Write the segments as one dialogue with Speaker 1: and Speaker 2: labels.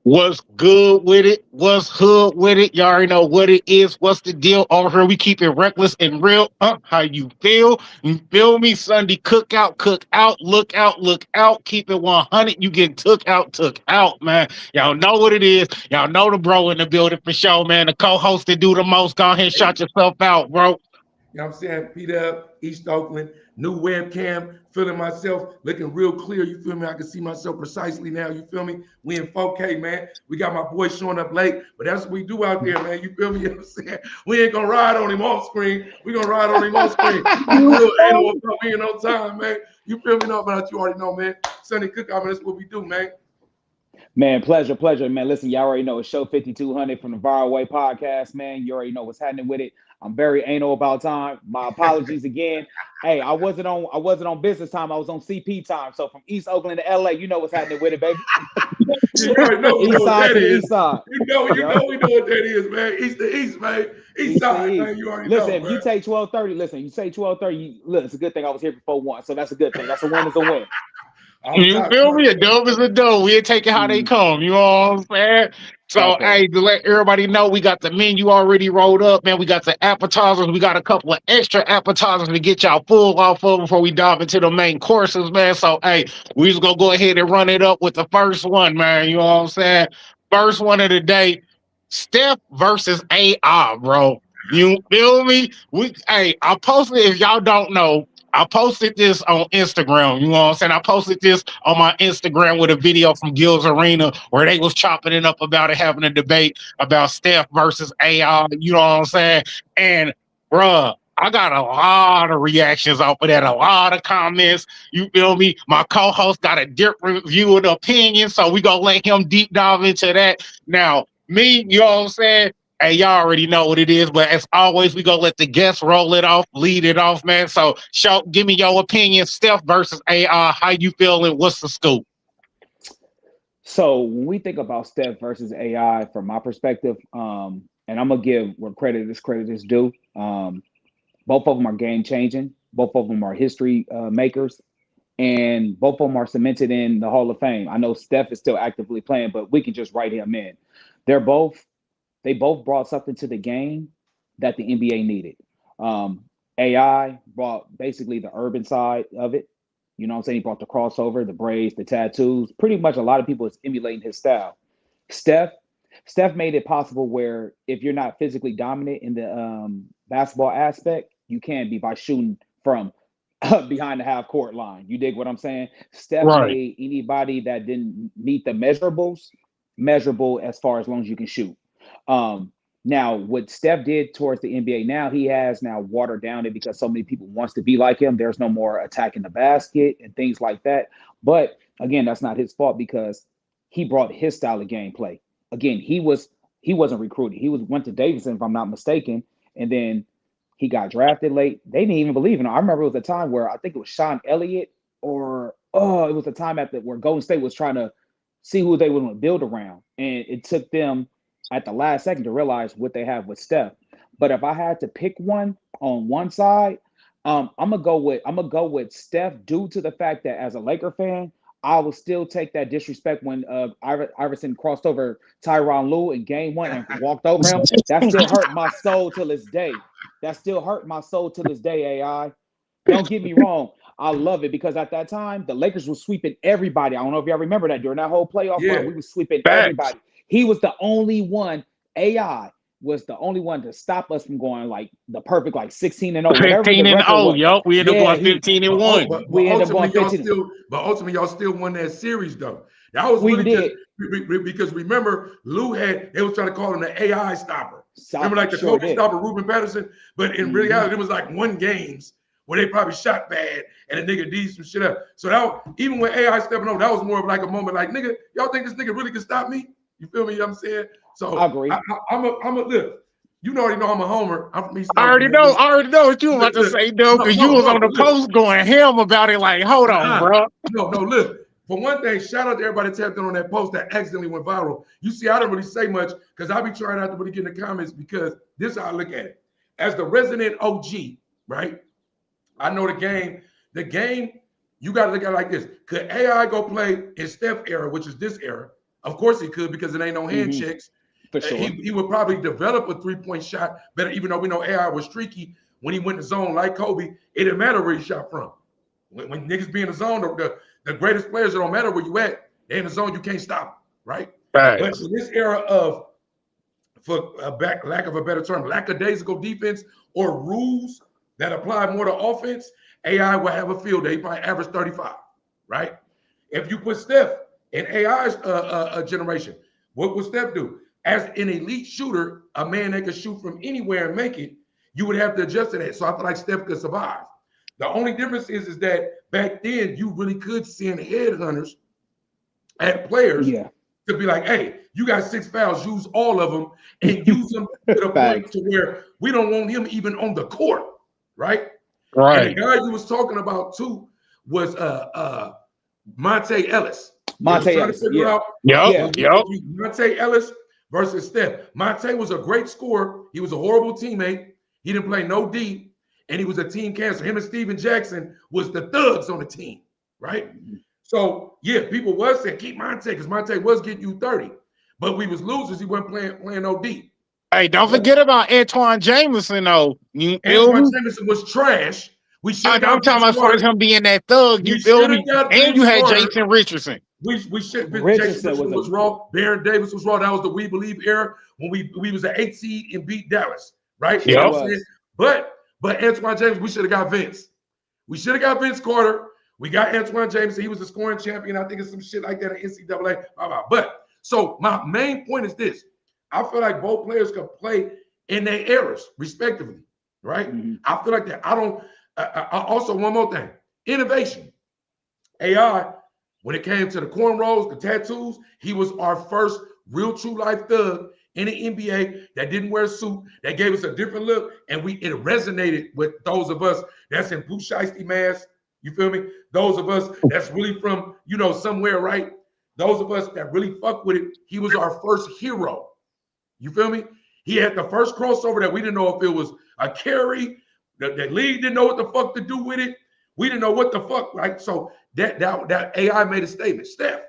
Speaker 1: What's good with it? What's hood with it? Y'all already know what it is. What's the deal over here? We keep it reckless and real. How you feel? You feel me? Sunday cookout, cook out, look out. Keep it 100. You get took out, man. Y'all know what it is. Y'all know the bro in the building for sure, man. The co-host that do the most. Go ahead and shout yourself out, bro.
Speaker 2: You know what I'm saying? Peter up, East Oakland, new webcam, feeling myself, looking real clear. You feel me? I can see myself precisely now. You feel me? We in 4K, man. We got my boy showing up late, but that's what we do out there, man. You feel me? You know what I'm saying? We ain't gonna ride on him off screen. We gonna ride on him on screen. We ain't on time, man. You feel me? No, but you already know, man. Sunday cookout, man. That's what we do, man.
Speaker 3: Man, pleasure, man. Listen, y'all already know it's Show 5200 from the Viral Way podcast, man. You already know what's happening with it. I'm very anal about time. My apologies again. Hey, I wasn't on business time. I was on CP time. So from East Oakland to LA, you know what's happening with it, baby.
Speaker 2: You already know,
Speaker 3: East
Speaker 2: what
Speaker 3: side
Speaker 2: that
Speaker 3: to the
Speaker 2: is.
Speaker 3: east side.
Speaker 2: We know what that is, man. East to east, man. East side, man. You already
Speaker 3: listen,
Speaker 2: know,
Speaker 3: if
Speaker 2: man.
Speaker 3: you take 12:30, listen, you say 12:30, look, it's a good thing I was here before 1. So that's a good thing. That's a win, it's a win.
Speaker 1: You feel me? A dub is a dub. We'll take it how they come. You know what I'm saying? So, hey, to let everybody know, we got the menu already rolled up, man. We got the appetizers. We got a couple of extra appetizers to get y'all full off of before we dive into the main courses, man. So, hey, we just gonna go ahead and run it up with the first one, man. You know what I'm saying? First one of the day, Steph versus AI, bro. You feel me? I posted, if y'all don't know, I posted this on Instagram. You know what I'm saying? I posted this on my Instagram with a video from Gil's Arena where they was chopping it up about it, having a debate about Steph versus AI. You know what I'm saying? And bruh, I got a lot of reactions off of that, a lot of comments. You feel me? My co-host got a different view of the opinion, so we gonna let him deep dive into that. Now, me, you know what I'm saying? Hey, y'all already know what it is, but as always, we gonna let the guests roll it off, lead it off, man. So, give me your opinion, Steph versus AI. How you feeling? What's the scoop?
Speaker 3: So when we think about Steph versus AI, from my perspective, and I'm gonna give where credit is due. Both of them are game changing. Both of them are history makers, and both of them are cemented in the Hall of Fame. I know Steph is still actively playing, but we can just write him in. They're both they both brought something to the game that the NBA needed. Um, AI brought basically the urban side of it. You know what I'm saying? He brought the crossover, the braids, the tattoos. Pretty much a lot of people is emulating his style. Steph, Steph made it possible where if you're not physically dominant in the basketball aspect, you can be by shooting from behind the half court line. You dig what I'm saying? Steph
Speaker 1: Right.
Speaker 3: made anybody that didn't meet the measurables measurable as far as long as you can shoot. Now, what Steph did towards the NBA now, he has now watered down it because so many people wants to be like him. There's no more attacking the basket and things like that. But again, that's not his fault because he brought his style of gameplay. Again, he wasn't recruited. He was went to Davidson, if I'm not mistaken, and then he got drafted late. They didn't even believe in him. I remember it was a time where I think it was Sean Elliott or it was a time at the where Golden State was trying to see who they would build around, and it took them at the last second to realize what they have with Steph. But if I had to pick one on one side, I'm gonna go with Steph due to the fact that as a Laker fan, I will still take that disrespect when Iverson crossed over Tyronn Lue in Game 1 and walked over him. That still hurt my soul till this day. That still hurt my soul till this day. AI. Don't get me wrong. I love it because at that time the Lakers were sweeping everybody. I don't know if y'all remember that during that whole playoff run,
Speaker 2: Yeah.
Speaker 3: we were sweeping
Speaker 1: Facts.
Speaker 3: everybody. He was the only one. AI was the only one to stop us from going like the perfect like 16-0, whatever the
Speaker 1: 15 and
Speaker 3: record
Speaker 1: 0.
Speaker 3: was.
Speaker 1: Yup. We end up
Speaker 3: Yeah,
Speaker 1: going
Speaker 3: he
Speaker 1: 15 and
Speaker 2: But,
Speaker 1: 1.
Speaker 3: we ended up
Speaker 2: ultimately,
Speaker 3: going 15.
Speaker 2: y'all still won that series though. That was
Speaker 3: We
Speaker 2: really just
Speaker 3: did.
Speaker 2: because remember Lou they was trying to call him the AI stopper. Remember like the
Speaker 3: Sure
Speaker 2: Kobe
Speaker 3: did.
Speaker 2: stopper, Ruben Patterson. But in reality, it was like one games where they probably shot bad and the nigga did some shit up. So even when AI stepping over, that was more of like a moment like nigga, y'all think this nigga really can stop me? You feel me? You know what I'm saying? So
Speaker 3: I agree.
Speaker 2: I'm a look. You already know I'm a homer. I'm from East
Speaker 1: I
Speaker 2: Oakland,
Speaker 1: already
Speaker 2: man.
Speaker 1: know. I already know what you were
Speaker 2: Look,
Speaker 1: about to
Speaker 2: look.
Speaker 1: say, though,
Speaker 2: No,
Speaker 1: because you
Speaker 2: no,
Speaker 1: was on
Speaker 2: no,
Speaker 1: the
Speaker 2: look.
Speaker 1: post going ham about it. Like, hold on, bro.
Speaker 2: No, look. For one thing, shout out to everybody tapped in on that post that accidentally went viral. You see, I don't really say much because I be trying not to really get in the comments because this is how I look at it. As the resident OG, right? I know the game. The game, you got to look at it like this. Could AI go play in Steph era, which is this era, Of course he could, because it ain't no hand checks.
Speaker 3: For sure.
Speaker 2: He would probably develop a 3-point shot better, even though we know AI was streaky when he went to zone like Kobe. It didn't matter where he shot from. When niggas be in the zone, the greatest players, it don't matter where you at. They're in the zone, you can't stop them, right?
Speaker 1: Right.
Speaker 2: But in this era of, for lack of a better term, lackadaisical defense or rules that apply more to offense, AI will have a field day. He probably average 35, right? If you put Steph in AI's generation, what would Steph do? As an elite shooter, a man that could shoot from anywhere and make it, you would have to adjust to that. So I feel like Steph could survive. The only difference is that back then you really could send headhunters at players to be like, hey, you got 6 fouls, use all of them and use them to the point to where we don't want him even on the court, right?
Speaker 1: Right.
Speaker 2: And the guy you was talking about too was Monte Ellis.
Speaker 3: Monte Ellis,
Speaker 2: Monte Ellis versus Steph. Monte was a great scorer. He was a horrible teammate. He didn't play no D, and he was a team cancer. Him and Steven Jackson was the thugs on the team, right? So yeah, people was saying keep Monte because Monte was getting you 30, but we was losers. He wasn't playing no D.
Speaker 1: Hey, don't forget about Antoine Jameson though.
Speaker 2: Antoine Jameson was trash. We should.
Speaker 1: I'm talking about as far as him being that thug. You feel me? And you had Jason Richardson.
Speaker 2: We should. Jason was raw. Baron Davis was raw. That was the We Believe era when we was an 8 seed and beat Dallas, right?
Speaker 1: Yeah.
Speaker 2: You know what I'm saying? But Antoine James, we should have got Vince. We should have got Vince Carter. We got Antoine James. He was a scoring champion. I think it's some shit like that at NCAA. But so my main point is this: I feel like both players can play in their eras, respectively, right? I feel like that. Also, one more thing: innovation. AI. When it came to the cornrows, the tattoos, he was our first real true life thug in the NBA that didn't wear a suit, that gave us a different look, and it resonated with those of us that's in Pooh Shiesty masks. You feel me? Those of us that's really from, somewhere, right? Those of us that really fuck with it, he was our first hero. You feel me? He had the first crossover that we didn't know if it was a carry. The league didn't know what the fuck to do with it. We didn't know what the fuck, right? So that AI made a statement. Steph,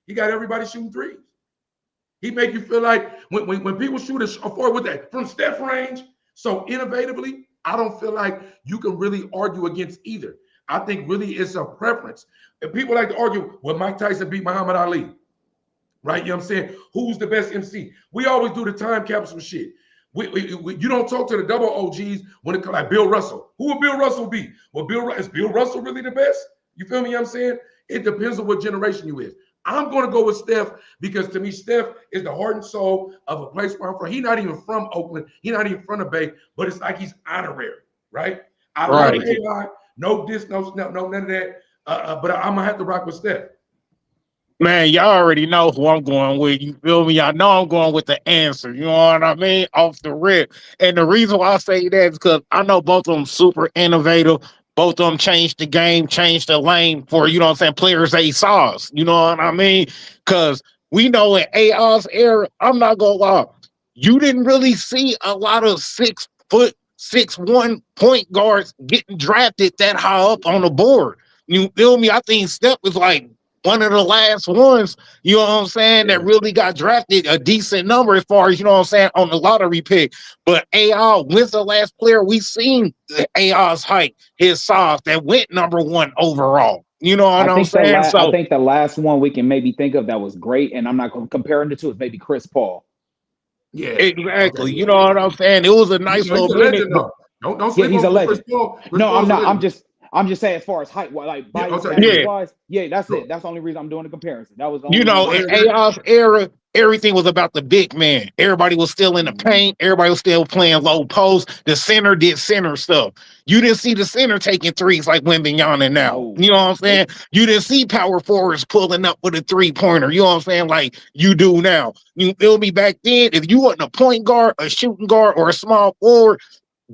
Speaker 2: he got everybody shooting threes. He make you feel like when people shoot a forward with that from Steph range, so innovatively, I don't feel like you can really argue against either. I think really it's a preference. And people like to argue, well, Mike Tyson beat Muhammad Ali, right? You know what I'm saying? Who's the best MC? We always do the time capsule shit. You don't talk to the double OGs when it comes like Bill Russell. Who would Bill Russell be? Well, is Bill Russell really the best? You feel me? You know what I'm saying? It depends on what generation you is. I'm going to go with Steph because to me, Steph is the heart and soul of a place where I'm from. He's not even from Oakland. He's not even from the Bay, but it's like he's honorary, right? I love AI. No diss, no none of that. But I'm going to have to rock with Steph.
Speaker 1: Man, y'all already know who I'm going with. You feel me? I know I'm going with the answer. You know what I mean? Off the rip. And the reason why I say that is because I know both of them super innovative. Both of them changed the game, changed the lane for, players they saw. You know what I mean? Because we know in AI's era, I'm not going to lie, you didn't really see a lot of 6'1" point guards getting drafted that high up on the board. You feel me? I think Steph was like one of the last ones, you know what I'm saying, that really got drafted a decent number as far as, on the lottery pick. But AI, when's the last player we seen the AI's height, his size, that went #1 overall? You know what I'm saying?
Speaker 3: I think the last one we can maybe think of that was great, and I'm not going to compare the two, is maybe Chris Paul.
Speaker 1: Yeah, exactly. Okay. You know what I'm saying? It was a nice little minute.
Speaker 2: Don't sleep
Speaker 3: he's a legend.
Speaker 2: Chris Paul.
Speaker 3: No, I'm not. I'm just saying as far as height, like body wise, that's it. That's the only reason I'm doing the comparison. That was the only
Speaker 1: in AI's era, everything was about the big man. Everybody was still in the paint. Everybody was still playing low post. The center did center stuff. You didn't see the center taking threes like Wembanyama now. Oh. You know what I'm saying? You didn't see power forwards pulling up with a 3-pointer. You know what I'm saying? Like you do now. You feel me? Back then, if you wasn't a point guard, a shooting guard, or a small forward,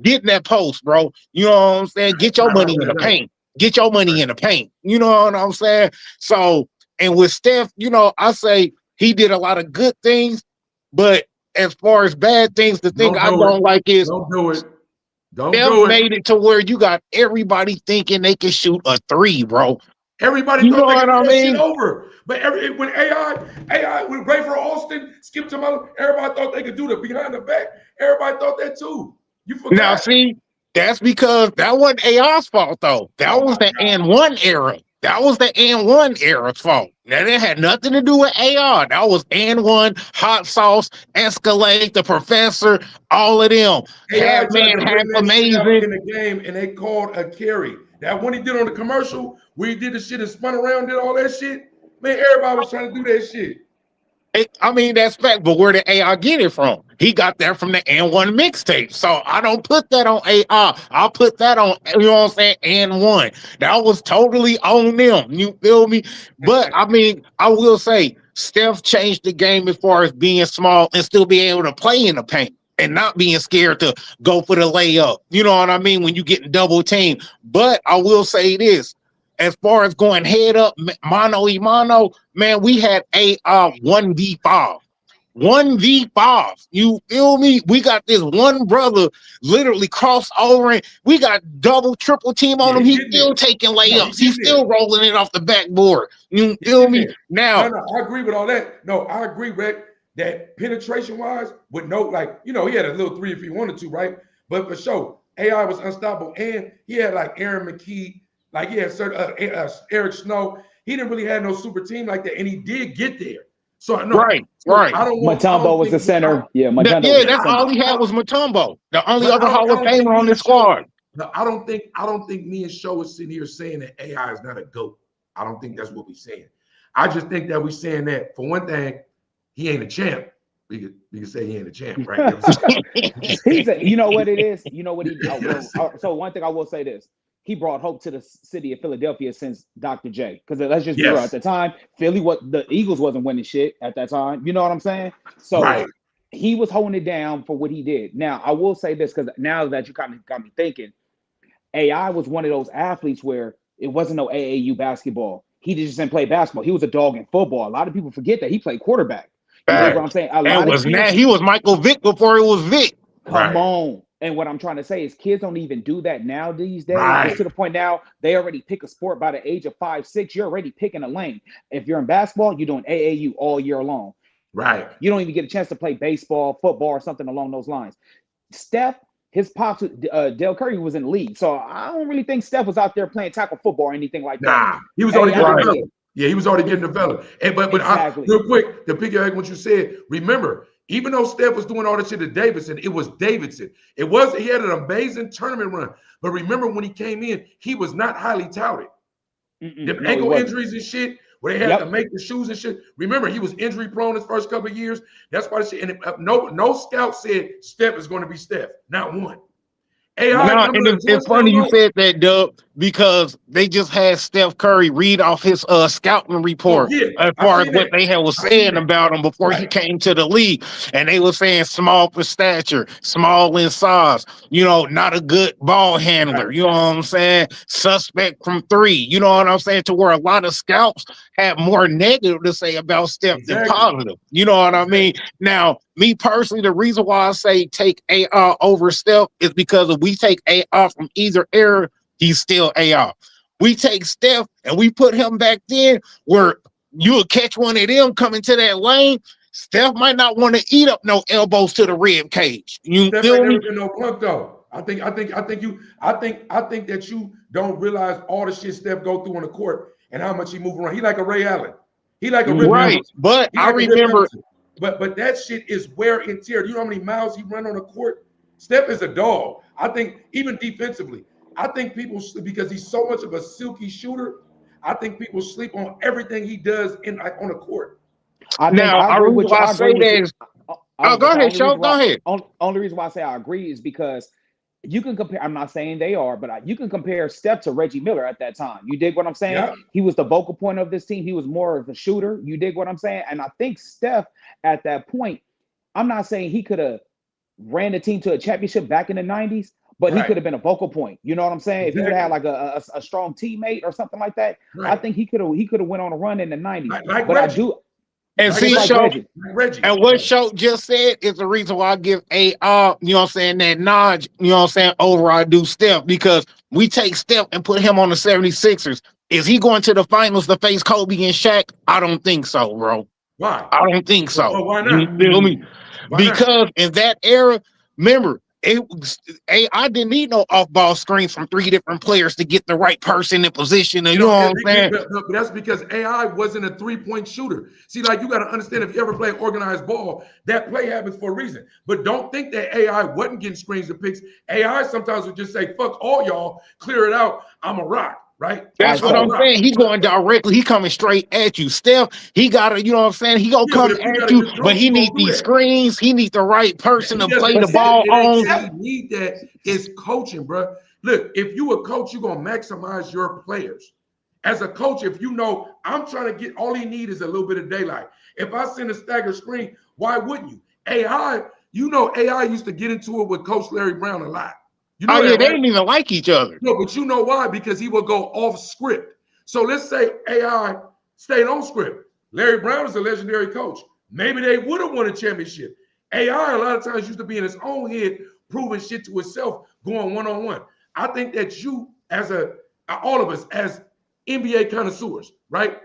Speaker 1: get in that post, bro. You know what I'm saying? Get your money in the paint. Get your money in the paint. You know what I'm saying? So, and with Steph, I say he did a lot of good things, but as far as bad things, the thing I don't like is
Speaker 2: don't do it.
Speaker 1: Steph made it to where you got everybody thinking they can shoot a 3, bro.
Speaker 2: Everybody
Speaker 1: You
Speaker 2: thought
Speaker 1: know
Speaker 2: they could
Speaker 1: what I
Speaker 2: do that shit
Speaker 1: mean?
Speaker 2: over. But when when Rayford Austin skipped him out, everybody thought they could do the behind the back. Everybody thought that too. You
Speaker 1: Now,
Speaker 2: forgot.
Speaker 1: see, that's because that wasn't AI's fault, though. That was the N1 era. That was the N1 era's fault. Now, that had nothing to do with AI. That was N1, Hot Sauce, Escalade, the Professor, all of them.
Speaker 2: AI
Speaker 1: Half
Speaker 2: tried
Speaker 1: man,
Speaker 2: to
Speaker 1: half
Speaker 2: bring that shit out
Speaker 1: amazing.
Speaker 2: in the game, and they called a carry. That one he did on the commercial, where he did the shit and spun around, did all that shit. Man, everybody was trying to do that shit.
Speaker 1: I mean, that's fact, but where did AI get it from? He got that from the N1 mixtape. So I don't put that on AI. I'll put that on, you know what I'm saying, N1. That was totally on them. You feel me? But I mean, I will say, Steph changed the game as far as being small and still being able to play in the paint and not being scared to go for the layup. You know what I mean? When you get double teamed. But I will say this. As far as going head up, mano y mano, man, we had a 1v5. 1v5. You feel me? We got this one brother literally cross over and we got double, triple team on him. He's still taking layups. He's still rolling it off the backboard. You feel me? Now,
Speaker 2: no, I agree with all that. No, I agree, Rick, that penetration-wise, with no, like, you know, he had a little three if he wanted to, right? But for sure, AI was unstoppable. And he had like Aaron McKee, like he had Eric Snow. He didn't really have no super team like that, and he did get there. So no,
Speaker 1: right.
Speaker 2: I don't want
Speaker 3: Mutombo was the center.
Speaker 1: That's all he had was Mutombo. The only other Hall of Famer on this squad.
Speaker 2: No, I don't think me and Show is sitting here saying that AI is not a GOAT. I don't think that's what we're saying. I just think that we're saying that, for one thing, he ain't a champ. We can say he ain't a champ, right?
Speaker 3: You know what it is? You know what he so one thing I will say this. He brought hope to the city of Philadelphia since Dr. J. Because let's just be real, at the time, the Eagles wasn't winning shit at that time. You know what I'm saying? So he was holding it down for what he did. Now, I will say this, because now that you kind of got me thinking, AI was one of those athletes where it wasn't no AAU basketball. He just didn't play basketball. He was a dog in football. A lot of people forget that he played quarterback. You know what I'm saying?
Speaker 1: He was Michael Vick before it was Vick.
Speaker 3: Come on. And what I'm trying to say is kids don't even do that now these days. It's to the point now they already pick a sport by the age of 5, 6. You're already picking a lane. If you're in basketball, you're doing AAU all year long.
Speaker 2: Right.
Speaker 3: You don't even get a chance to play baseball, football, or something along those lines. Steph, his pops, Dale Curry was in the league. So I don't really think Steph was out there playing tackle football or anything like that.
Speaker 2: He was already getting developed. Yeah, he was already getting developed. And, but exactly. Real quick, to piggyback what you said, remember, even though Steph was doing all that shit to Davidson, it was Davidson. He had an amazing tournament run. But remember, when he came in, he was not highly touted. The ankle injuries and shit, where they had to make the shoes and shit. Remember, he was injury prone his first couple of years. That's why the shit. And no scout said Steph is going to be Steph. Not one.
Speaker 1: It's funny you said that, Dub, because they just had Steph Curry read off his scouting report as far as what they was saying about him before he came to the league. And they were saying small for stature, small in size, you know, not a good ball handler. You know what I'm saying? Suspect from 3. You know what I'm saying? To where a lot of scouts had more negative to say about Steph than positive. You know what I mean? Now, me personally, the reason why I say take AI over Steph is because if we take AI from either era, he's still AI. We take Steph and we put him back then where you'll catch one of them coming to that lane. Steph might not want to eat up no elbows to the rib cage. You feel me?
Speaker 2: No punk though. I think that you don't realize all the shit Steph go through on the court and how much he move around. He like a Ray Allen. He like a Rip Hamilton.
Speaker 1: But I remember.
Speaker 2: But that shit is wear and tear. You know how many miles he run on the court? Steph is a dog. I think even defensively, I think people, because he's so much of a silky shooter, I think people sleep on everything he does on the court.
Speaker 3: Only reason why I say I agree is because you can compare. I'm not saying they are, but you can compare Steph to Reggie Miller at that time. You dig what I'm saying? Yeah. He was the vocal point of this team. He was more of a shooter. You dig what I'm saying? And I think Steph at that point, I'm not saying he could have ran the team to a championship back in the 90s, but he could have been a vocal point. You know what I'm saying? If he would have had like a strong teammate or something like that, I think he could have went on a run in the 90s.
Speaker 2: Like
Speaker 3: but
Speaker 2: Reggie.
Speaker 3: I do.
Speaker 1: And see, Reggie. And what Show just said is the reason why I give AI, you know what I'm saying, that nod, you know what I'm saying, over I do Steph, because we take Steph and put him on the 76ers. Is he going to the finals to face Kobe and Shaq? I don't think so, bro.
Speaker 2: Why?
Speaker 1: I don't think so.
Speaker 2: Well, why
Speaker 1: You
Speaker 2: not?
Speaker 1: feel me?
Speaker 2: Why not?
Speaker 1: Because in that era, remember, I didn't need no off-ball screens from 3 different players to get the right person in position. And you know what I'm saying?
Speaker 2: But that's because AI wasn't a 3-point shooter. See, like, you got to understand, if you ever play organized ball, that play happens for a reason. But don't think that AI wasn't getting screens and picks. AI sometimes would just say, fuck all y'all, clear it out, I'm a rock. Right?
Speaker 1: That's what I'm saying. He going directly. He coming straight at you. Steph, he got to, you know what I'm saying? He gonna come at you, but he needs these screens. He needs the right person to play the ball on.
Speaker 2: He need that is coaching, bro. Look, if you a coach, you're gonna maximize your players. As a coach, if you know I'm trying to get, all he need is a little bit of daylight. If I send a stagger screen, why wouldn't you? AI, you know, AI used to get into it with Coach Larry Brown a lot. You know
Speaker 1: they didn't even like each other.
Speaker 2: No, but you know why? Because he will go off script. So let's say AI stayed on script. Larry Brown is a legendary coach. Maybe they would have won a championship. AI a lot of times used to be in his own head, proving shit to itself, going one-on-one. I think that you, as all of us, as NBA connoisseurs, right?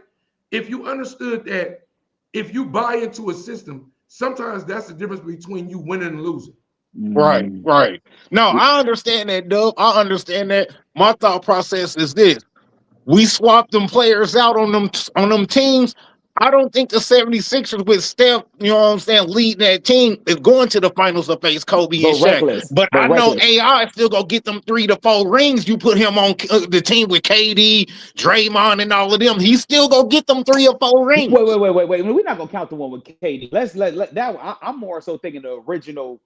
Speaker 2: If you understood that if you buy into a system, sometimes that's the difference between you winning and losing.
Speaker 1: Right. No, I understand that, Doug. I understand that. My thought process is this: we swapped them players out on them teams. I don't think the 76ers with Steph, you know what I'm saying, leading that team is going to the finals to face Kobe and Shaq. But I know AI still gonna get them 3 to 4 rings. You put him on the team with KD, Draymond, and all of them. He's still gonna get them 3 or 4 rings.
Speaker 3: Wait. We're not gonna count the one with KD. Let's let that. I'm more so thinking the original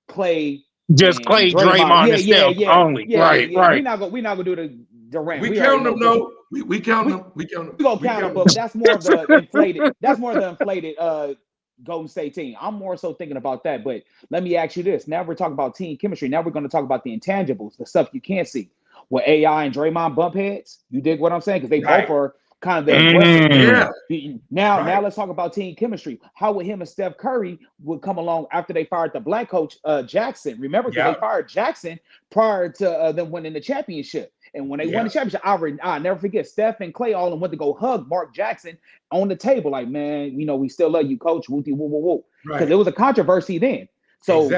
Speaker 3: Clay,
Speaker 1: just Clay, Draymond, and Steph only. Right.
Speaker 3: We're not gonna do the Durant.
Speaker 2: We count them though. We count them. We count them.
Speaker 3: We gonna count them, but that's more of the inflated. That's more of the inflated Golden State team. I'm more so thinking about that. But let me ask you this: now we're talking about team chemistry. Now we're going to talk about the intangibles, the stuff you can't see. With AI and Draymond bump heads, you dig what I'm saying? Because they both are kind of the aggressive.
Speaker 2: Yeah.
Speaker 3: Now let's talk about team chemistry. How would him and Steph Curry would come along after they fired the black coach Jackson? Remember, because they fired Jackson prior to them winning the championship. And when they won the championship, I'll never forget, Steph and Clay all went to go hug Mark Jackson on the table, like, man, you know, we still love you, coach. Wooty woo woo woo. Because there was a controversy then. So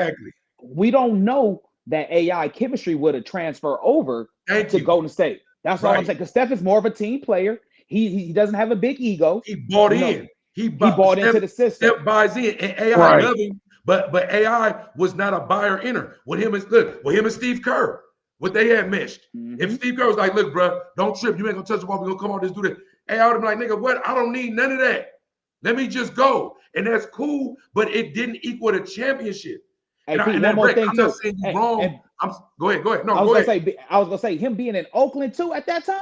Speaker 3: we don't know that AI chemistry would have transferred over to Golden State. That's all I'm saying. Because Steph is more of a team player. He doesn't have a big ego.
Speaker 2: He bought in. He bought
Speaker 3: into the system.
Speaker 2: Steph buys in, and AI love him, but AI was not a buyer inner. With him and Steve Kerr, what they had meshed. If Steve Kerr was like, look, bro, don't trip. You ain't gonna touch the ball. We're gonna come out, just do that. AI would have been like, nigga, what? I don't need none of that. Let me just go. And that's cool, but it didn't equal a championship.
Speaker 3: Hey, Pete, one more thing,
Speaker 2: I'm not saying you're wrong. Go ahead. No, go ahead.
Speaker 3: I was gonna say him being in Oakland too at that time.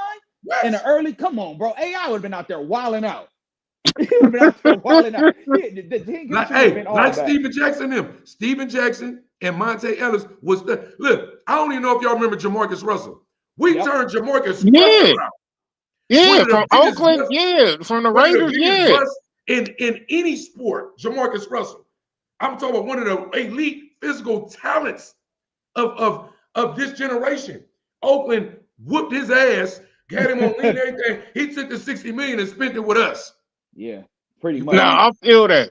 Speaker 3: In the early, come on, bro. AI would have been out there wilding out. He would have been out there wilding out.
Speaker 2: Like Steven Jackson, Steven Jackson and Monte Ellis was the look. I don't even know if y'all remember Jamarcus Russell. We turned Jamarcus Russell out.
Speaker 1: Yeah, from Oakland, from the Raiders,
Speaker 2: in any sport, Jamarcus Russell. I'm talking about one of the elite physical talents of this generation. Oakland whooped his ass, got him on lean and everything. He took the $60 million and spent it with us.
Speaker 3: Yeah, pretty much.
Speaker 1: No, I feel that.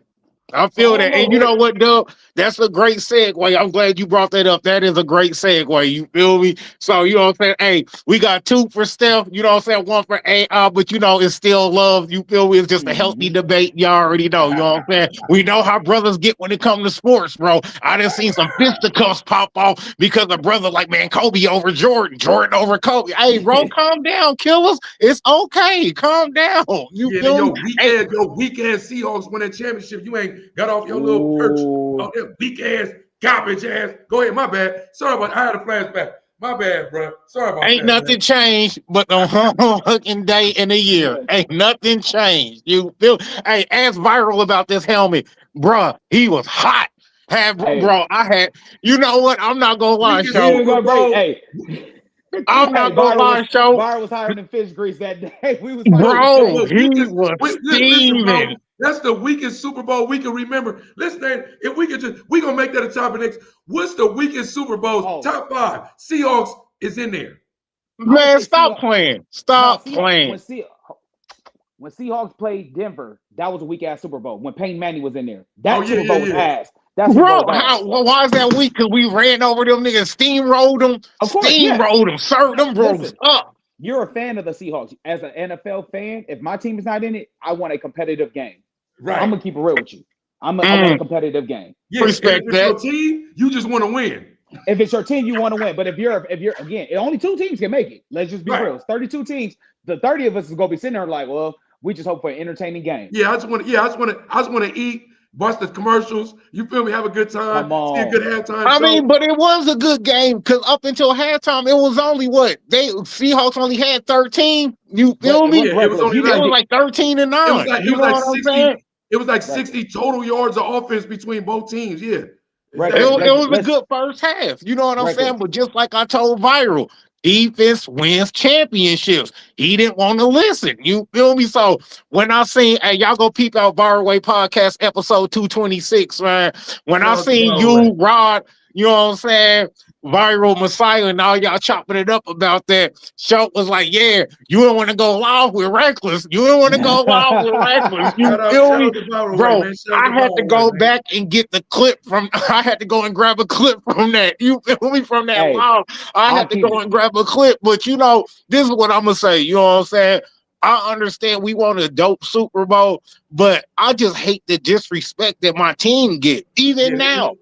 Speaker 1: And you know what, Doug? That's a great segue. I'm glad you brought that up. That is a great segue. You feel me? So, you know what I'm saying? Hey, we got 2 for Steph. You know what I'm saying? 1 for AI, but you know, it's still love. You feel me? It's just a healthy debate. You already know. You know what I'm saying? We know how brothers get when it comes to sports, bro. I done seen some fisticuffs pop off because a brother like, man, Kobe over Jordan, Jordan over Kobe. Hey, bro, calm down, killers. It's okay. Calm down. You feel me?
Speaker 2: Your weak ass Seahawks win that championship. You ain't got off your little perch on that weak ass, garbage ass. Go ahead, my bad. Sorry about I had a flashback. My bad, bro. Sorry about that.
Speaker 1: Ain't nothing changed but the fucking day in the year. Ain't nothing changed. You feel? Hey, ask Viral about this helmet, bro. He was hot. Bro, I had. You know what? I'm not gonna lie, show. I'm not gonna lie, show.
Speaker 3: Bar was higher than fish grease that day.
Speaker 1: He was steaming.
Speaker 2: That's the weakest Super Bowl we can remember. Listen, if we gonna make that a topic next. What's the weakest Super Bowl? Top 5. Seahawks is in there.
Speaker 1: Man, stop playing. Stop playing.
Speaker 3: When Seahawks played Denver, that was a weak ass Super Bowl. When Peyton Manning was in there, that Super Bowl was ass. That Super Bowl was ass.
Speaker 1: Why is that weak? Because we ran over them niggas, steamrolled them, served them bros up.
Speaker 3: You're a fan of the Seahawks. As an NFL fan, if my team is not in it, I want a competitive game.
Speaker 2: Right.
Speaker 3: I'm gonna keep it real with you. I want a competitive game.
Speaker 2: Yeah, respect that. Your team, you just want to win.
Speaker 3: If it's your team, you want to win. But if you're again, only 2 teams can make it. Let's just be real. It's 32 teams. The 30 of us is gonna be sitting there like, well, we just hope for an entertaining game.
Speaker 2: Yeah, I just want to eat, watch the commercials. You feel me? Have a good time. See a good halftime.
Speaker 1: I mean, but it was a good game because up until halftime, it was only Seahawks only had 13. You feel me?
Speaker 2: Yeah, it was only
Speaker 1: like 13-9.
Speaker 2: It was like 60 total yards of offense between both teams. Yeah.
Speaker 1: It was a good first half. You know what I'm saying? But just like I told Viral, defense wins championships. He didn't want to listen. You feel me? So when I seen, hey, y'all go peep out Viral Way Podcast episode 226, man. When I seen you, Rod, you know what I'm saying, Viral Messiah, and all y'all chopping it up about that, SHOWT was like, yeah, you don't want to go live with Reckless. You don't want to go live with Reckless. You feel me? Bro, I had to go back and get the clip I had to go and grab a clip from that. You feel me? From that live. I had to go and grab a clip. But, you know, this is what I'm going to say. You know what I'm saying? I understand we want a dope Super Bowl, but I just hate the disrespect that my team get. Even now,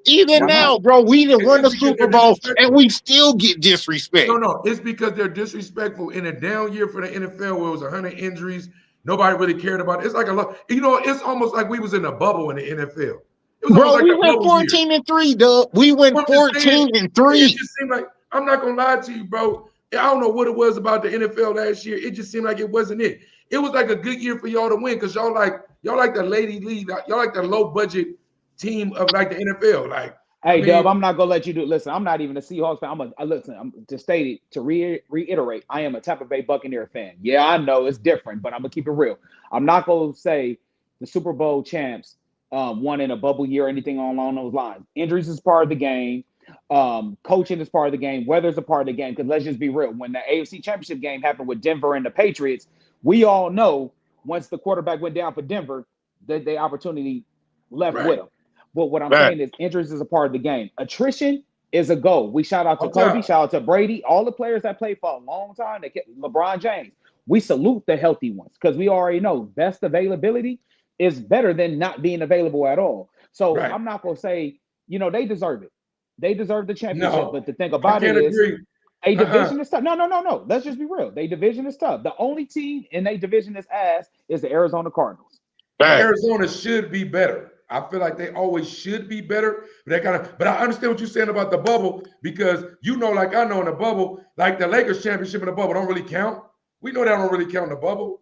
Speaker 1: bro, we didn't win the Super Bowl and we still get disrespect.
Speaker 2: No, it's because they're disrespectful in a down year for the NFL where it was 100 injuries. Nobody really cared about it. It's like it's almost like we was in a bubble in the NFL.
Speaker 1: Bro, we went 14-3, Doug. We went 14-3.
Speaker 2: It just seemed like, I'm not going to lie to you, bro. I don't know what it was about the NFL last year. It just seemed like it wasn't it. It was like a good year for y'all to win because y'all like the lady league. Y'all like the low budget team of like the NFL. Like,
Speaker 3: hey, Dub, I'm not gonna let you do. Listen, I'm not even a Seahawks fan. I'm to state it, to reiterate. I am a Tampa Bay Buccaneer fan. Yeah, I know it's different, but I'm gonna keep it real. I'm not gonna say the Super Bowl champs won in a bubble year or anything along those lines. Injuries is part of the game. Coaching is part of the game. Weather's a part of the game. Because let's just be real. When the AFC Championship game happened with Denver and the Patriots, we all know once the quarterback went down for Denver, that the opportunity left with him. But what I'm saying is injuries is a part of the game. Attrition is a goal. We shout out to Kobe, shout out to Brady, all the players that played for a long time. They kept LeBron James. We salute the healthy ones because we already know best availability is better than not being available at all. So I'm not going to say, they deserve it. They deserve the championship. But the thing about it is a division is tough. No. Let's just be real. Their division is tough. The only team in their division that's ass is the Arizona Cardinals.
Speaker 2: Arizona should be better. I feel like they always should be better. But I understand what you're saying about the bubble because like I know in the bubble, like the Lakers championship in the bubble don't really count. We know that don't really count in the bubble.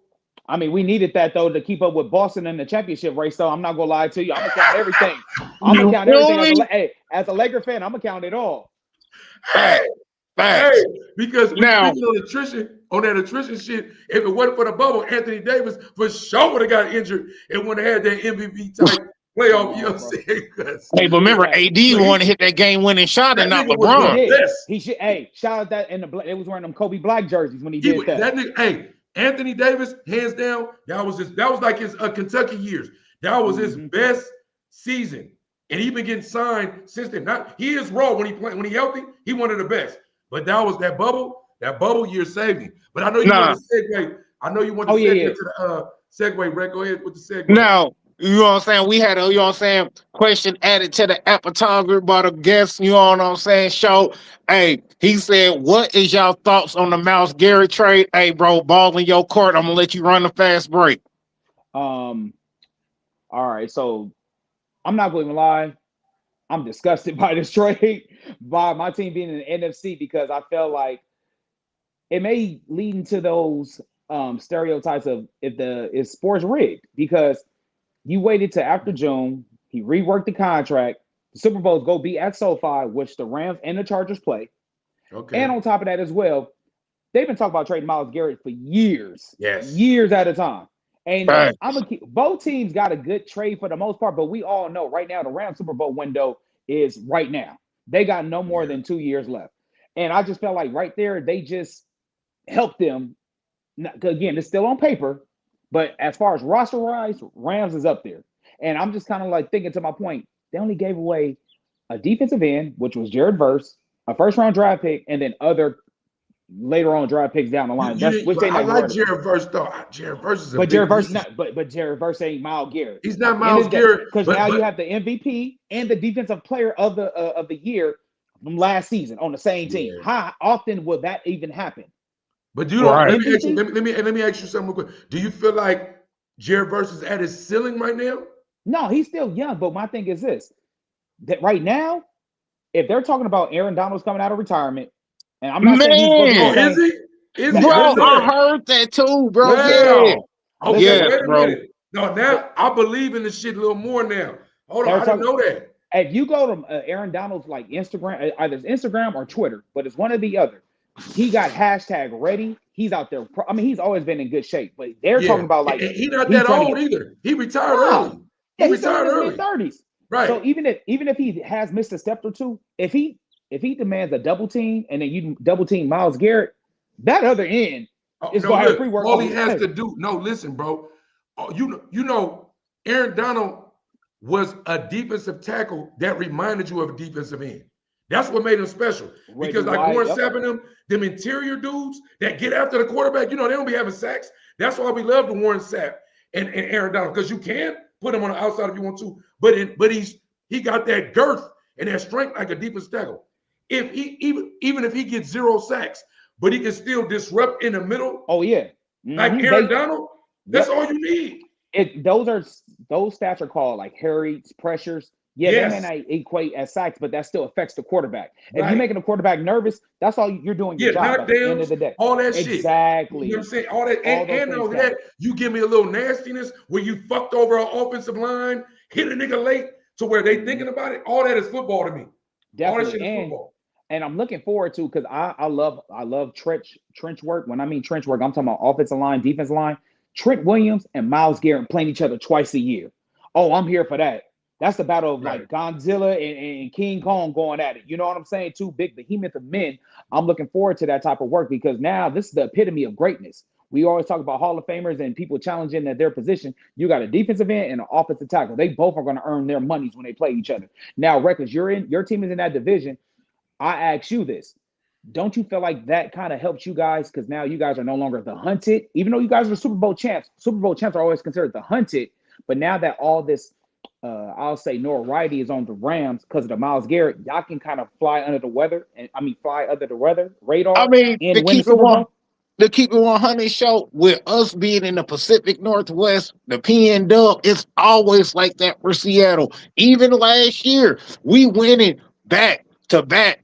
Speaker 3: I mean, we needed that, though, to keep up with Boston in the championship race, so I'm not going to lie to you. I'm going to count everything. I'm going to count everything. As a Laker fan, I'm going to count it all.
Speaker 2: Hey, because now on that attrition shit, if it wasn't for the bubble, Anthony Davis for sure would have got injured and would have had that MVP type playoff. You know what I'm saying?
Speaker 1: Hey, but remember, AD wanted to hit that game-winning shot and not LeBron.
Speaker 3: He should. Hey, shout out that it was wearing them Kobe Black jerseys when he did that.
Speaker 2: That nigga, Anthony Davis, hands down, that was like his Kentucky years. That was his best season, and he been getting signed since then. He is raw when he healthy. He one of the best. But that was that bubble year saved him. But I know you want to segue. I know you want to segue to the segue. Brett, go ahead with the segue.
Speaker 1: Now, you know what I'm saying? We had a, question added to the appetizer by the guest, you know what I'm saying, show. Hey, he said, what is y'all thoughts on the Myles Garrett trade? Hey, bro, ball in your court. I'm going to let you run the fast break.
Speaker 3: All right, so I'm not going to lie. I'm disgusted by this trade, by my team being in the NFC, because I felt like it may lead into those stereotypes of is sports rigged, because you waited to after June. He reworked the contract. The Super Bowl's go be at SoFi, which the Rams and the Chargers play. Okay. And on top of that as well, they've been talking about trading Myles Garrett for years.
Speaker 2: Yes.
Speaker 3: Years at a time. And both teams got a good trade for the most part, but we all know right now the Rams Super Bowl window is right now. They got no more than 2 years left. And I just felt like right there, they just help them. Again, it's still on paper, but as far as roster wise, Rams is up there. And I'm just kind of like thinking to my point, they only gave away a defensive end, which was Jared Verse, a first round draft pick, and then other later on draft picks down the line.
Speaker 2: I like Jared Verse though. Jared Verse is a
Speaker 3: but Jared Verse not, but Jared Verse ain't Myles Garrett.
Speaker 2: He's not Myles Garrett
Speaker 3: because now you have the MVP and the defensive player of the year from last season on the same team. How often would that even happen?
Speaker 2: But you don't. Let me ask you something real quick. Do you feel like Jared Verse is at his ceiling right now?
Speaker 3: No, he's still young. But my thing is this: that right now, if they're talking about Aaron Donald's coming out of retirement, and I'm not saying he's
Speaker 2: is he?
Speaker 1: Bro, I heard that too, bro. Yeah.
Speaker 2: Okay, wait a minute. No, now I believe in the shit a little more now. Hold on, I didn't know that.
Speaker 3: If you go to Aaron Donald's like Instagram, either Instagram or Twitter, but it's one or the other. He got hashtag ready. He's out there. I mean, he's always been in good shape, but they're talking about like
Speaker 2: he's not that old either. He retired early.
Speaker 3: He retired early. In his 30s.
Speaker 2: Right.
Speaker 3: So even if he has missed a step or two, if he demands a double team and then you double team Myles Garrett, that other end is going to have free work.
Speaker 2: All he has to do. No, listen, bro. You know, Aaron Donald was a defensive tackle that reminded you of a defensive end. That's what made him special. Because like Warren Sapp and them interior dudes that get after the quarterback, you know, they don't be having sacks. That's why we love the Warren Sapp and Aaron Donald, because you can put him on the outside if you want to, but he got that girth and that strength like a defensive tackle. If he even if he gets 0 sacks, but he can still disrupt in the middle.
Speaker 3: Oh yeah,
Speaker 2: like Aaron Donald. That's all you need.
Speaker 3: Those stats are called like hurries, pressures. Yeah, they may not equate as sacks, but that still affects the quarterback. If you're making a quarterback nervous, that's all you're doing. Your job at the end of the day.
Speaker 2: All that shit.
Speaker 3: Exactly.
Speaker 2: You know what I'm saying? All that, and all that, you give me a little nastiness where you fucked over an offensive line, hit a nigga late to where they thinking about it. All that is football to me.
Speaker 3: Definitely.
Speaker 2: All that shit is football.
Speaker 3: And I'm looking forward to, because I love trench work. When I mean trench work, I'm talking about offensive line, defensive line. Trent Williams and Myles Garrett playing each other twice a year. Oh, I'm here for that. That's the battle of like Godzilla and King Kong going at it. You know what I'm saying? Two big behemoth of men. I'm looking forward to that type of work, because now this is the epitome of greatness. We always talk about Hall of Famers and people challenging at their position. You got a defensive end and an offensive tackle. They both are going to earn their monies when they play each other. Now, Reckless, your team is in that division. I ask you this. Don't you feel like that kind of helps you guys? Because now you guys are no longer the hunted, even though you guys are Super Bowl champs. Super Bowl champs are always considered the hunted. But now that all this, I'll say notoriety is on the Rams because of the Myles Garrett, y'all can kind of fly under the weather. Fly under the weather radar.
Speaker 1: I mean, to keep it 100 show, with us being in the Pacific Northwest, the PNW, it's always like that for Seattle. Even last year, we winning back to back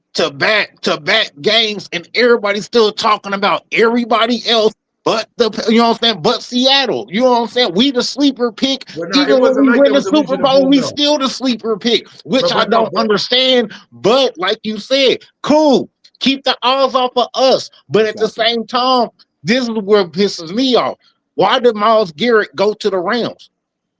Speaker 1: games, and everybody's still talking about everybody else but but Seattle. You know what I'm saying? We the sleeper pick. Even when we win the Super Bowl, we still the sleeper pick, which I don't understand. But like you said, cool. Keep the odds off of us. But at the same time, this is where it pisses me off. Why did Myles Garrett go to the Rams?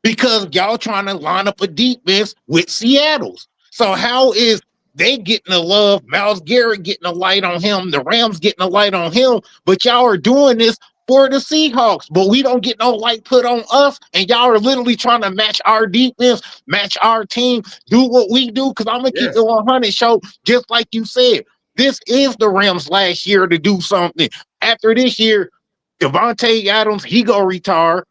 Speaker 1: Because y'all trying to line up a defense with Seattle's. So how is they getting the love, Myles Garrett getting a light on him, the Rams getting a light on him, but y'all are doing this for the Seahawks, but we don't get no light put on us, and y'all are literally trying to match our defense, match our team, do what we do, because I'm going to keep the 100 show, just like you said. This is the Rams' last year to do something. After this year, Devontae Adams, he go retire.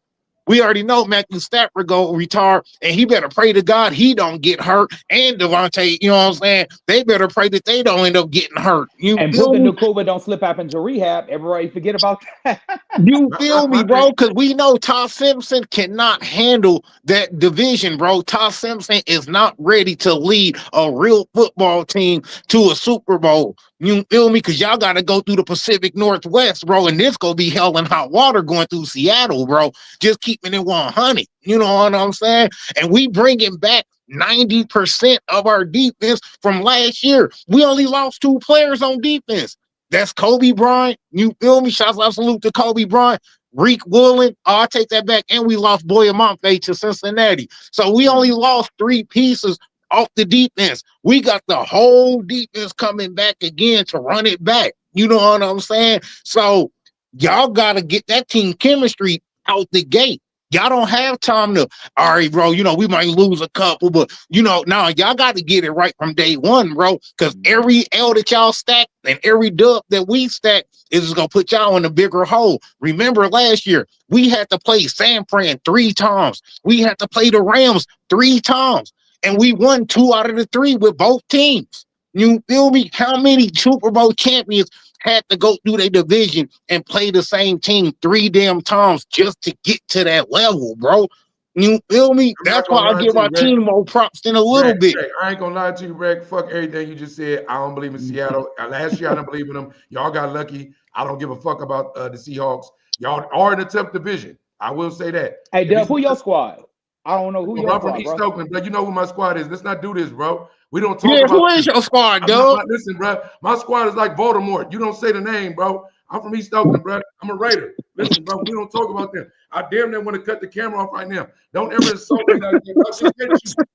Speaker 1: We already know Matthew Stafford go retire, and he better pray to God he don't get hurt. And Devontae, you know what I'm saying? They better pray that they don't end up getting hurt.
Speaker 3: And put the Nakuba don't slip up into rehab. Everybody forget about that.
Speaker 1: You feel me, bro? Because we know Todd Simpson cannot handle that division, bro. Todd Simpson is not ready to lead a real football team to a Super Bowl. You feel me? Because y'all got to go through the Pacific Northwest, bro, and this going to be hell and hot water going through Seattle, bro. Just keeping it 100. You know what I'm saying? And we bringing back 90% of our defense from last year. We only lost 2 players on defense. That's Kobe Bryant. You feel me? Shouts out, salute to Kobe Bryant. Reek Woolen. Oh, I take that back. And we lost Boyamonte to Cincinnati. So we only lost 3 pieces off the defense. We got the whole defense coming back again to run it back. You know what I'm saying? So y'all got to get that team chemistry out the gate. Y'all don't have time to, all right, bro, we might lose a couple, but, now y'all got to get it right from day one, bro, because every L that y'all stack and every dub that we stack is just going to put y'all in a bigger hole. Remember last year, we had to play San Fran 3 times. We had to play the Rams 3 times, and we won 2 out of the 3 with both teams. You feel me? How many Super Bowl champions had to go through their division and play the same team 3 damn times just to get to that level, bro? You feel me? That's why I give our team more props than a little bit.
Speaker 2: I ain't gonna lie to you, Reg. Fuck everything you just said. I don't believe in Seattle. Last year, I don't believe in them. Y'all got lucky. I don't give a fuck about the Seahawks. Y'all are in a tough division. I will say that.
Speaker 3: Hey, Dub, who your squad? I don't know who your
Speaker 2: squad,
Speaker 3: from
Speaker 2: East Oakland, but you know who my squad is. Let's not do this, bro. We don't talk about
Speaker 1: who is your squad, dog?
Speaker 2: Listen, bro. My squad is like Voldemort. You don't say the name, bro. I'm from East Oakland, bro. I'm a Raider. Listen, bro, we don't talk about them. I damn near want to cut the camera off right now. Don't ever insult me like that.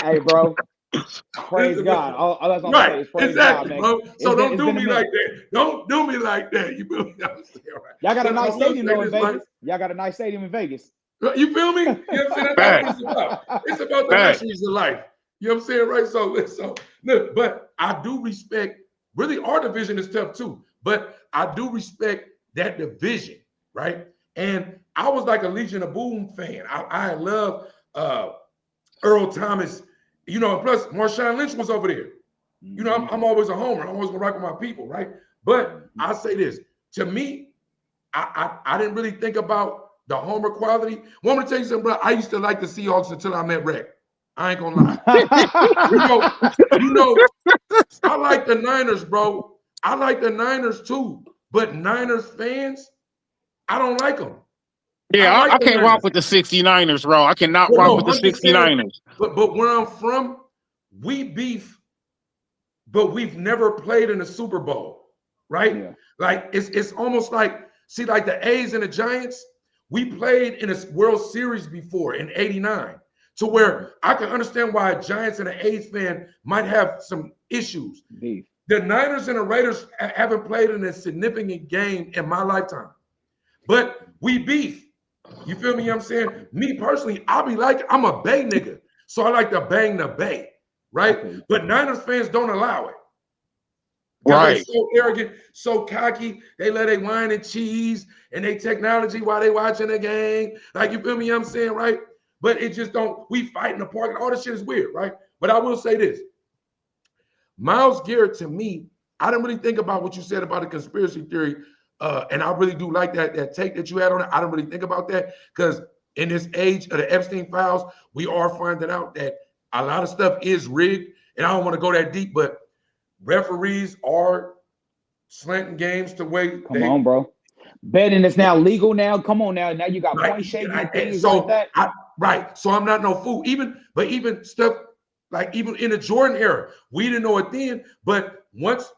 Speaker 3: Hey, bro. Praise God. All that's all
Speaker 2: right,
Speaker 3: praise
Speaker 2: exactly,
Speaker 3: God, man.
Speaker 2: bro. So don't do me like that. Don't do me like that. You feel me?
Speaker 3: Y'all got a nice stadium though in Vegas. Y'all got a nice stadium in Vegas.
Speaker 2: You feel me? You know what I'm saying? That's what it's about. It's about the luxuries of life. You know what I'm saying? Right? So look, but I do respect, really our division is tough too, but I do respect that division, right? And I was like a Legion of Boom fan. I love Earl Thomas, and plus Marshawn Lynch was over there. I'm always a homer. I'm always gonna rock with my people, right? But I say this, to me, I didn't really think about the homer quality. Want me to tell you something, bro? I used to like the Seahawks until I met Rec. I ain't gonna lie. I like the Niners, bro. I like the Niners too. But Niners fans, I don't like them.
Speaker 1: Yeah, I can't rock with the 69ers, bro. I cannot rock with the 69ers.
Speaker 2: But where I'm from, we beef, but we've never played in a Super Bowl, right? Yeah. Like it's almost like, see, like the A's and the Giants, we played in a World Series before in '89, to where I can understand why a Giants and an A's fan might have some issues. Beef. The Niners and the Raiders haven't played in a significant game in my lifetime, but we beef. You feel me? You know what I'm saying? Me personally, I'm a Bay nigga, so I like to bang the Bay, right? Okay. But Niners fans don't allow it. Right. They're so arrogant, so cocky. They let they wine and cheese and they technology while they watching the game. Like, you feel me? You know what I'm saying, right? But it just don't. We fight in the park and all this shit is weird, right? But I will say this: Myles Garrett, to me, I didn't really think about what you said about the conspiracy theory. And I really do like that take that you had on it. I don't really think about that because in this age of the Epstein files, we are finding out that a lot of stuff is rigged. And I don't want to go that deep, but referees are slanting games to way.
Speaker 3: Come on, bro. Betting is now legal now. Come on now. Now you got point shaving and things like that.
Speaker 2: Right. So I'm not no fool. Even stuff like even in the Jordan era, we didn't know it then. But once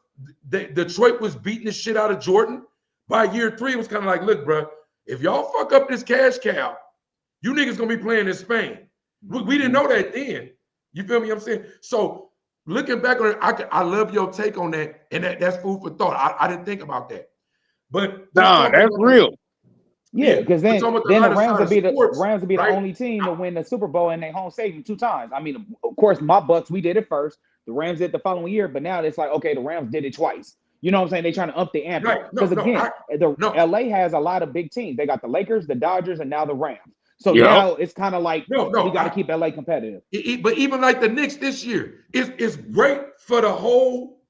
Speaker 2: Detroit was beating the shit out of Jordan, by year 3, it was kind of like, look, bro, if y'all fuck up this cash cow, you niggas gonna be playing in Spain. We didn't know that then. You feel me? I'm saying. So looking back on it, I love your take on that, and that's food for thought. I didn't think about that, but
Speaker 1: nah, that's real.
Speaker 3: Yeah, because then the Rams will be the only team to win the Super Bowl in their home stadium 2 times. I mean, of course, my Bucks, we did it first. The Rams did it the following year, but now it's like, okay, the Rams did it twice. You know what I'm saying? They're trying to up the ante. Because LA has a lot of big teams. They got the Lakers, the Dodgers, and now the Rams. So now it's kind of like we got to keep LA competitive.
Speaker 2: But even like the Knicks this year, it's great for the whole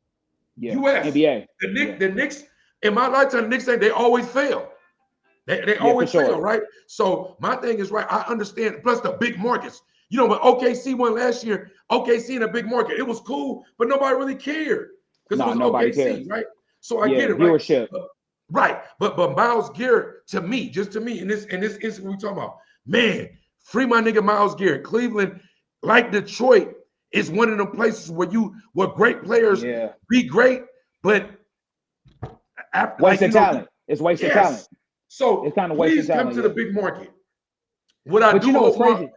Speaker 2: U.S.
Speaker 3: NBA.
Speaker 2: The Knicks, in my lifetime, the Knicks, they always fail. They always fail, right? So my thing is, right, I understand. Plus the big markets. You know, when OKC won last year, OKC in a big market, it was cool, but nobody really cared. Because it was OKC, cares. Right? So I get it,
Speaker 3: viewership.
Speaker 2: Right. But Myles Garrett, to me, in this instance we talking about, man, free my nigga Myles Garrett. Cleveland, like Detroit, is one of the places where great players be great, but
Speaker 3: wasted talent. It's wasted talent.
Speaker 2: So
Speaker 3: it's kind of wasted talent.
Speaker 2: Please come to the big market. But
Speaker 3: you know what's crazy?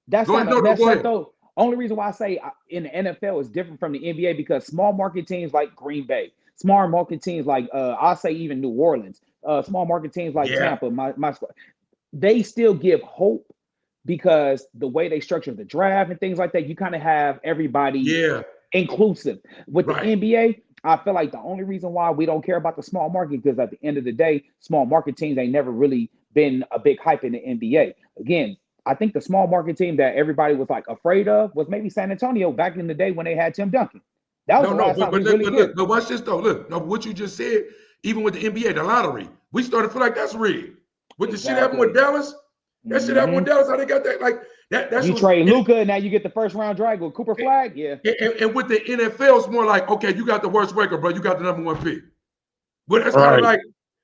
Speaker 3: That's kind of messed up though. Only reason why I say in the NFL is different from the NBA because small market teams like Green Bay, small market teams like I'll say even New Orleans, small market teams like Tampa, they still give hope because the way they structure the draft and things like that, you kind of have everybody inclusive. With the NBA, I feel like the only reason why we don't care about the small market because at the end of the day, small market teams ain't never really been a big hype in the NBA. Again, I think the small market team that everybody was like afraid of was maybe San Antonio back in the day when they had Tim Duncan. That was the last time we really did.
Speaker 2: But watch this though. Look, what you just said, even with the NBA, the lottery, we started to feel like that's rigged. With the shit happening with Dallas, that shit happened with Dallas, how they got that, like that's
Speaker 3: you trade Luka, now you get the first round drag with Cooper Flag,
Speaker 2: And with the NFL, it's more like, okay, you got the worst record, bro. You got the number 1 pick. But that's kind of like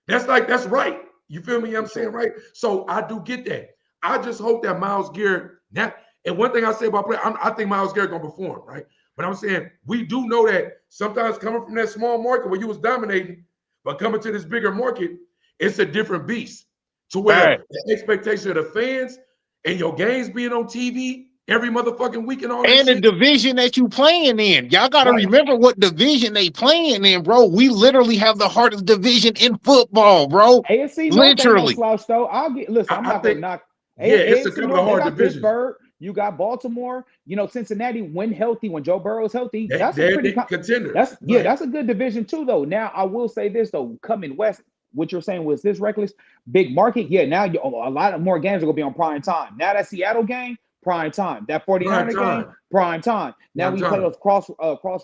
Speaker 2: that's right. You feel me? I'm saying right. So I do get that. I just hope that Myles Garrett and one thing I say about play, I think Myles Garrett gonna perform, right? But I'm saying we do know that sometimes coming from that small market where you was dominating, but coming to this bigger market, it's a different beast. To where the expectation of the fans and your games being on TV every motherfucking week and all that
Speaker 1: and the division that you playing in. Y'all got to remember what division they playing in, bro. We literally have the hardest division in football, bro.
Speaker 3: AFC
Speaker 1: literally.
Speaker 3: No slouch, though. I'm not going to knock.
Speaker 2: It's a couple of hard divisions.
Speaker 3: Pittsburgh, you got Baltimore, Cincinnati when healthy, when Joe Burrow's healthy. That's
Speaker 2: a
Speaker 3: pretty
Speaker 2: contender.
Speaker 3: That's a good division too, though. Now I will say this though, coming west, what you're saying was this reckless big market. Yeah, now a lot of more games are gonna be on prime time. Now that Seattle game, prime time. That 49er game, prime time. Now we play those cross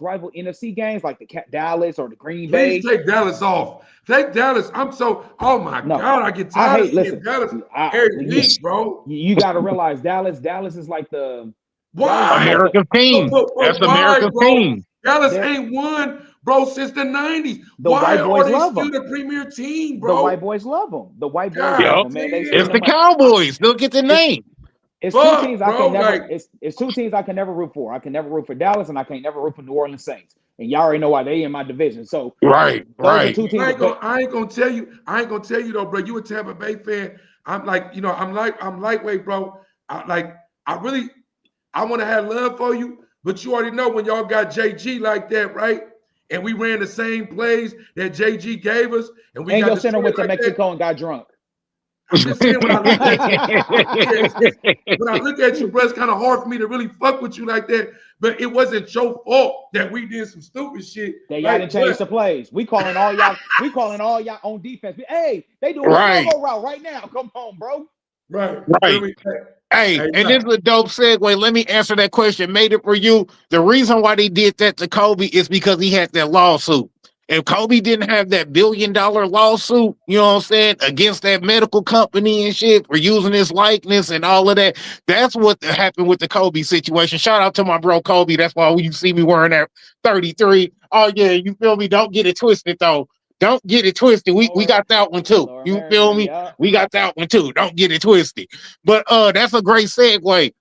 Speaker 3: rival NFC games like the Dallas or the Green Bay.
Speaker 2: Please take Dallas off. Take Dallas. Oh my God, I get tired of seeing Dallas every week, bro.
Speaker 3: You got to realize Dallas is like the
Speaker 1: American team. That's American team.
Speaker 2: Dallas ain't won, bro, since the 90s. Why are they still the premier team, bro?
Speaker 3: The white boys love them. The white boys love them, man.
Speaker 1: It's the Cowboys. Look at the name.
Speaker 3: It's two teams I can never. It's two teams I can never root for. I can never root for Dallas, and I can never root for New Orleans Saints. And y'all already know why they in my division. So
Speaker 1: right.
Speaker 2: Two teams I ain't gonna tell you though, bro. You a Tampa Bay fan. I'm like, I'm lightweight, bro. I want to have love for you, but you already know when y'all got JG like that, right? And we ran the same plays that JG gave us, and we got
Speaker 3: your center went to Mexico and got drunk.
Speaker 2: I'm just saying, when I look at you, bro, it's kind of hard for me to really fuck with you like that. But it wasn't your fault that we did some stupid shit.
Speaker 3: Y'all didn't change the plays. We calling all y'all on defense. Hey, they doing a solo route right now. Come on, bro.
Speaker 2: Right.
Speaker 1: Hey, and this is a dope segue. Let me answer that question. Made it for you. The reason why they did that to Kobe is because he had that lawsuit. If Kobe didn't have that $1 billion lawsuit, you know what I'm saying, against that medical company and shit for using his likeness and all of that, that's what happened with the Kobe situation. Shout out to my bro Kobe. That's why you see me wearing that 33. Oh yeah, you feel me? Don't get it twisted though. Don't get it twisted. We got that one too. You feel me? We got that one too. Don't get it twisted. But that's a great segue.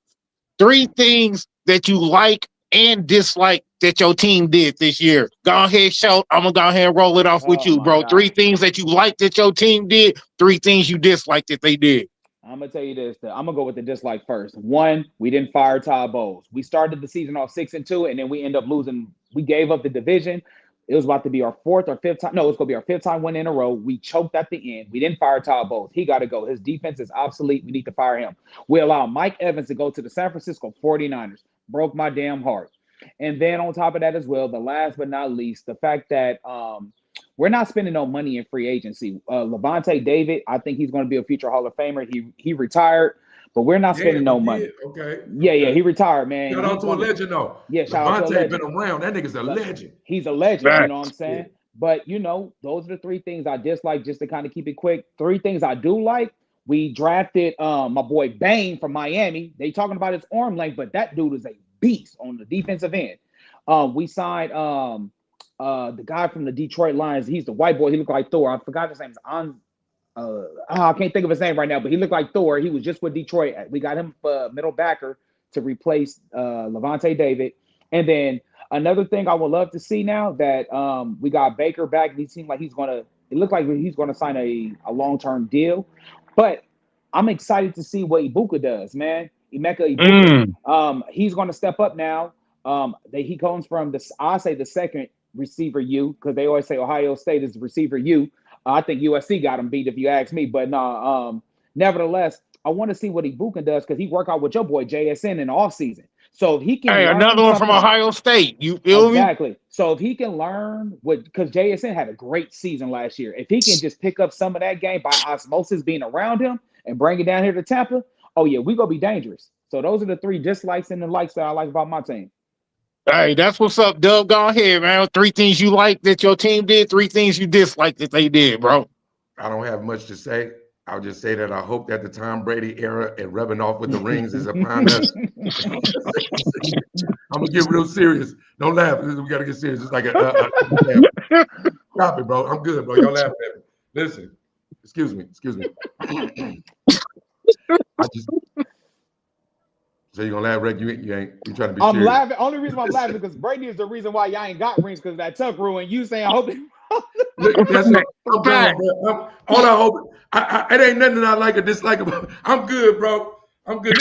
Speaker 1: 3 things that you like and dislike that your team did this year. Go ahead, Shout. I'm gonna go ahead and roll it off with you, bro. God. 3 things that you like that your team did, 3 things you dislike that they did.
Speaker 3: I'm gonna tell you this. I'm gonna go with the dislike first. 1, we didn't fire Todd Bowles. We started the season off 6-2, and then we end up losing. We gave up the division. It was about to be our 4th or 5th time. No, it's gonna be our 5th time win in a row. We choked at the end. We didn't fire Todd Bowles. He got to go. His defense is obsolete. We need to fire him. We allowed Mike Evans to go to the San Francisco 49ers. Broke my damn heart. And then on top of that as well, the last but not least, the fact that we're not spending no money in free agency. Levante David, I think he's going to be a future Hall of Famer. He retired, but we're not spending no money.
Speaker 2: Okay.
Speaker 3: Yeah, he retired, man.
Speaker 2: Shout out to a legend, though.
Speaker 3: Yeah, shout out to a legend.
Speaker 2: Been around. That nigga's a legend.
Speaker 3: He's a legend, you know what I'm saying? Yeah. But, those are the 3 things I dislike, just to kind of keep it quick. 3 things I do like. We drafted my boy Bane from Miami. They talking about his arm length, but that dude is a beast on the defensive end. We signed the guy from the Detroit Lions. He's the white boy. He looked like Thor. I forgot his name. I can't think of his name right now, but he looked like Thor. He was just with Detroit. We got him middle backer to replace Levante David. And then another thing I would love to see now that we got Baker back. He seemed like it looked like he's going to sign a long-term deal. But I'm excited to see what Ibuka does, man. Emeka Ibuka. He's going to step up now. He comes from the second receiver U, because they always say Ohio State is receiver U. I think USC got him beat if you ask me. But no, nevertheless, I want to see what Ibuka does because he work out with your boy JSN in the offseason. So if he can
Speaker 1: Hey,
Speaker 3: learn
Speaker 1: another one from
Speaker 3: something,
Speaker 1: Ohio State. You feel me?
Speaker 3: exactly. So if he can learn what, because JSN had a great season last year, if he can just pick up some of that game by osmosis being around him and bring it down here to Tampa, oh yeah, we gonna be dangerous. So those are the 3 dislikes and the likes that I like about my team.
Speaker 1: Hey, that's what's up, Doug. Go ahead, man. 3 things you like that your team did, 3 things you dislike that they did, bro.
Speaker 2: I don't have much to say. I'll just say that I hope that the Tom Brady era and rubbing off with the rings is upon us. I'm gonna get real serious. Don't laugh. We gotta get serious. It's like stop it, bro. I'm good, bro. Y'all laughing at me. Listen, excuse me. I just so you gonna laugh, Rick? You ain't. You trying to be?
Speaker 3: I'm
Speaker 2: serious.
Speaker 3: laughing. Only reason I'm laughing because Brady is the reason why y'all ain't got rings because that tuck rule. And you saying I hope.
Speaker 2: That's what I'm down, bro. All I hope. It ain't nothing that I like or dislike about. I'm good, bro. I'm good.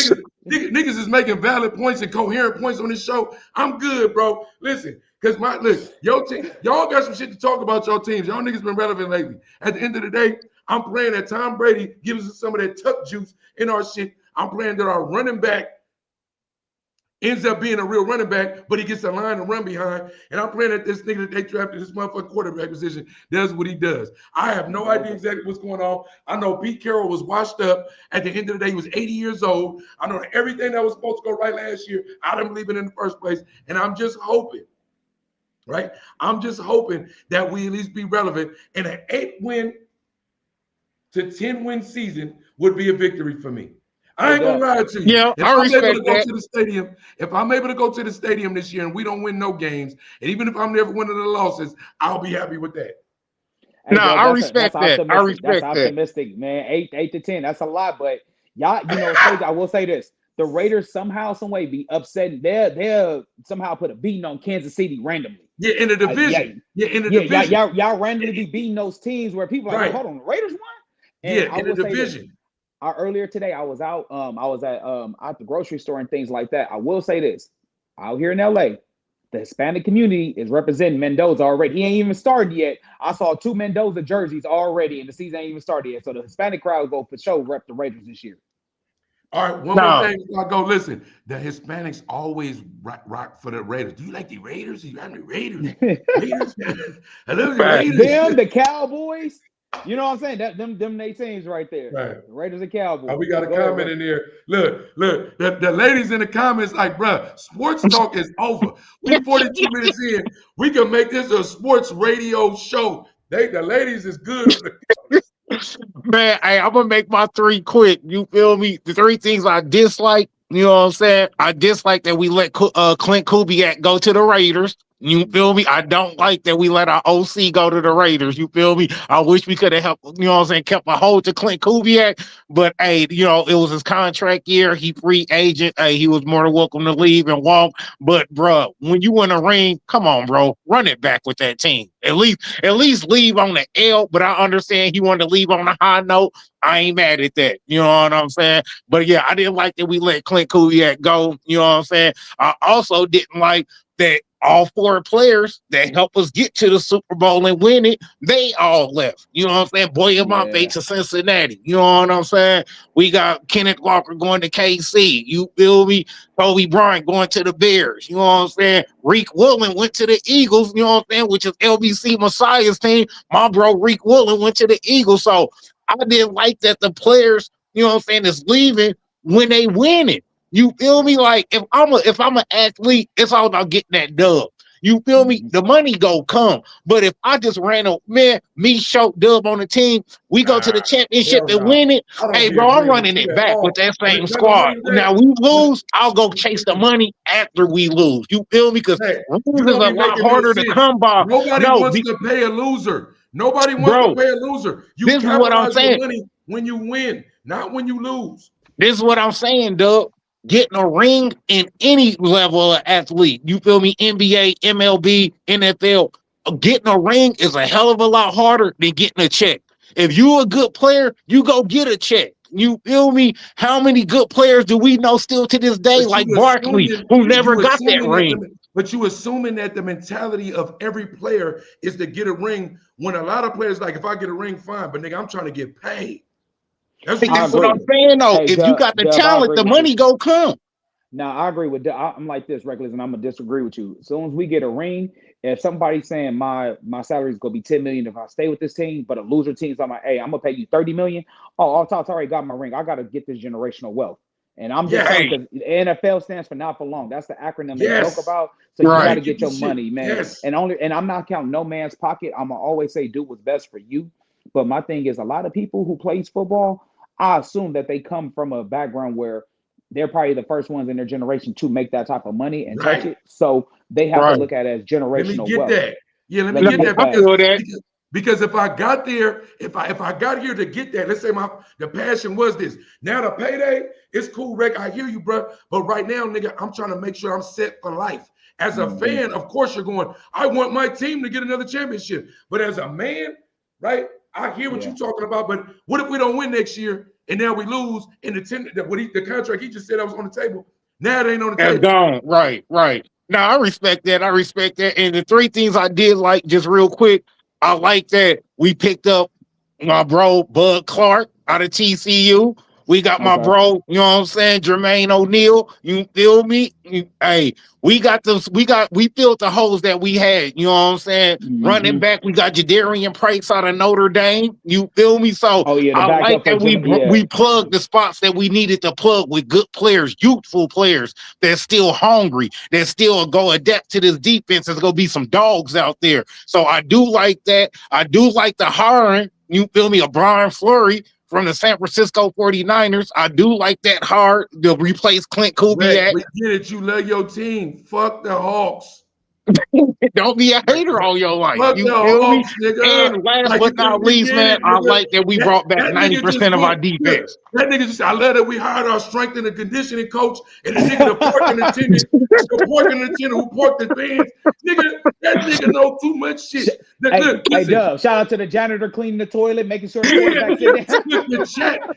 Speaker 2: Niggas is making valid points and coherent points on this show. I'm good, bro. Listen, because your team, y'all got some shit to talk about your teams. Y'all niggas been relevant lately. At the end of the day, I'm praying that Tom Brady gives us some of that tuck juice in our shit. I'm praying that our running back ends up being a real running back, but he gets a line to run behind. And I'm praying that this nigga that they drafted, this motherfucking quarterback position, does what he does. I have no idea exactly what's going on. I know Pete Carroll was washed up. At the end of the day, he was 80 years old. I know that everything that was supposed to go right last year, I didn't believe it in the first place. And I'm just hoping, right? I'm just hoping that we at least be relevant. And an 8-win to 10-win season would be a victory for me. I ain't gonna lie to you.
Speaker 1: Yeah,
Speaker 2: if
Speaker 1: I
Speaker 2: I'm
Speaker 1: respect
Speaker 2: able to go
Speaker 1: that.
Speaker 2: to the stadium, if I'm able to go to the stadium this year and we don't win no games, and even if I'm never winning the losses, I'll be happy with that.
Speaker 3: Hey,
Speaker 1: No, I
Speaker 3: that's
Speaker 1: respect that. I respect
Speaker 3: that's
Speaker 1: that.
Speaker 3: optimistic, man. 8 to 10, that's a lot. But y'all, it's crazy. I will say this: the Raiders somehow, some way, be upset. They'll somehow put a beating on Kansas City randomly.
Speaker 2: Yeah, in the division. Division.
Speaker 3: Y'all randomly be beating those teams where people are like, hold on, the Raiders won. And
Speaker 2: in the division.
Speaker 3: Earlier today, I was out. I was at the grocery store and things like that. I will say this: out here in LA, the Hispanic community is representing Mendoza already. He ain't even started yet. I saw 2 Mendoza jerseys already, and the season ain't even started yet. So the Hispanic crowd go for sure rep the Raiders this year.
Speaker 2: All right, one more thing before I go. Listen, the Hispanics always rock for the Raiders. Do you like the Raiders? You got the Raiders? Raiders? I love the Raiders.
Speaker 3: Them, the Cowboys. You know what I'm saying? Them they teams right there.
Speaker 2: Right.
Speaker 3: The Raiders and Cowboys.
Speaker 2: Oh, we got a comment in there. Look. The ladies in the comments like, bruh, sports talk is over. We 42 minutes in. We can make this a sports radio show. The ladies is good.
Speaker 1: Man, I'm gonna make my 3 quick. You feel me? The 3 things I dislike. You know what I'm saying? I dislike that we let Clint Kubiak go to the Raiders. You feel me? I don't like that we let our OC go to the Raiders. You feel me? I wish we could have helped, you know what I'm saying, kept a hold to Clint Kubiak. But, hey, it was his contract year. He free agent. Hey, he was more than welcome to leave and walk. But, bro, when you win a ring, come on, bro. Run it back with that team. At least leave on the L. But I understand he wanted to leave on a high note. I ain't mad at that. You know what I'm saying? But, yeah, I didn't like that we let Clint Kubiak go. You know what I'm saying? I also didn't like that all 4 players that helped us get to the Super Bowl and win it, they all left. You know what I'm saying? Boyamante to Cincinnati. You know what I'm saying? We got Kenneth Walker going to KC. You feel me? Kobe Bryant going to the Bears. You know what I'm saying? Reek Woolen went to the Eagles, you know what I'm saying? Which is LBC Messiah's team. My bro Reek Woolen went to the Eagles. So I didn't like that the players, you know what I'm saying, is leaving when they win it. You feel me? Like if I'm an athlete, it's all about getting that dub. You feel me? The money go come. But if I just ran SHOWT dub on the team, we go to the championship and win it. Hey, bro, I'm running it back with that same squad. Now we lose, I'll go chase the money after we lose. You feel me? Because losing is a lot harder to come by.
Speaker 2: Nobody wants to pay a loser. Nobody wants to pay a loser.
Speaker 1: This is what I'm saying.
Speaker 2: Money when you win, not when you lose.
Speaker 1: This is what I'm saying, Doug. Getting a ring in any level of athlete, you feel me? NBA, MLB, NFL, getting a ring is a hell of a lot harder than getting a check. If you're a good player, you go get a check. You feel me? How many good players do we know still to this day, like Barkley, who never got that ring?
Speaker 2: But you assuming that the mentality of every player is to get a ring, when a lot of players like, if I get a ring, fine, but nigga, I'm trying to get paid. That's what
Speaker 1: That's what I'm saying though.
Speaker 3: Hey,
Speaker 1: If you got the
Speaker 3: Dub, I
Speaker 1: talent,
Speaker 3: agree
Speaker 1: the
Speaker 3: with
Speaker 1: money
Speaker 3: you.
Speaker 1: go come.
Speaker 3: Now I agree with I'm like this, Reckless, and I'm gonna disagree with you. As soon as we get a ring, if somebody's saying my salary is gonna be 10 million if I stay with this team, but a loser team's I'm like, hey, I'm gonna pay you 30 million. Oh, I already got my ring. I gotta get this generational wealth. And I'm just saying because the NFL stands for not for long. That's the acronym they joke about. So you got to get your money, man. And I'm not counting no man's pocket. I'm gonna always say do what's best for you. But my thing is, a lot of people who plays football, I assume that they come from a background where they're probably the first ones in their generation to make that type of money and touch it. So they have to look at it as generational wealth.
Speaker 2: That. Yeah, let me get that. Because if I got there, if I got here to get that, let's say the passion was this. Now the payday, it's cool, Rick. I hear you, bro. But right now, nigga, I'm trying to make sure I'm set for life. As a fan, of course you're going, I want my team to get another championship. But as a man, right? I hear what you're talking about. But what if we don't win next year and now we lose and the contract he just said that was on the table? Now it ain't on the table.
Speaker 1: Gone. Right. Now I respect that. And the three things I did like, just real quick, I like that we picked up my bro Bud Clark out of TCU. We got my bro, you know what I'm saying, Jermaine O'Neal. You feel me? We filled the holes that we had. You know what I'm saying? Running back, we got Jadarian Price out of Notre Dame. You feel me? So I like that we plugged the spots that we needed to plug with good players, youthful players that's still hungry, that still go adapt to this defense. There's gonna be some dogs out there. So I do like that. I do like the hiring. You feel me? A Brian Fleury from the San Francisco 49ers. I do like that hard to replace Clint Kubiak.
Speaker 2: We get it. You love your team. Fuck the Hawks.
Speaker 1: Don't be a hater all your life.
Speaker 2: Fuck
Speaker 1: You
Speaker 2: the
Speaker 1: feel me?
Speaker 2: Hawks, nigga.
Speaker 1: And last but not least, man, I like that we brought back 90% of our defense.
Speaker 2: That nigga just, I love that we hired our strength and conditioning coach and the nigga, the parking attendant who parked the vans. Nigga, that nigga know too much shit.
Speaker 3: Hey, Dub, shout out to the janitor cleaning the toilet, making sure the quarterback's in there.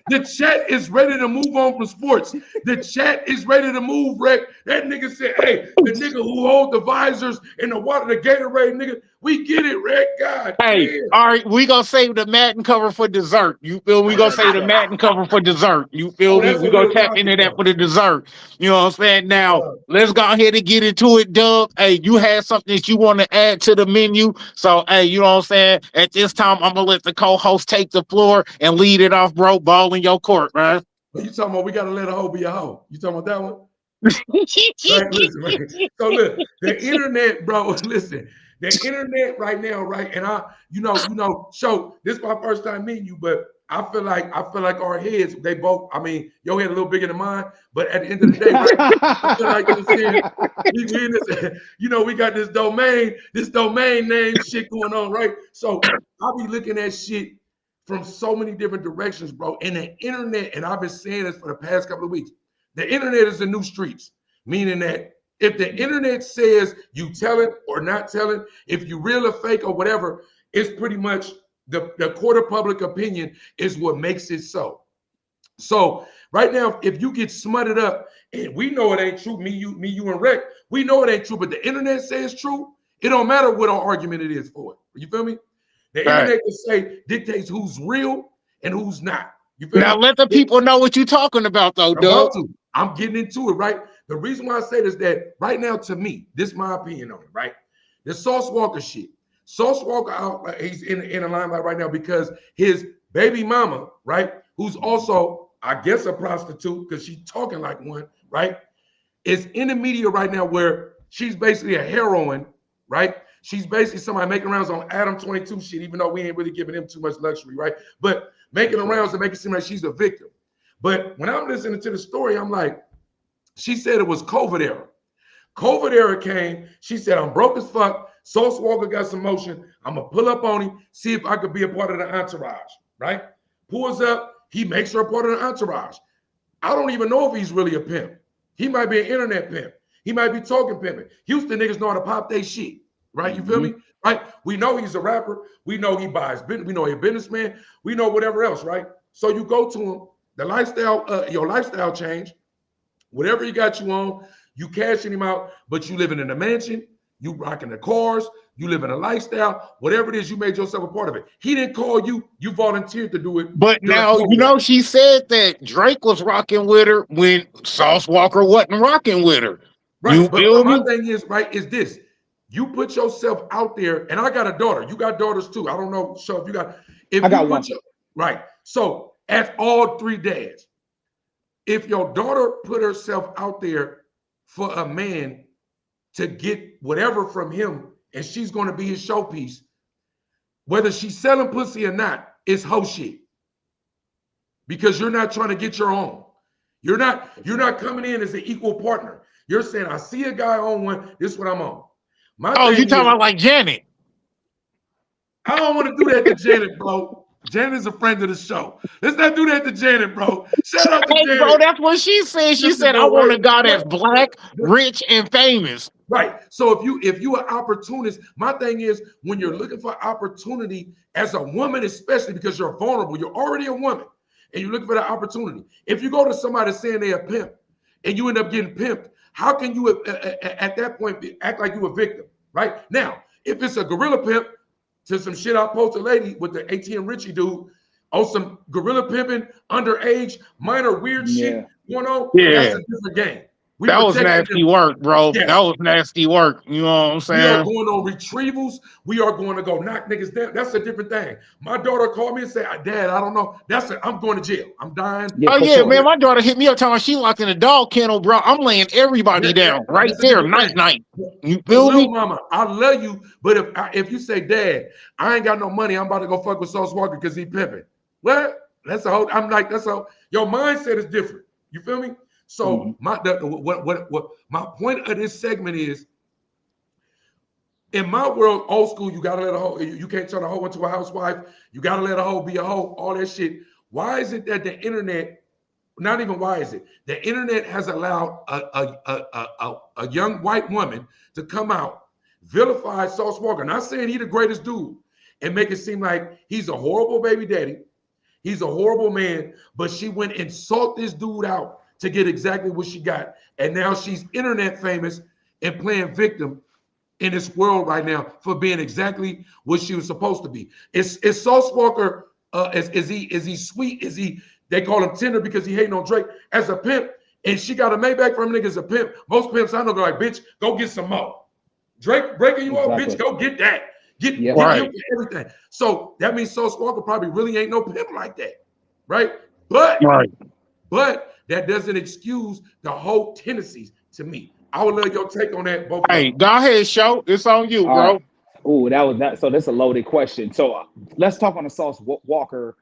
Speaker 2: The chat is ready to move on from sports. The chat is ready to move, Rick. That nigga said, hey, the nigga who hold the visors and the water, the Gatorade, nigga, we get it, Rick. God.
Speaker 1: Hey, damn. All right, we gonna save the Madden cover for dessert. You feel me? We gonna save the Madden cover for dessert. You feel me? We gonna tap into that for the dessert. You know what I'm saying? Now, let's go ahead and get into it, Doug. Hey, you had something that you want to add to the menu. So, hey, you know what I'm saying? At this time, I'm gonna let the co-host take the floor and lead it off, bro. Ball in your court, man.
Speaker 2: What you talking about? We gotta let a hoe be a hoe. You talking about that one? Listen. So look, the internet, bro. Listen, the internet right now, right? And so this is my first time meeting you, but I feel like our heads, they both. I mean, your head a little bigger than mine, but at the end of the day, right? I feel like we got this domain name shit going on, right? So I'll be looking at shit from so many different directions, bro. And the internet, and I've been saying this for the past couple of weeks. The internet is the new streets, meaning that if the internet says you telling or not telling, if you real or fake or whatever, it's pretty much the court of public opinion is what makes it so. So right now, if you get smutted up, and we know it ain't true, me, you, and Rec, we know it ain't true, but the internet says it's true, it don't matter what our argument it is for it. You feel me? The internet can dictates who's real and who's not. You feel
Speaker 1: now
Speaker 2: me?
Speaker 1: Let the people know what you're talking about, though, Doug.
Speaker 2: I'm getting into it, right? The reason why I say this is that right now, to me, this is my opinion on it, right? The Sauce Walker shit. Sauce Walker, he's in the limelight right now because his baby mama, right, who's also, I guess, a prostitute because she's talking like one, right, is in the media right now where she's basically a heroine, right? She's basically somebody making rounds on Adam 22 shit, even though we ain't really giving him too much luxury, right? But making the rounds to make it seem like she's a victim. But when I'm listening to the story, I'm like, she said it was COVID era. COVID era came. She said, I'm broke as fuck. Sauce Walker got some motion. I'm going to pull up on him, see if I could be a part of the entourage, right? Pulls up. He makes her a part of the entourage. I don't even know if he's really a pimp. He might be an internet pimp. He might be talking pimping. Houston niggas know how to pop their shit, right? You feel me? Right? We know he's a rapper. We know he buys business. We know he's a businessman. We know whatever else, right? So you go to him. The lifestyle, your lifestyle change. Whatever he got you on, you cashing him out, but you living in a mansion, you rocking the cars, you live in a lifestyle, whatever it is, you made yourself a part of it. He didn't call you, you volunteered to do it.
Speaker 1: But now, you know, she said that Drake was rocking with her when Sauce Walker wasn't rocking with her.
Speaker 2: Right.
Speaker 1: You feel me?
Speaker 2: My thing is, right, is this. You put yourself out there, and I got a daughter. You got daughters too. I don't know, so if you got, if
Speaker 3: I
Speaker 2: you
Speaker 3: got
Speaker 2: put
Speaker 3: one.
Speaker 2: Right. So as all three dads, if your daughter put herself out there for a man to get whatever from him, and she's going to be his showpiece, whether she's selling pussy or not, it's hoe shit. Because you're not trying to get your own. You're not coming in as an equal partner. You're saying, I see a guy on one, this is what I'm on.
Speaker 1: You talking about like Janet?
Speaker 2: I don't want to do that to Janet, bro. Janet is a friend of the show. Let's not do that to Janet, bro. Shout out to Janet.
Speaker 1: Bro, that's what she said. She said, I want a guy that's black, rich, and famous.
Speaker 2: Right. So if you an opportunist, my thing is when you're looking for opportunity as a woman, especially because you're vulnerable, you're already a woman, and you're looking for that opportunity. If you go to somebody saying they're a pimp and you end up getting pimped, how can you at that point act like you a victim? Right now, if it's a gorilla pimp to some shit I posted lady with the ATM Richie dude on some gorilla pimping, underage, minor weird shit going on, that's a different game.
Speaker 1: That was nasty work, bro. Yes. That was nasty work. You know what I'm saying?
Speaker 2: We are going on retrievals. We are going to go knock niggas down. That's a different thing. My daughter called me and said, Dad, I don't know. I'm going to jail. I'm dying.
Speaker 1: Yeah, man. My daughter hit me up telling me she locked in a dog kennel, bro. I'm laying everybody down right there, night. You feel me?
Speaker 2: Mama, I love you. But if you say, Dad, I ain't got no money, I'm about to go fuck with Sauce Walker because he pimping. Well, that's a whole, I'm like, that's a, your mindset is different. You feel me? So what my point of this segment is, in my world, old school, you gotta let a hoe, you can't turn a hoe into a housewife, you gotta let a hoe be a hoe, all that shit. Why is it that the internet, not even why is it, the internet has allowed a young white woman to come out, vilify Sauce Walker, not saying he the greatest dude, and make it seem like he's a horrible baby daddy, he's a horrible man, but she went and sought this dude out to get exactly what she got. And now she's internet famous and playing victim in this world right now for being exactly what she was supposed to be. Is Sauce Walker, is he sweet? Is he, they call him tender because he hating on Drake as a pimp, and she got a Maybach from niggas a pimp. Most pimps I know go like, bitch, go get some more. Drake breaking you off, bitch, go get that. Get him for everything. So that means Sauce Walker probably really ain't no pimp like that, right? But that doesn't excuse the whole tendencies to me. I would love your take on that. Both
Speaker 1: hey, go ahead, show. It's on you, bro.
Speaker 3: Oh, that was that. So that's a loaded question. So let's talk on the Sauce Walker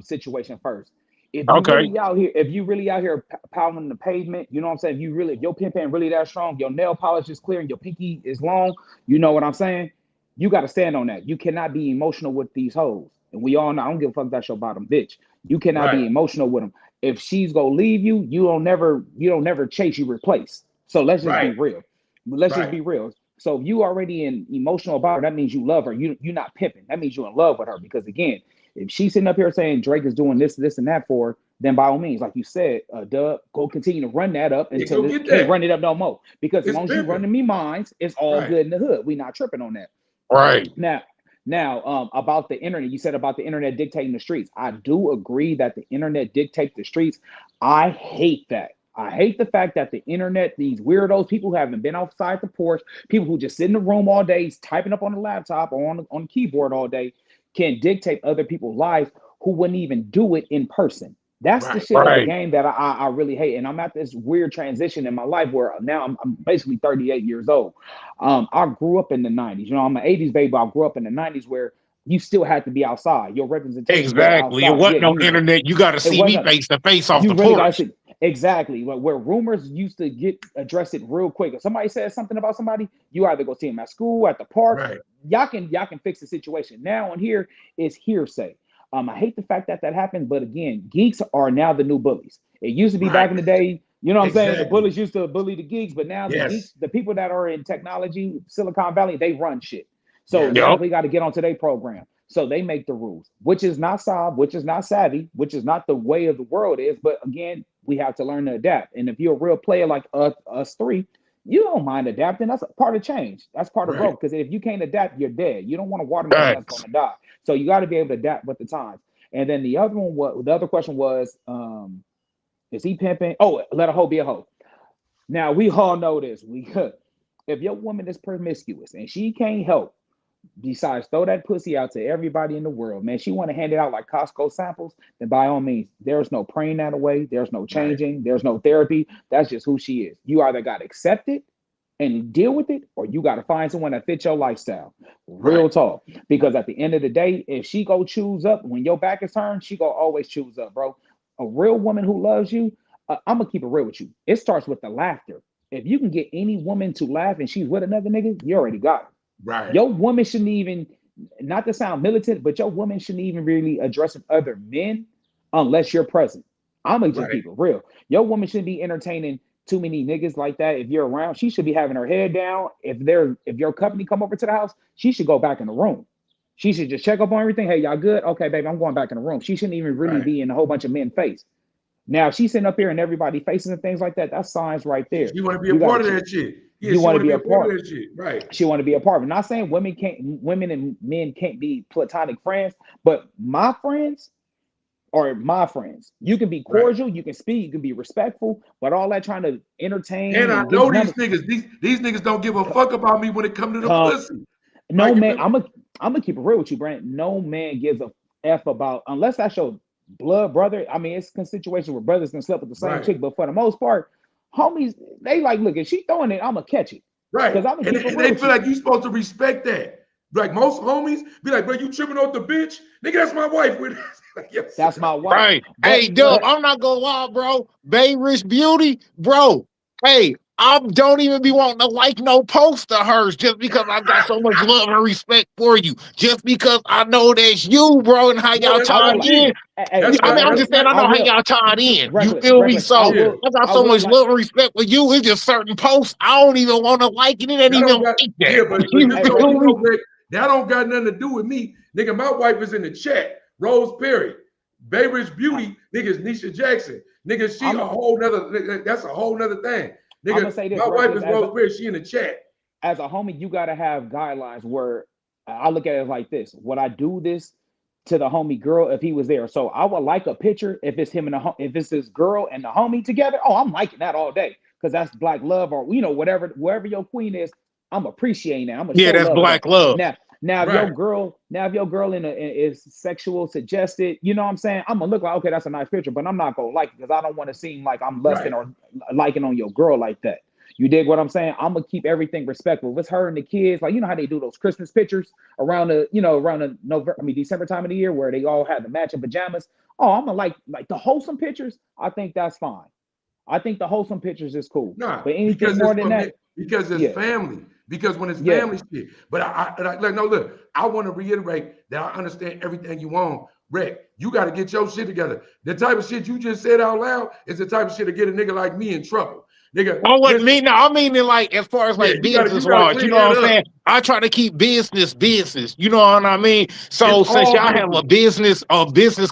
Speaker 3: situation first. If you really out here pounding the pavement, you know what I'm saying? If your pimping really that strong, your nail polish is clear and your pinky is long, you know what I'm saying? You got to stand on that. You cannot be emotional with these hoes. And we all know, I don't give a fuck that's your bottom bitch. You cannot be emotional with them. If she's gonna leave you, you don't never chase, you replace. So let's just be real. Let's just be real. So if you already in emotional about her, that means you love her. You're not pimping. That means you're in love with her. Because again, if she's sitting up here saying Drake is doing this, and that for her, then by all means, like you said, Dub, go continue to run that up until it can't run it up no more. Because as long as you running me minds, it's all good in the hood. We not tripping on that.
Speaker 1: Right.
Speaker 3: Now, about the internet, you said about the internet dictating the streets. I do agree that the internet dictates the streets. I hate that. I hate the fact that the internet, these weirdos, people who haven't been outside the porch, people who just sit in the room all day, typing up on the laptop or on the keyboard all day, can dictate other people's lives who wouldn't even do it in person. That's the shit of the game that I really hate. And I'm at this weird transition in my life where now I'm basically 38 years old. I grew up in the 90s. You know, I'm an 80s baby, but I grew up in the 90s where you still had to be outside. Your representation.
Speaker 1: Exactly. It wasn't no internet. You got to see me face to face off the porch.
Speaker 3: Exactly. Where rumors used to get addressed it real quick. If somebody says something about somebody, you either go see them at school, at the park. Y'all can fix the situation. Now on here is hearsay. I hate the fact that happens, but again, geeks are now the new bullies. It used to be back in the day, you know what I'm saying? The bullies used to bully the geeks, but now the geeks, the people that are in technology, Silicon Valley, they run shit. So now we got to get onto their program. So they make the rules, which is not soft, which is not savvy, which is not the way of the world is. But again, we have to learn to adapt. And if you're a real player like us three, you don't mind adapting. That's a part of change. That's part of growth. Because if you can't adapt, you're dead. You don't want a watermelon that's going to die. So you got to be able to adapt with the times. And then the other question was, is he pimping? Oh, let a hoe be a hoe. Now we all know this. If your woman is promiscuous and she can't help besides throw that pussy out to everybody in the world, man, she want to hand it out like Costco samples, then by all means, there's no praying that away. There's no changing. There's no therapy. That's just who she is. You either got to accept it and deal with it, or you got to find someone that fits your lifestyle. Real talk. Because at the end of the day, if she go choose up, when your back is turned, she go always choose up, bro. A real woman who loves you, I'm going to keep it real with you. It starts with the laughter. If you can get any woman to laugh and she's with another nigga, you already got it.
Speaker 2: Right.
Speaker 3: Your woman shouldn't even, not to sound militant, but your woman shouldn't even really address other men unless you're present. I'm going to just keep it real. Your woman shouldn't be entertaining too many niggas like that. If you're around, she should be having her head down. If your company come over to the house, she should go back in the room. She should just check up on everything. Hey, y'all good? Okay, baby, I'm going back in the room. She shouldn't even really be in a whole bunch of men's face. Now, if she's sitting up here and everybody faces and things like that, that's signs right there.
Speaker 2: You want to be a part of that shit. Yeah,
Speaker 3: you want to be a part
Speaker 2: of that shit. Right.
Speaker 3: She want to be a part of it. Not saying women and men can't be platonic friends, but my friends are my friends. You can be cordial, you can speak, you can be respectful, but all that trying to entertain.
Speaker 2: And I know these niggas, these niggas don't give a fuck about me when it comes to the pussy.
Speaker 3: No, like, man, I'm gonna keep it real with you, Brent. No man gives a F about, unless that's your blood brother. I mean, it's a situation where brothers can sleep with the same chick, but for the most part, homies, they like, look, if she throwing it, I'm gonna catch it.
Speaker 2: Right. And they feel like you supposed to respect that. Like most homies be like, bro, you tripping off the bitch? Nigga, that's my wife. Like, yes.
Speaker 3: That's my wife.
Speaker 1: Right. Hey, Dub, I'm not gonna lie, bro. Bay Rich Beauty, bro. Hey, I don't even be wanting to like no post of hers just because I got so much love and respect for you. Just because I know that's you, bro, and how y'all tied in. I'm just saying I know how y'all tied in. You feel me? So I got so much love and respect for you. It's just certain posts I don't even want to like, and it ain't even like that.
Speaker 2: Yeah, but that don't got nothing to do with me. Nigga, my wife is in the chat. Rose Perry. Bay Rich Beauty, niggas Nisha Jackson. Nigga, she a whole nother, that's a whole nother thing. Nigga, say this, my wife is Rose Perry, she in the chat.
Speaker 3: As a homie, you gotta have guidelines where I look at it like this. Would I do this to the homie girl if he was there? So I would like a picture if it's him and if it's this girl and the homie together. Oh, I'm liking that all day because that's black love, or whatever, wherever your queen is, I'm appreciating that.
Speaker 1: That's black love.
Speaker 3: Now, if your girl is sexual suggested, you know what I'm saying? I'm gonna look like, okay, that's a nice picture, but I'm not gonna like it because I don't want to seem like I'm lusting or liking on your girl like that. You dig what I'm saying? I'm gonna keep everything respectful. If it's her and the kids, like, you know how they do those Christmas pictures around the December time of the year where they all have the matching pajamas. Oh, I'm gonna like the wholesome pictures. I think that's fine. I think the wholesome pictures is cool.
Speaker 2: Nah,
Speaker 3: but anything more than that,
Speaker 2: because it's family. Because when it's family shit, but I like, no, look, I want to reiterate that I understand everything you want. Rick, you got to get your shit together. The type of shit you just said out loud is the type of shit to get a nigga like me in trouble. Nigga,
Speaker 1: I wouldn't mean no, I mean it like as far as like business wise, you know what I'm saying? I try to keep business, you know what I mean? So since y'all have a business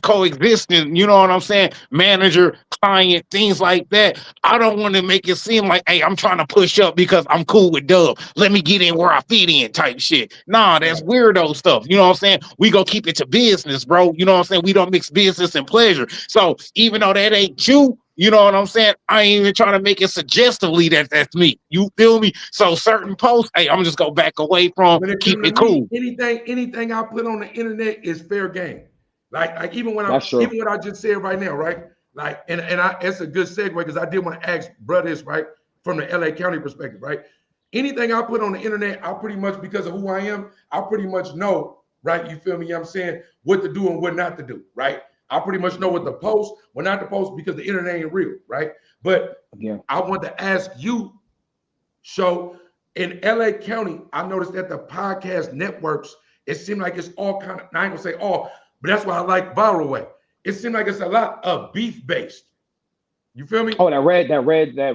Speaker 1: coexisting, you know what I'm saying? Manager, client, things like that. I don't want to make it seem like, hey, I'm trying to push up because I'm cool with Dub. Let me get in where I fit in type shit. Nah, that's weirdo stuff. You know what I'm saying? We go keep it to business, bro. You know what I'm saying? We don't mix business and pleasure. So even though that ain't you know what I'm saying? I ain't even trying to make it suggestively that that's me. You feel me? So certain posts, hey, I'm just go back away from, keep it cool.
Speaker 2: Anything I put on the internet is fair game. Like even when even what I just said right now, right? Like, and it's a good segue because I did want to ask brothers, right, from the LA County perspective, right? Anything I put on the internet, I pretty much, because of who I am, I pretty much know, right? You feel me? You know what I'm saying? What to do and what not to do, right? I pretty much know what to post, what not to post, because the internet ain't real, right? But I want to ask you, so in LA County, I noticed that the podcast networks, it seemed like it's all kind of, I ain't gonna say all, but that's why I like Viral Way. It seemed like it's a lot of beef based. You feel me?
Speaker 3: Oh, that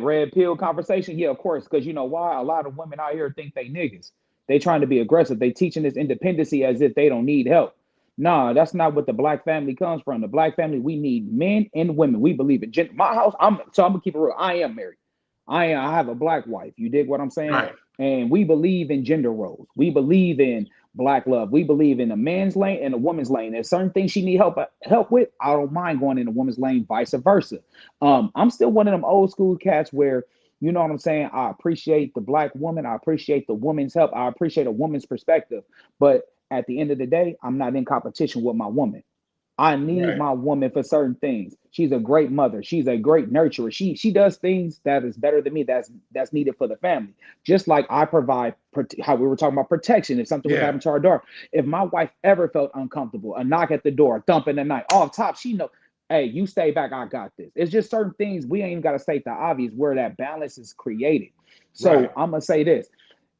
Speaker 3: red pill conversation. Yeah, of course. Because you know why? A lot of women out here think they niggas. They trying to be aggressive. They teaching this independency as if they don't need help. Nah, that's not what the black family comes from. The black family, we need men and women. We believe in gender. My house, I'm gonna keep it real. I am married. I have a black wife. You dig what I'm saying?
Speaker 2: Right.
Speaker 3: And we believe in gender roles. We believe in black love. We believe in a man's lane and a woman's lane. There's certain things she need help with. I don't mind going in a woman's lane, vice versa. I'm still one of them old school cats where, you know what I'm saying? I appreciate the black woman. I appreciate the woman's help. I appreciate a woman's perspective. But at the end of the day, I'm not in competition with my woman. I need my woman for certain things. She's a great mother. She's a great nurturer. She does things that is better than me. That's needed for the family. Just like I provide, how we were talking about protection. If something was happening to our daughter, if my wife ever felt uncomfortable, a knock at the door, a thump in the night, off top, she know, hey, you stay back. I got this. It's just certain things we ain't even got to state the obvious where that balance is created. So I'm gonna say this.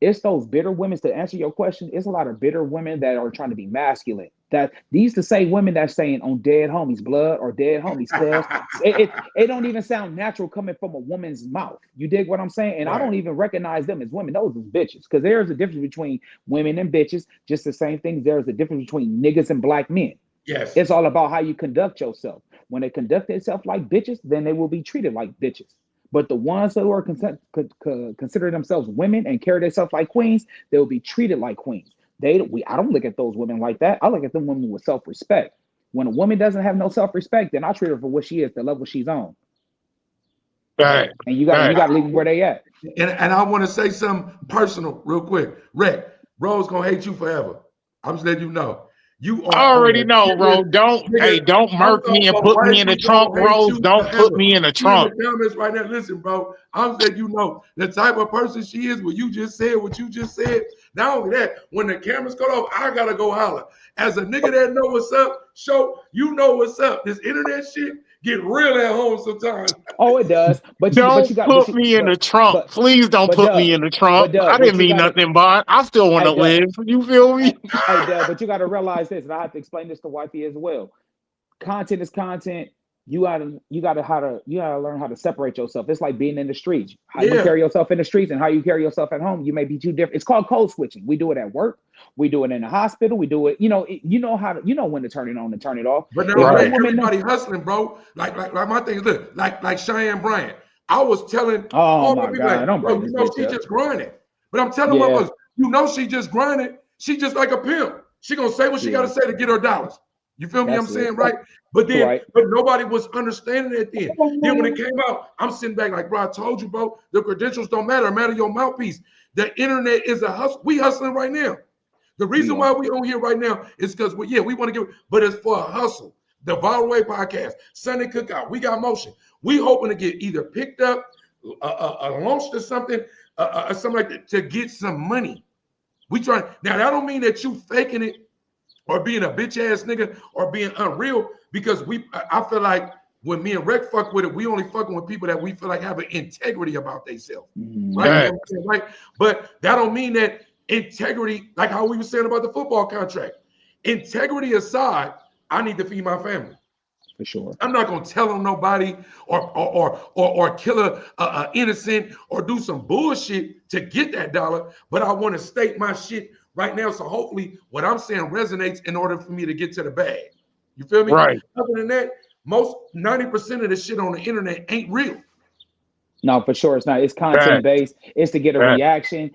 Speaker 3: It's those bitter women, to answer your question. It's a lot of bitter women that are trying to be masculine. That these the same women that's saying on dead homies blood or dead homies cuz it don't even sound natural coming from a woman's mouth. You dig what I'm saying? And I don't even recognize them as women. Those is bitches. Because there's a difference between women and bitches. Just the same thing. There's a difference between niggas and black men.
Speaker 2: Yes.
Speaker 3: It's all about how you conduct yourself. When they conduct themselves like bitches, then they will be treated like bitches. But the ones who are consider themselves women and carry themselves like queens, they will be treated like queens. I don't look at those women like that. I look at them women with self-respect. When a woman doesn't have no self-respect, then I treat her for what she is, the level she's on.
Speaker 1: Right.
Speaker 3: And you got to leave them where they at.
Speaker 2: And I want to say something personal real quick. Rick, bro's gonna hate you forever. I'm just letting you know. You
Speaker 1: I already know, bro. Don't murk me and put me in the trunk, bro. Don't put me in the trunk.
Speaker 2: In the comments right now, listen, bro. I'm letting you know the type of person she is. What you just said. Not only that, when the cameras cut off, I gotta go holler. As a nigga that know what's up, you know what's up. This internet shit get real at home sometimes.
Speaker 3: Oh, it does. But
Speaker 1: don't put me in the trunk. Please don't put me in the trunk. I didn't mean nothing, but I still want to live. You feel me?
Speaker 3: Hey, Dad, but you got to realize this, and I have to explain this to wifey as well. Content is content. You gotta learn how to separate yourself. It's like being in the streets. How you carry yourself in the streets and how you carry yourself at home, you may be too different. It's called code switching. We do it at work. We do it in the hospital. We do it. You know when to turn it on and turn it off.
Speaker 2: But now everybody hustling, bro. Like my thing is look, like Cheyenne Bryant. I was telling all my people, like, bro, you know she just grinding. But I'm telling my you know she just grinding. She just like a pimp. She gonna say what she gotta say to get her dollars. You feel me? I'm saying, right? But then, but nobody was understanding it then. Then when it came out, I'm sitting back like, bro, I told you, bro, the credentials don't matter. Matter your mouthpiece. The internet is a hustle. We hustling right now. The reason why we on here right now is because we want to but it's for a hustle. The Viral Way podcast, Sunday Cookout, we got motion. We hoping to get either picked up, launched or something like that to get some money. We trying now. That don't mean that you faking it or being a bitch ass nigga or being unreal, because I feel like when me and Rec fuck with it, we only fucking with people that we feel like have an integrity about themselves, right? Right? But that don't mean that integrity, like how we were saying about the football contract. Integrity aside, I need to feed my family.
Speaker 3: For sure.
Speaker 2: I'm not gonna tell on nobody or kill a innocent or do some bullshit to get that dollar, but I want to state my shit right now. So hopefully what I'm saying resonates in order for me to get to the bag. You feel me?
Speaker 1: Right.
Speaker 2: Other than that, most 90% of the shit on the internet ain't real.
Speaker 3: No, for sure. It's not. It's content based. It's to get a reaction.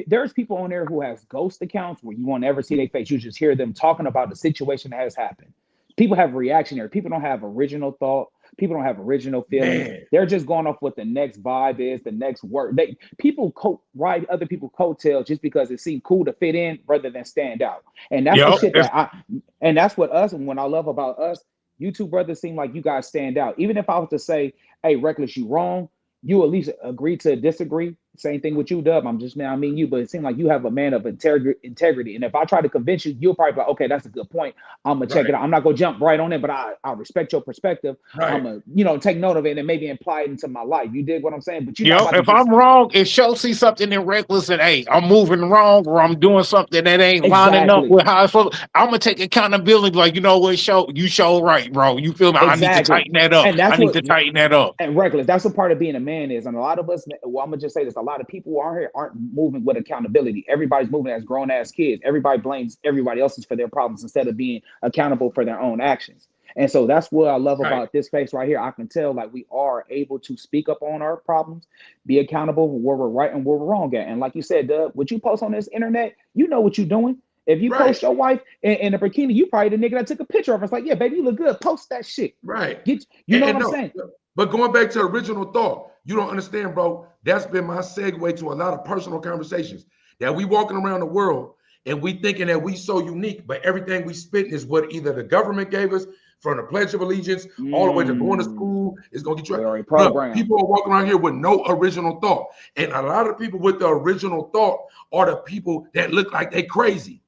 Speaker 3: There's people on there who has ghost accounts where you won't ever see their face. You just hear them talking about the situation that has happened. People have reactionary. People don't have original thought. People don't have original feelings. Man. They're just going off what the next vibe is, the next word. People ride other people's coattails just because it seemed cool to fit in rather than stand out. And that's the shit and that's what us, and what I love about us, you two brothers seem like you guys stand out. Even if I was to say, hey, Reckless, you wrong, you at least agree to disagree. Same thing with you, Dub. I mean you, but it seems like you have a man of integrity. And if I try to convince you, you'll probably be like, okay, that's a good point. I'm gonna check it out. I'm not gonna jump right on it, but I respect your perspective. I'm gonna take note of it and maybe apply it into my life. You dig what I'm saying? But
Speaker 1: if I'm wrong, if Show see something in Reckless and hey, I'm moving wrong or I'm doing something that ain't lining up with how it's supposed, I'm gonna take accountability. Like, you know what, you show right, bro. You feel me? I need to tighten that up.
Speaker 3: And that's
Speaker 1: I need to tighten that up.
Speaker 3: And Reckless, that's what part of being a man is. And a lot of us, I'm gonna just say this. a lot of people aren't moving with accountability. Everybody's moving as grown ass kids. Everybody blames everybody else's for their problems instead of being accountable for their own actions. And so that's what I love about this space right here. I can tell like we are able to speak up on our problems, be accountable where we're right and where we're wrong at. And like you said, Doug, what you post on this internet, you know what you're doing. If you post your wife in a bikini, you probably the nigga that took a picture of her. It's like, yeah, baby, you look good. Post that shit.
Speaker 2: Right.
Speaker 3: You know what I'm saying?
Speaker 2: But going back to original thought, you don't understand, bro. That's been my segue to a lot of personal conversations. That we walking around the world and we thinking that we so unique, but everything we spit is what either the government gave us, from the Pledge of Allegiance all the way to going to school is going to get you. Look, people are walking around here with no original thought. And a lot of people with the original thought are the people that look like they crazy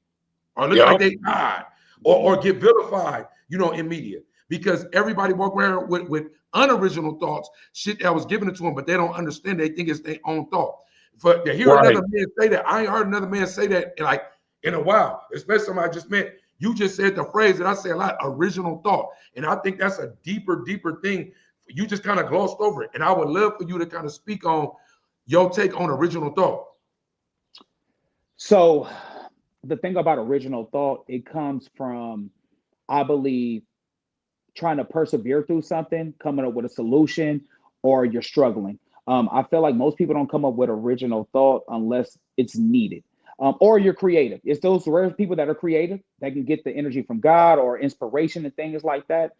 Speaker 2: or look like they died or get vilified, you know, in media. Because everybody walk around with unoriginal thoughts, shit that was given to them, but they don't understand. They think it's their own thought. For to hear another man say that, I ain't heard another man say that like in a while, especially somebody I just met. You just said the phrase that I say a lot, original thought. And I think that's a deeper thing. You just kind of glossed over it. And I would love for you to kind of speak on your take on original thought.
Speaker 3: So the thing about original thought, it comes from, I believe, trying to persevere through something, coming up with a solution, or you're struggling. I feel like most people don't come up with original thought unless it's needed. Or you're creative. It's those rare people that are creative that can get the energy from God or inspiration and things like that.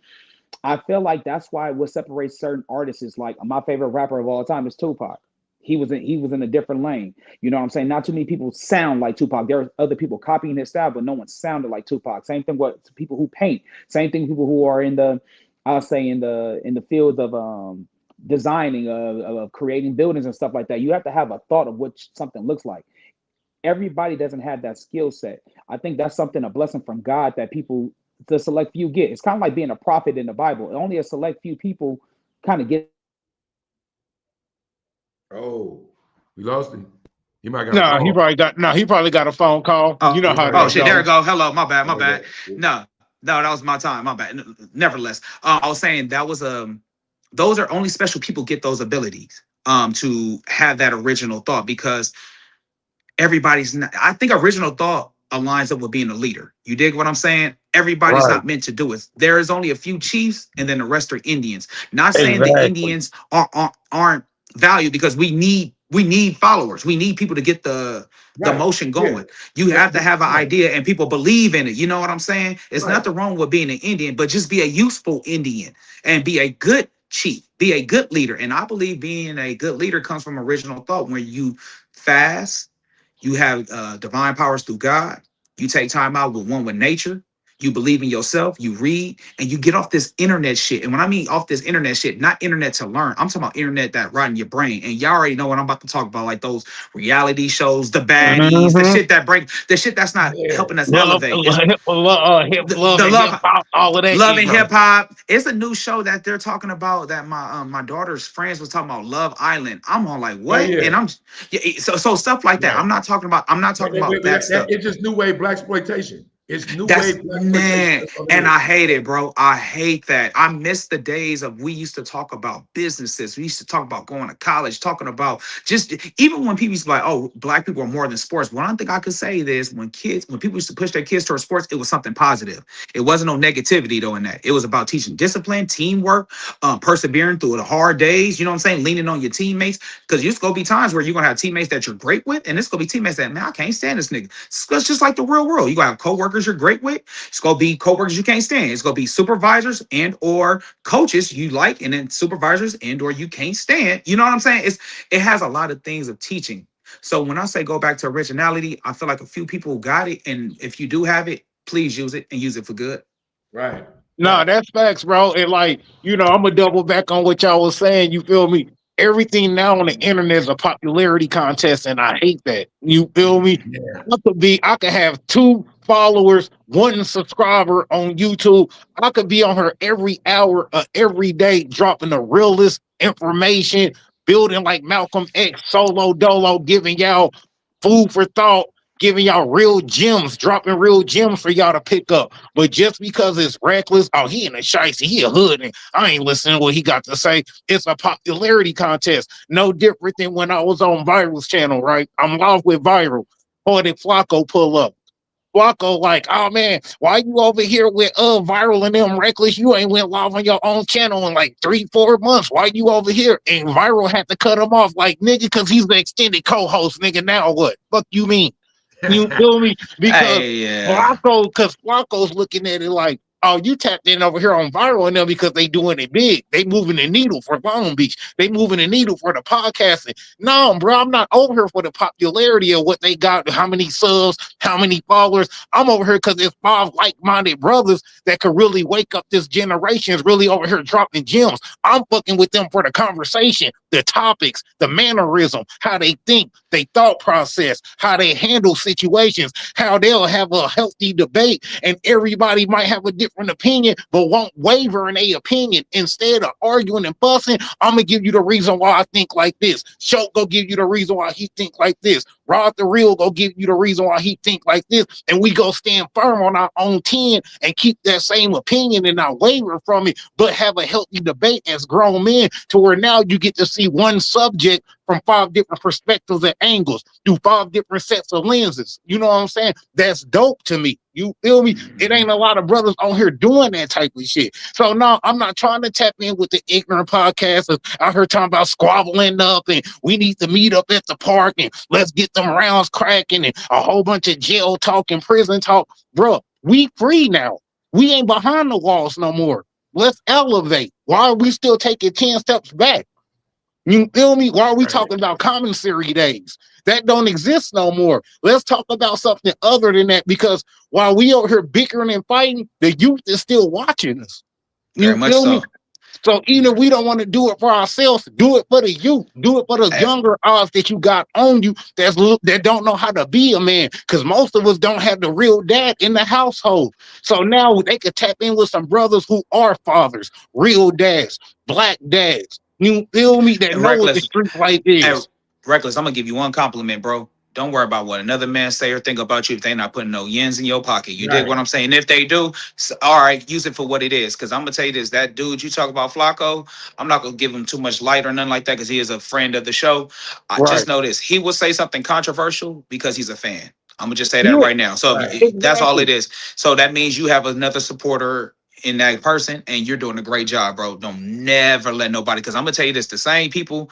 Speaker 3: I feel like that's why what separates certain artists is like my favorite rapper of all time is Tupac. He was in a different lane. You know what I'm saying? Not too many people sound like Tupac. There are other people copying his style, but no one sounded like Tupac. Same thing with people who paint. Same thing people who are in the, I'll say in the field of designing, of creating buildings and stuff like that. You have to have a thought of what something looks like. Everybody doesn't have that skill set. I think that's something, a blessing from God that people, the select few get. It's kind of like being a prophet in the Bible. Only a select few people kind of get.
Speaker 2: Oh, we lost him. He might got
Speaker 1: he probably got a phone call.
Speaker 4: Oh,
Speaker 1: you know how
Speaker 4: oh shit, there we go. Hello, my bad.
Speaker 2: Yeah.
Speaker 4: No, that was my time. My bad. Nevertheless, I was saying that was those are only special people get those abilities to have that original thought, because everybody's not. I think original thought aligns up with being a leader. You dig what I'm saying? Everybody's not meant to do it. There is only a few chiefs, and then the rest are Indians. Not saying the Indians aren't valued, because we need followers. We need people to get the motion going. Yeah. You have to have an idea and people believe in it. You know what I'm saying? It's nothing wrong with being an Indian, but just be a useful Indian and be a good chief, be a good leader. And I believe being a good leader comes from original thought, where you fast, you have divine powers through God, you take time out with nature, you believe in yourself, you read, and you get off this internet shit. And when I mean off this internet shit, not internet to learn, I'm talking about internet that rot in your brain. And y'all already know what I'm about to talk about, like those reality shows, the baddies, the shit that break, the shit that's not helping us elevate.
Speaker 1: Love and
Speaker 4: hip hop. It's a new show that they're talking about that my daughter's friends was talking about, Love Island. I'm on like, what? And I'm so stuff like that. I'm not talking about that stuff.
Speaker 2: It's just new wave blaxploitation. It's new wave.
Speaker 4: Man, and I hate it, bro. I hate that. I miss the days of, we used to talk about businesses. We used to talk about going to college, talking about just, even when people used to be like, oh, black people are more than sports. One thing I could say is when people used to push their kids towards sports, it was something positive. It wasn't no negativity though in that. It was about teaching discipline, teamwork, persevering through the hard days. You know what I'm saying? Leaning on your teammates. Because there's going to be times where you're going to have teammates that you're great with, and it's going to be teammates that, man, I can't stand this nigga. It's just like the real world. You're going to have coworkers you're great with. It's gonna be coworkers you can't stand. It's gonna be supervisors and or coaches you like, and then supervisors and or you can't stand. You know what I'm saying? It has a lot of things of teaching. So when I say go back to originality, I feel like a few people got it, and if you do have it, please use it and use it for good.
Speaker 2: Right.
Speaker 1: No, that's facts, bro. And like, I'm gonna double back on what y'all was saying. You feel me? Everything now on the internet is a popularity contest, and I hate that. You feel me? Yeah. I could have 2 followers, 1 subscriber on YouTube. I could be on her every hour of every day, dropping the realest information, building like Malcolm X, solo dolo, giving y'all food for thought. giving y'all real gems, dropping real gems for y'all to pick up. But just because it's reckless, oh, he in a shicey, he a hood, and I ain't listening to what he got to say. It's a popularity contest. No different than when I was on Viral's channel, right? I'm live with Viral. Or did Flacco pull up? Flacco like, oh man, why you over here with Viral and them reckless? You ain't went live on your own channel in like 3-4 months. Why you over here? And Viral had to cut him off like, nigga, because he's the extended co-host, nigga. Now what? Fuck you mean? You feel me? Because Flacco's looking at it like, oh, you tapped in over here on Viral and them because they doing it big. They moving the needle for Long Beach. They moving the needle for the podcasting. No, bro, I'm not over here for the popularity of what they got, how many subs, how many followers. I'm over here because it's 5 like-minded brothers that could really wake up this generation, is really over here dropping gems. I'm fucking with them for the conversation, the topics, the mannerism, how they think, they thought process, how they handle situations, how they'll have a healthy debate, and everybody might have a different opinion, but won't waver in their opinion. Instead of arguing and fussing, I'm gonna give you the reason why I think like this. SHOWT go give you the reason why he think like this. Rod the Real go give you the reason why he think like this, and we go stand firm on our own 10 and keep that same opinion and not waver from it, but have a healthy debate as grown men, to where now you get to see one subject from 5 different perspectives and angles through 5 different sets of lenses. You know what I'm saying? That's dope to me. You feel me? It ain't a lot of brothers on here doing that type of shit. So no, I'm not trying to tap in with the ignorant podcasters out here talking about squabbling up and we need to meet up at the park and let's get them rounds cracking and a whole bunch of jail talk and prison talk. Bro, we free now. We ain't behind the walls no more. Let's elevate. Why are we still taking 10 steps back? You feel me? Why are we talking about commissary days? That don't exist no more. Let's talk about something other than that, because while we over here bickering and fighting, the youth is still watching us. You feel me? So even if we don't want to do it for ourselves, do it for the youth. Do it for the younger odds that you got on you that don't know how to be a man, because most of us don't have the real dad in the household. So now they could tap in with some brothers who are fathers, real dads, black dads. You feel me? That know what the street life is.
Speaker 4: Reckless, I'm gonna give you one compliment, bro. Don't worry about what another man say or think about you if they not putting no yens in your pocket. You dig what I'm saying? If they do, all right, use it for what it is. Because I'm gonna tell you this: that dude you talk about, Flacco, I'm not gonna give him too much light or nothing like that, because he is a friend of the show. I just know this: he will say something controversial because he's a fan. I'm gonna just say that right now. So that's all it is. So that means you have another supporter in that person, and you're doing a great job, bro. Don't never let nobody, because I'm gonna tell you this: the same people,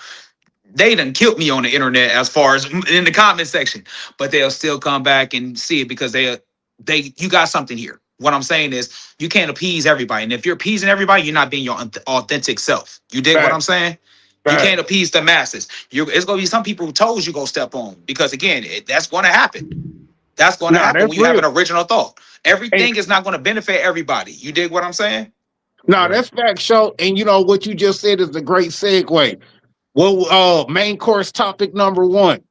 Speaker 4: they done killed me on the internet as far as in the comment section, but they'll still come back and see it because you got something here. What I'm saying is you can't appease everybody. And if you're appeasing everybody, you're not being your authentic self. You dig what I'm saying? You can't appease the masses. It's going to be some people who told you go step on, because again, that's going to happen. That's going to happen when you have an original thought. Everything is not going to benefit everybody. You dig what I'm saying?
Speaker 1: No, that's fact, show. And you know what you just said is a great segue. Well, main course topic number 1,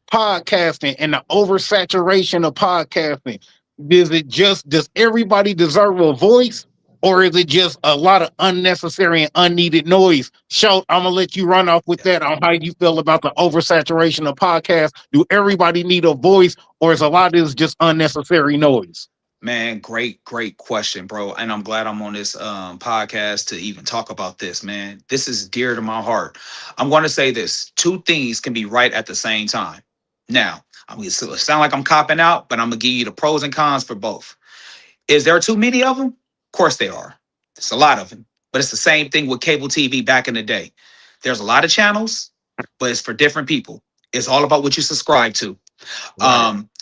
Speaker 1: podcasting and the oversaturation of podcasting. Does everybody deserve a voice, or is it just a lot of unnecessary and unneeded noise? SHOWT, I'm gonna let you run off with that on how you feel about the oversaturation of podcasts. Do everybody need a voice, or is a lot of this just unnecessary noise?
Speaker 4: Man, great question, bro. And I'm glad I'm on this podcast to even talk about this, man. This is dear to my heart. I'm going to say this: 2 things can be right at the same time. Now, I'm going to sound like I'm copping out, but I'm going to give you the pros and cons for both. Is there too many of them? Of course there are. There's a lot of them. But it's the same thing with cable TV back in the day. There's a lot of channels, but it's for different people. It's all about what you subscribe to.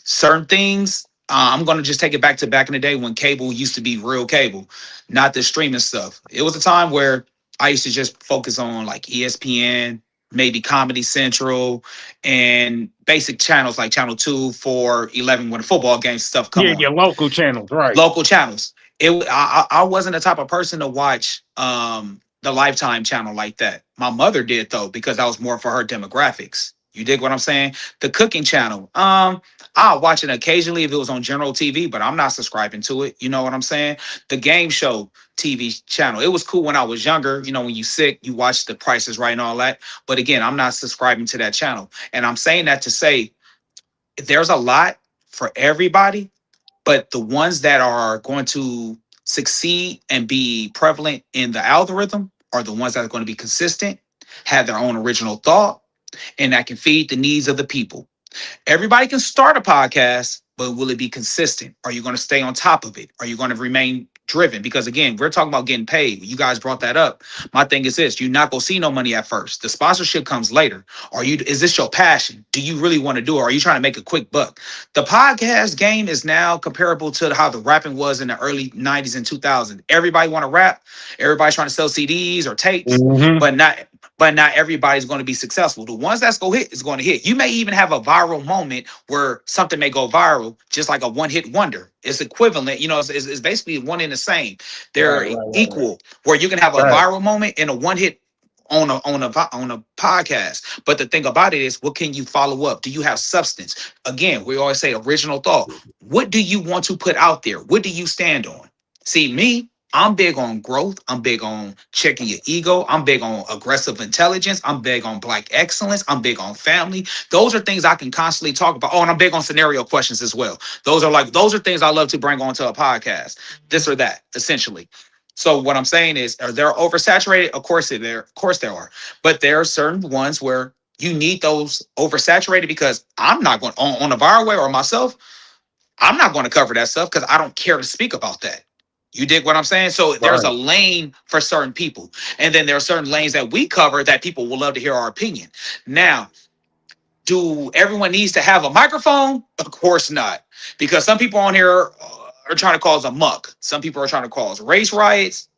Speaker 4: Certain things, I'm going to just take it back in the day when cable used to be real cable, not the streaming stuff. It was a time where I used to just focus on like ESPN, maybe Comedy Central, and basic channels like Channel 2, 4, 11 when the football games stuff come on.
Speaker 1: Yeah, local channels, right.
Speaker 4: Local channels. I wasn't the type of person to watch the Lifetime channel like that. My mother did, though, because I was more for her demographics. You dig what I'm saying? The cooking channel. I'll watch it occasionally if it was on general TV, but I'm not subscribing to it. You know what I'm saying? The game show TV channel. It was cool when I was younger. You know, when you sick, you watch The Price is Right and all that. But again, I'm not subscribing to that channel. And I'm saying that to say there's a lot for everybody, but the ones that are going to succeed and be prevalent in the algorithm are the ones that are going to be consistent, have their own original thought, and that can feed the needs of the people. Everybody can start a podcast, but will it be consistent? Are you going to stay on top of it? Are you going to remain driven? Because again, we're talking about getting paid. You guys brought that up. My thing is this: you're not going to see no money at first. The sponsorship comes later. Is this your passion? Do you really want to do it? Or are you trying to make a quick buck? The podcast game is now comparable to how the rapping was in the early 90s and 2000s. Everybody want to rap. Everybody's trying to sell CDs or tapes, but not everybody's going to be successful. The ones that's going to hit is going to hit. You may even have a viral moment where something may go viral, just like a one-hit wonder. It's equivalent, it's basically one and the same. They're equal, where you can have a viral moment and a one-hit on a podcast. But the thing about it is, what can you follow up? Do you have substance? Again, we always say original thought. What do you want to put out there? What do you stand on? See, me, I'm big on growth. I'm big on checking your ego. I'm big on aggressive intelligence. I'm big on Black excellence. I'm big on family. Those are things I can constantly talk about. Oh, and I'm big on scenario questions as well. Those are things I love to bring onto a podcast. This or that, essentially. So what I'm saying is, are they oversaturated? Of course there are. But there are certain ones where you need those oversaturated, because I'm not going on a viral way, or myself, I'm not going to cover that stuff because I don't care to speak about that. You dig what I'm saying? So there's a lane for certain people. And then there are certain lanes that we cover that people will love to hear our opinion. Now, do everyone needs to have a microphone? Of course not. Because some people on here are trying to cause a muck. Some people are trying to cause race riots.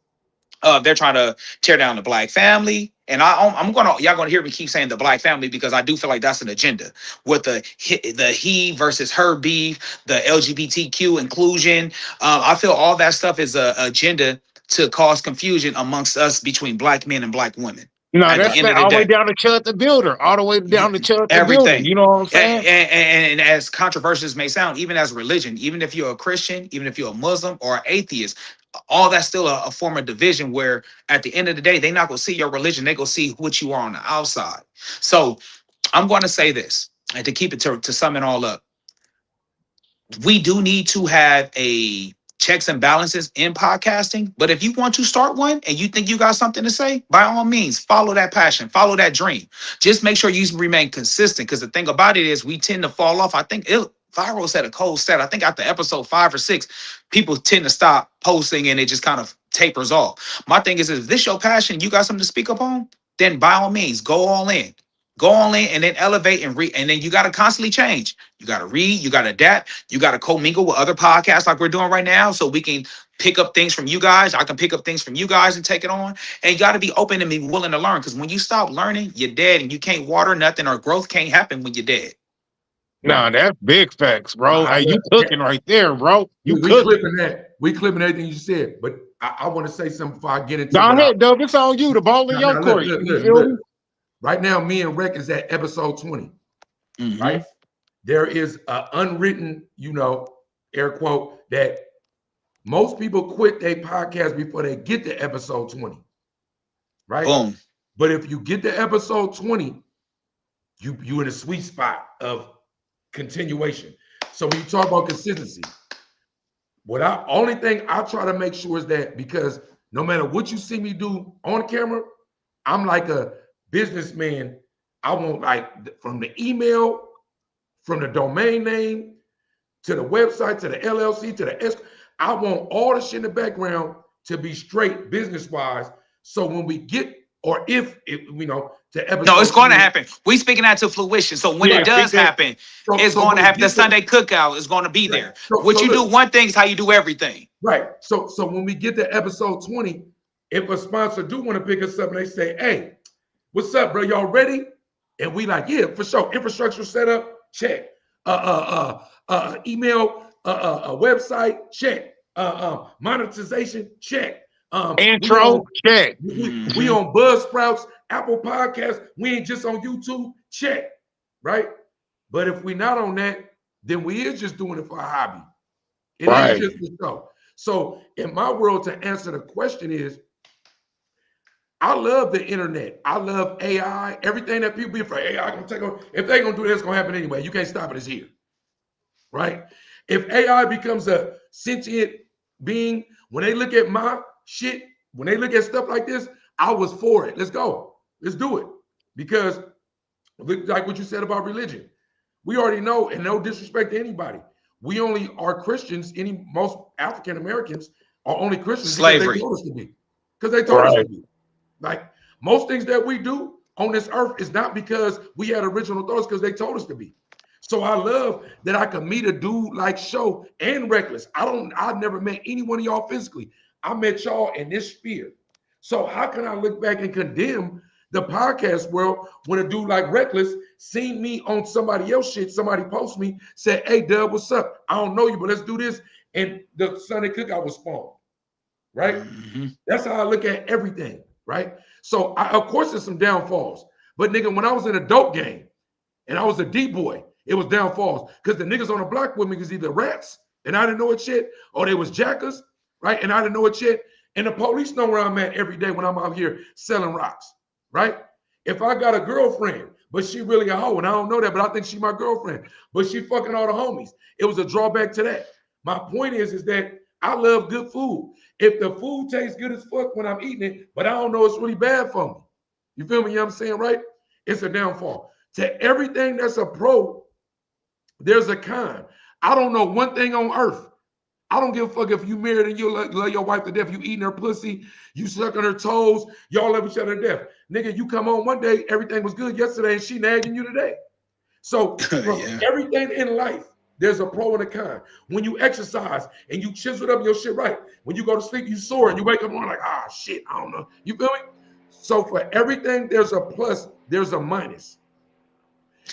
Speaker 4: They're trying to tear down the Black family. And y'all gonna hear me keep saying the Black family, because I do feel like that's an agenda with the he versus her beef, the LGBTQ inclusion. I feel all that stuff is a agenda to cause confusion amongst us between Black men and Black women.
Speaker 1: No,
Speaker 4: At
Speaker 1: that's
Speaker 4: the end of the
Speaker 1: all the way
Speaker 4: day,
Speaker 1: down to Chud the Builder, all the way down to Chud the
Speaker 4: everything.
Speaker 1: Builder. You know what I'm saying?
Speaker 4: And as controversial as may sound, even as religion, even if you're a Christian, even if you're a Muslim or an atheist, all that's still a form of division, where at the end of the day, they're not going to see your religion. They're going to see what you are on the outside. So I'm going to say this, and to keep it to sum it all up, we do need to have a checks and balances in podcasting. But if you want to start one and you think you got something to say, by all means, follow that passion, follow that dream. Just make sure you remain consistent, because the thing about it is we tend to fall off. I think Viral said a cold stat. I think after episode 5 or 6, people tend to stop posting and it just kind of tapers off. My thing is, if this your passion, you got something to speak up on, then by all means, go all in. Go all in and then elevate and read. And then you got to constantly change. You got to read, you got to adapt, you got to commingle with other podcasts like we're doing right now, so we can pick up things from you guys. I can pick up things from you guys and take it on. And you got to be open and be willing to learn, because when you stop learning, you're dead, and you can't water nothing, or growth can't happen when you're dead.
Speaker 1: No, that's big facts, bro. Hey, you cooking right there, bro. You
Speaker 2: we
Speaker 1: cooking.
Speaker 2: clipping that. We clipping everything you said. But I want to say something before I get into
Speaker 1: Go ahead, Dub. It's on you. The ball in your court.
Speaker 2: Look. Right now, me and Rec is at episode 20. Right? There is an unwritten, air quote, that most people quit their podcast before they get to episode 20. Right?
Speaker 4: Boom.
Speaker 2: But if you get to episode 20, you in a sweet spot of continuation. So when you talk about consistency, only thing I try to make sure is that, because no matter what you see me do on camera, I'm like a businessman. I want, like, from the email, from the domain name, to the website, to the LLC, to the S. I want all the shit in the background to be straight business-wise. So when we get, or if to episode,
Speaker 4: no, it's going to happen. We speaking that to fruition. So when it does happen, it's going to happen. The Sunday cookout is going to be there. What you do one thing is how you do everything.
Speaker 2: Right. So when we get to episode 20, if a sponsor do want to pick us up and they say, "Hey, what's up, bro? Y'all ready?" And we like, "Yeah, for sure. Infrastructure set up, check. Email, website, check. Monetization, check.
Speaker 1: Intro, check.
Speaker 2: We on Buzzsprouts, Apple Podcasts. We ain't just on YouTube, check. Right? But if we not on that, then we is just doing it for a hobby. It is just a show. So in my world, to answer the question is, I love the internet. I love AI. Everything that people be afraid AI gonna take on. If they gonna do this, it's gonna happen anyway. You can't stop it. It's here. right? If AI becomes a sentient being, when they look at my shit, when they look at stuff like this, I was for it. Let's go. Let's do it. Because like what you said about religion, we already know, and no disrespect to anybody, we only are Christians. Most African Americans are only Christians because they told us to be. Because they told us to be. Like most things that we do on this earth is not because we had original thoughts, because they told us to be. So I love that I could meet a dude like Show and Reckless. I've never met any one of y'all physically. I met y'all in this sphere. So how can I look back and condemn the podcast world when a dude like Reckless seen me on somebody else shit, somebody post me, said, hey, Dub, what's up? I don't know you, but let's do this. And the Sunday cookout was spawned, right? Mm-hmm. That's how I look at everything, right? So, of course, there's some downfalls. But, nigga, when I was in a dope game and I was a D-boy, it was downfalls. Because the niggas on the block with me was either rats, and I didn't know it shit, or they was jackers, right? And I didn't know it shit. And the police know where I'm at every day when I'm out here selling rocks. Right? If I got a girlfriend, but she really a hoe, and I don't know that, but I think she my girlfriend, but she fucking all the homies, it was a drawback to that. My point is that I love good food. If the food tastes good as fuck when I'm eating it, but I don't know it's really bad for me. You feel me? You know what I'm saying, right? It's a downfall. To everything that's a pro, there's a con. I don't know one thing on earth. I don't give a fuck if you married and you love your wife to death, you eating her pussy, you sucking her toes, y'all love each other to death. Nigga, you come on one day, everything was good yesterday, and she nagging you today. So from everything in life, there's a pro and a con. When you exercise and you chisel up your shit right, when you go to sleep, you sore, and you wake up and like, ah, shit, I don't know. You feel me? So for everything, there's a plus, there's a minus.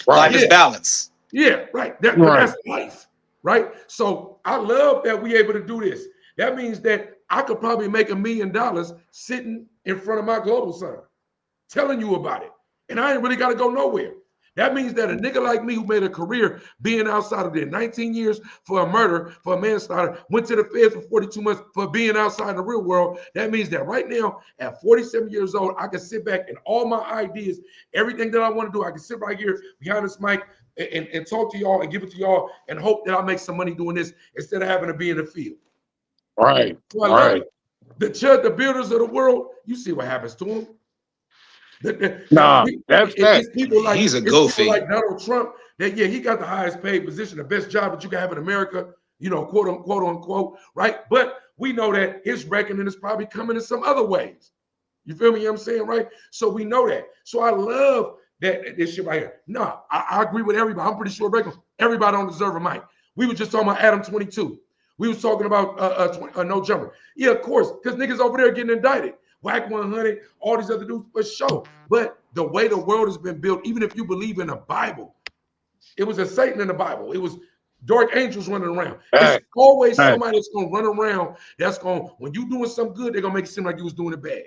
Speaker 4: Life is balance.
Speaker 2: Yeah, right. That's life. Right? So I love that we able to do this. That means that I could probably make $1 million sitting in front of my global sign, telling you about it. And I ain't really got to go nowhere. That means that a nigga like me who made a career being outside of there, 19 years for a murder, for a manslaughter, went to the feds for 42 months for being outside the real world. That means that right now, at 47 years old, I can sit back and all my ideas, everything that I want to do, I can sit right here behind this mic and talk to y'all and give it to y'all and hope that I'll make some money doing this instead of having to be in the field.
Speaker 1: Right.
Speaker 2: So I love the builders of the world. You see what happens to them. It's people like,
Speaker 4: he's a goofy.
Speaker 2: Like Donald Trump. That he got the highest paid position, the best job that you can have in America. You know, quote unquote, right? But we know that his reckoning is probably coming in some other ways. You feel me? You know what I'm saying, right? So we know that. So I love that this shit right here. No, I agree with everybody. I'm pretty sure everybody don't deserve a mic. We were just talking about Adam 22. We was talking about No Jumper. Yeah, of course, because niggas over there getting indicted. Whack 100, all these other dudes for sure. But the way the world has been built, even if you believe in the Bible, it was a Satan in the Bible. It was dark angels running around. It's always somebody that's going to run around that's going, when you doing something good, they're going to make it seem like you was doing it bad.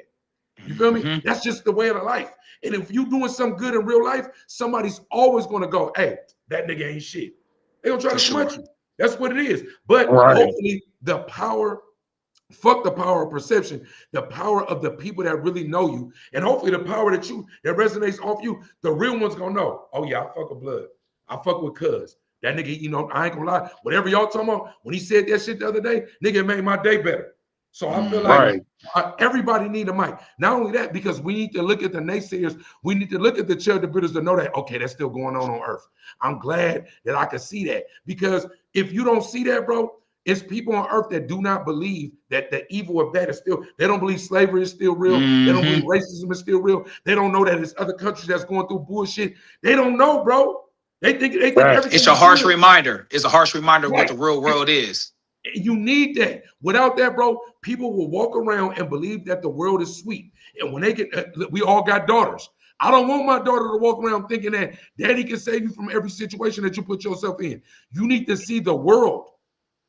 Speaker 2: You feel me? Mm-hmm. That's just the way of the life. And if you doing something good in real life, somebody's always going to go, hey, that nigga ain't shit. They're going to try to smut you. That's what it is. But hopefully the power, fuck the power of perception, the power of the people that really know you, and hopefully the power that resonates off you, the real one's going to know, oh yeah, I fuck with blood. I fuck with cuz. That nigga, you know, I ain't going to lie. Whatever y'all talking about, when he said that shit the other day, nigga, it made my day better. So I feel like everybody need a mic. Not only that, because we need to look at the naysayers. We need to look at the charity builders to know that, okay, that's still going on earth. I'm glad that I can see that. Because if you don't see that, bro, it's people on earth that do not believe that the evil of that is still, they don't believe slavery is still real. Mm-hmm. They don't believe racism is still real. They don't know that there's other countries that's going through bullshit. They don't know, bro. They think everything.
Speaker 4: It's a harsh reminder. It's a harsh reminder of what the real world is.
Speaker 2: You need that. Without that, bro, people will walk around and believe that the world is sweet. And when they get, we all got daughters. I don't want my daughter to walk around thinking that daddy can save you from every situation that you put yourself in. You need to see the world.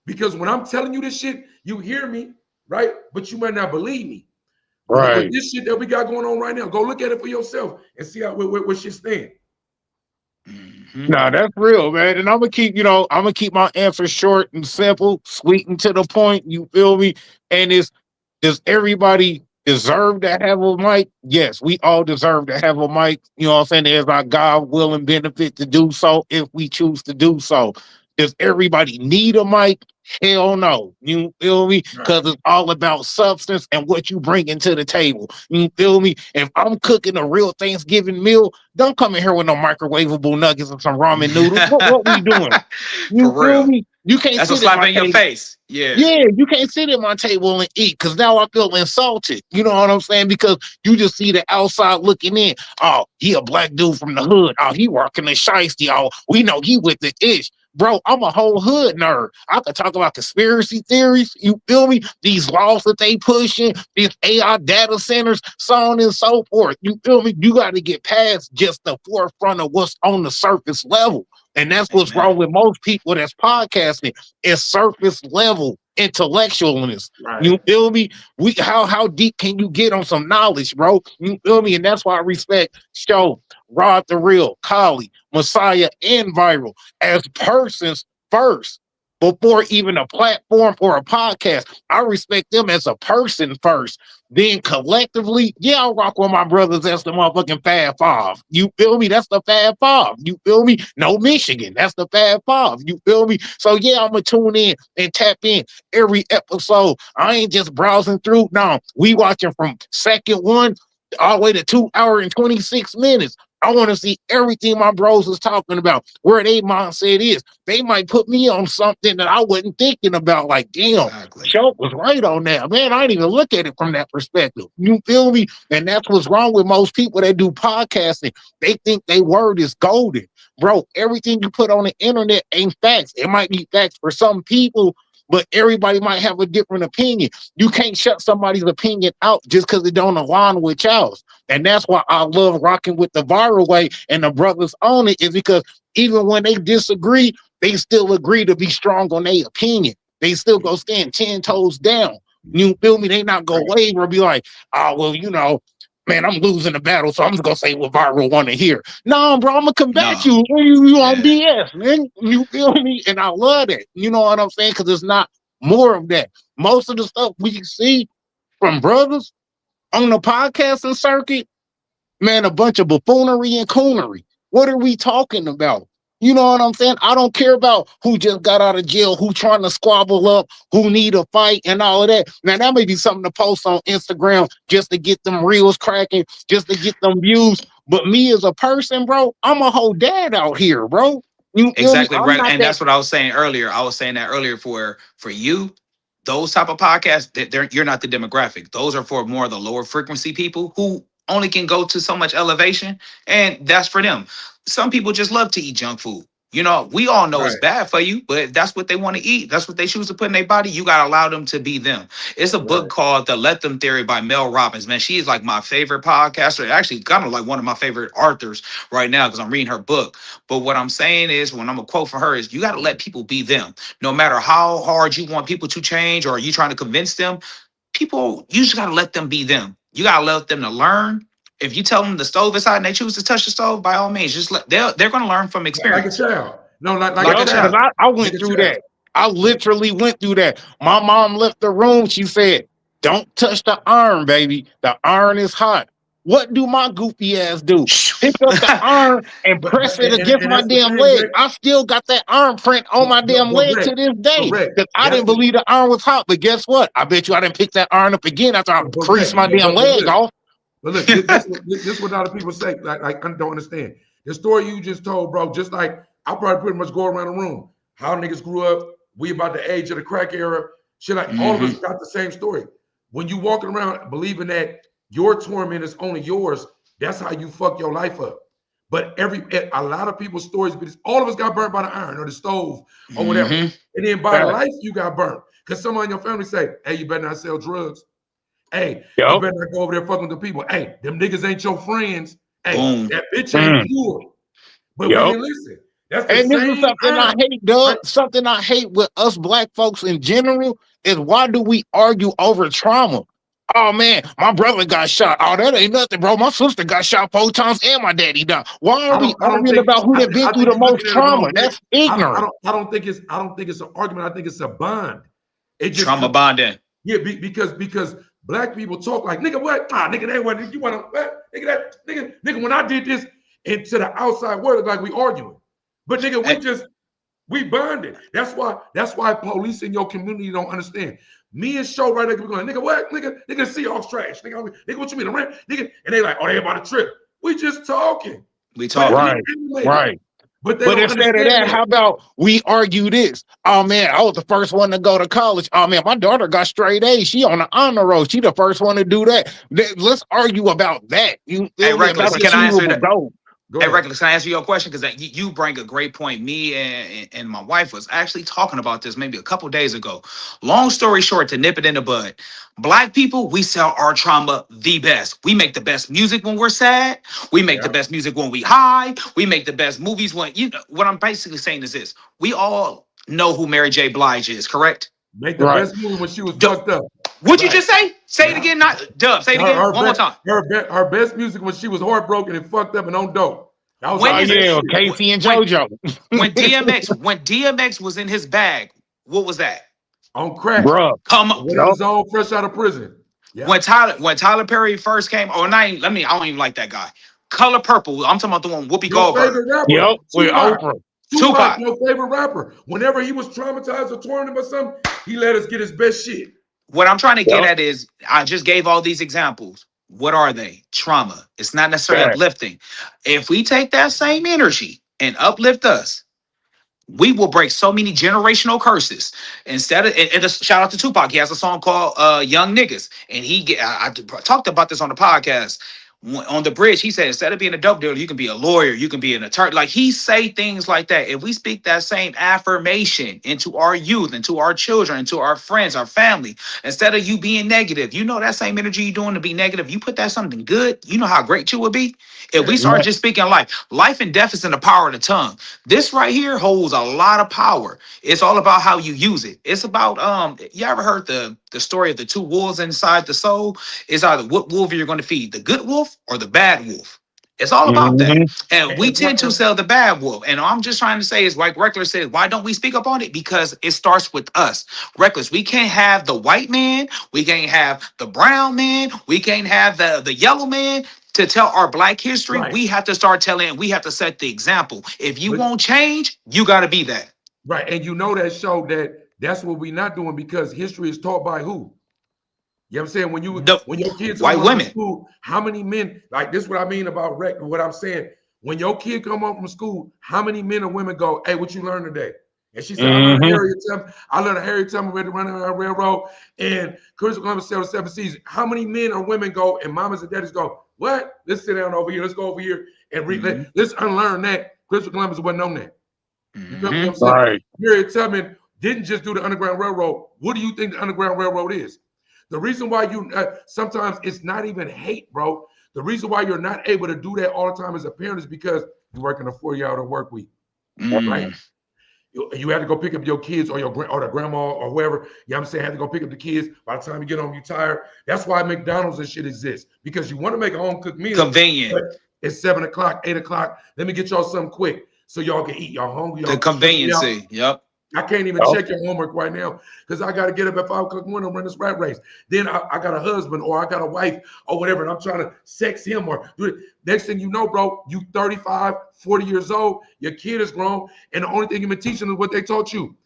Speaker 2: Because when I'm telling you this shit, you hear me, right? But you might not believe me.
Speaker 1: Right.
Speaker 2: But this shit that we got going on right now, go look at it for yourself and see how where shit stand.
Speaker 1: No, that's real, man. And I'm gonna keep my answer short and simple, sweet and to the point. You feel me? And does everybody deserve to have a mic? Yes, we all deserve to have a mic. You know what I'm saying? There's our God will and benefit to do so if we choose to do so. Does everybody need a mic? Hell no. You feel me? Because it's all about substance and what you bring into the table. You feel me? If I'm cooking a real Thanksgiving meal, don't come in here with no microwavable nuggets and some ramen noodles. What we doing?
Speaker 4: For
Speaker 1: You feel
Speaker 4: real.
Speaker 1: me? You can't
Speaker 4: That's a
Speaker 1: sit at
Speaker 4: slap
Speaker 1: my
Speaker 4: in your
Speaker 1: table.
Speaker 4: face. Yeah.
Speaker 1: Yeah, you can't sit at my table and eat because now I feel insulted. You know what I'm saying? Because you just see the outside looking in. Oh, he a black dude from the hood. Oh, he working the shiesty. Oh, we know he with the ish. Bro, I'm a whole hood nerd. I could talk about conspiracy theories. You feel me? These laws that they pushing, these AI data centers, so on and so forth. You feel me? You got to get past just the forefront of what's on the surface level. And that's what's wrong with most people that's podcasting. It's surface level intellectualness. You feel me? How deep can you get on some knowledge, bro? You feel me? And that's why I respect Show, Rod the Real, Collie, Messiah, and Viral as persons first. Before even a platform or a podcast, I respect them as a person first. Then collectively, yeah, I'll rock with my brothers. That's the motherfucking Fab Five. You feel me? That's the Fab Five. You feel me? No Michigan. That's the Fab Five. You feel me? So yeah, I'm gonna tune in and tap in every episode. I ain't just browsing through. No, we watching from second one all the way to 2 hours and 26 minutes. I want to see everything my bros is talking about, where they mindset is. They might put me on something that I wasn't thinking about. Like, damn, Show was right on that. Man, I didn't even look at it from that perspective. You feel me? And that's what's wrong with most people that do podcasting. They think their word is golden. Bro, everything you put on the internet ain't facts. It might be facts for some people, but everybody might have a different opinion. You can't shut somebody's opinion out just because it don't align with y'all's. And that's why I love rocking with the Viral Way and the brothers on it, is because even when they disagree, they still agree to be strong on their opinion. They still go stand 10 toes down. You feel me? They not go waver or be like, oh, well, you know, man, I'm losing the battle, so I'm just gonna say what Viral want to hear. No, bro, I'm gonna combat you. You on BS, man. You feel me? And I love it. You know what I'm saying? Because it's not more of that. Most of the stuff we see from brothers on the podcasting circuit, man, a bunch of buffoonery and coonery. What are we talking about? You know what I'm saying? I don't care about who just got out of jail, who trying to squabble up, who need a fight and all of that. Now, that may be something to post on Instagram just to get them reels cracking, just to get them views. But me as a person, bro, I'm a whole dad out here, bro. You
Speaker 4: exactly right. And that's what I was saying earlier. I was saying that earlier for you, those type of podcasts, you're not the demographic. Those are for more of the lower frequency people who only can go to so much elevation, and that's for them. Some people just love to eat junk food. You know, we all know it's bad for you, but if that's what they want to eat, that's what they choose to put in their body, you got to allow them to be them. It's a book called The Let Them Theory by Mel Robbins. Man, she is like my favorite podcaster. Actually, kind of like one of my favorite authors right now because I'm reading her book. But what I'm saying is, when I'm a quote from her is, you got to let people be them. No matter how hard you want people to change or you trying to convince them, people, you just got to let them be them. You got to let them to learn. If you tell them the stove is hot and they choose to touch the stove, by all means, just they're going to learn from experience.
Speaker 2: Like a child. No, like
Speaker 1: a child. I went through that. I literally went through that. My mom left the room. She said, don't touch the iron, baby. The iron is hot. What do my goofy ass do? Pick up the iron and press it against my damn leg. I still got that iron print on my damn leg to this day. Because I didn't believe the iron was hot. But guess what? I bet you I didn't pick that iron up again after I creased my damn leg off.
Speaker 2: But look, this is what a lot of people say. Like, I don't understand. The story you just told, bro, just like I probably pretty much go around the room. How niggas grew up, we about the age of the crack era. Shit, like all of us got the same story. When you walking around believing that your torment is only yours, that's how you fuck your life up. But a lot of people's stories, because all of us got burnt by the iron or the stove or whatever. And then by life, you got burnt. Because someone in your family say, hey, you better not sell drugs. Hey, you better not go over there fucking with the people. Hey, them niggas ain't your friends. Hey, that bitch ain't pure. But we didn't listen. That's the
Speaker 1: and this is something I hate, Doug. Something I hate with us black folks in general is, why do we argue over trauma? Oh man, my brother got shot. Oh, that ain't nothing, bro. My sister got shot 4 times and my daddy died. Why are we arguing about who that been through the most trauma? That's ignorant.
Speaker 2: I don't think it's an argument. I think it's a bond. It just
Speaker 4: trauma bonding.
Speaker 2: Yeah, because black people talk like, nigga, what? Nigga, that what you want to what? Nigga, when I did this, and to the outside world, like we arguing. But nigga, we just We bonded. That's why police in your community don't understand. Me and Show right there going, nigga, what? Nigga, see y'all's trash. Nigga, what you mean, rent? Nigga, and they like, oh, they about to trip. We just talking.
Speaker 4: We talking.
Speaker 1: Right.
Speaker 2: But
Speaker 1: instead of that, how about we argue this? Oh man, I was the first one to go to college. Oh man, my daughter got straight A's. She on the honor roll. She the first one to do that. Let's argue about that.
Speaker 4: Hey, Reckless, can I answer that? Hey, Reckless, can I answer your question? Because you bring a great point. Me and my wife was actually talking about this maybe a couple days ago. Long story short, to nip it in the bud, Black people, we sell our trauma the best. We make the best music when we're sad. We make the best music when we high. We make the best movies when, you know, what I'm basically saying is this. We all know who Mary J. Blige is, correct?
Speaker 2: Make the best movie when she was fucked up.
Speaker 4: What'd you just say? Say it again, not Dub. Say it again one more time.
Speaker 2: Her best music when she was heartbroken and fucked up and on dope.
Speaker 1: Casey and JoJo.
Speaker 4: When DMX was in his bag, what was that?
Speaker 2: On crack.
Speaker 1: Bro.
Speaker 2: Come on. When he was on fresh out of prison. Yeah.
Speaker 4: When Tyler Perry first came, I don't even like that guy. Color Purple. I'm talking about the one Whoopi Goldberg.
Speaker 1: Yep. With Oprah.
Speaker 2: Tupac, your favorite rapper. Whenever he was traumatized or torn him or something, he let us get his best shit.
Speaker 4: What I'm trying to get at is, I just gave all these examples. What are they? Trauma. It's not necessarily uplifting. If we take that same energy and uplift us, we will break so many generational curses. Instead of, and shout out to Tupac. He has a song called Young Niggas. And I talked about this on the podcast. On the bridge, he said, instead of being a dope dealer, you can be a lawyer, you can be an attorney. Like, he say things like that. If we speak that same affirmation into our youth, into our children, into our friends, our family, instead of you being negative, you know, that same energy you're doing to be negative, you put that something good, you know how great you would be. If we start just speaking life and death is in the power of the tongue. This right here holds a lot of power. It's all about how you use it. It's about, you ever heard the story of the two wolves inside the soul? It's either what wolf you're going to feed, the good wolf or the bad wolf. It's all about that. And we tend to sell the bad wolf. And I'm just trying to say is, like Reckless says, why don't we speak up on it? Because it starts with us. Reckless, we can't have the white man. We can't have the brown man. We can't have the yellow man. To tell our Black history, we have to start telling, we have to set the example. If you won't change, you got to be that.
Speaker 2: Right. And you know that show that's what we're not doing, because history is taught by who? You know what I'm saying? When your kids
Speaker 4: white women,
Speaker 2: school, how many men, like this is what I mean about what I'm saying. When your kid come home from school, how many men or women go, hey, what you learned today? And she said, I learned Harriet Tubman ready to run around railroad and Christopher Columbus sailed the 7 seas. How many men or women go and mamas and daddies go, what? Let's sit down over here. Let's go over here and read. Let's unlearn that. Christopher Columbus wasn't on that. You feel what I'm saying?
Speaker 1: Right.
Speaker 2: Harriet Tubman didn't just do the Underground Railroad. What do you think the Underground Railroad is? The reason why you sometimes it's not even hate, bro. The reason why you're not able to do that all the time as a parent is because you're working a 40-hour work week, right? You have to go pick up your kids or the grandma or whoever. You know what I'm saying? Have to go pick up the kids. By the time you get home, you're tired. That's why McDonald's and shit exists, because you want to make a home cooked meal.
Speaker 4: Convenient.
Speaker 2: It's 7 o'clock, 8 o'clock. Let me get y'all something quick so y'all can eat. Y'all hungry.
Speaker 4: The conveniency. Yep.
Speaker 2: I can't even check your homework right now because I got to get up at 5 o'clock in the morning and run this rat race. Then I got a husband or I got a wife or whatever, and I'm trying to sex him or do it. Next thing you know, bro, you 35, 40 years old, your kid is grown, and the only thing you've been teaching is what they taught you.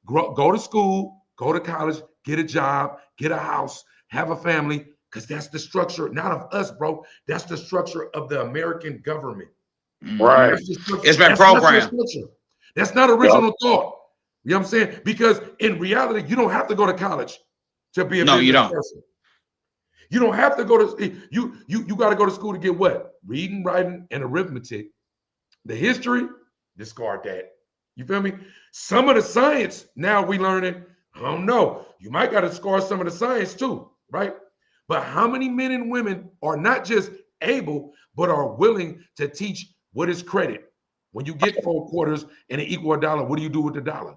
Speaker 2: Go to school, go to college, get a job, get a house, have a family, because that's the structure, not of us, bro. That's the structure of the American government.
Speaker 1: Right.
Speaker 4: It's been programmed.
Speaker 2: That's not original thought. You know what I'm saying? Because in reality, you don't have to go to college to be a business person. You don't have to go to you got to go to school to get what? Reading, writing, and arithmetic. The history, discard that. You feel me? Some of the science now we learning. I don't know. You might got to discard some of the science too, right? But how many men and women are not just able, but are willing to teach what is credit? When you get 4 quarters and it equal $1, what do you do with the dollar?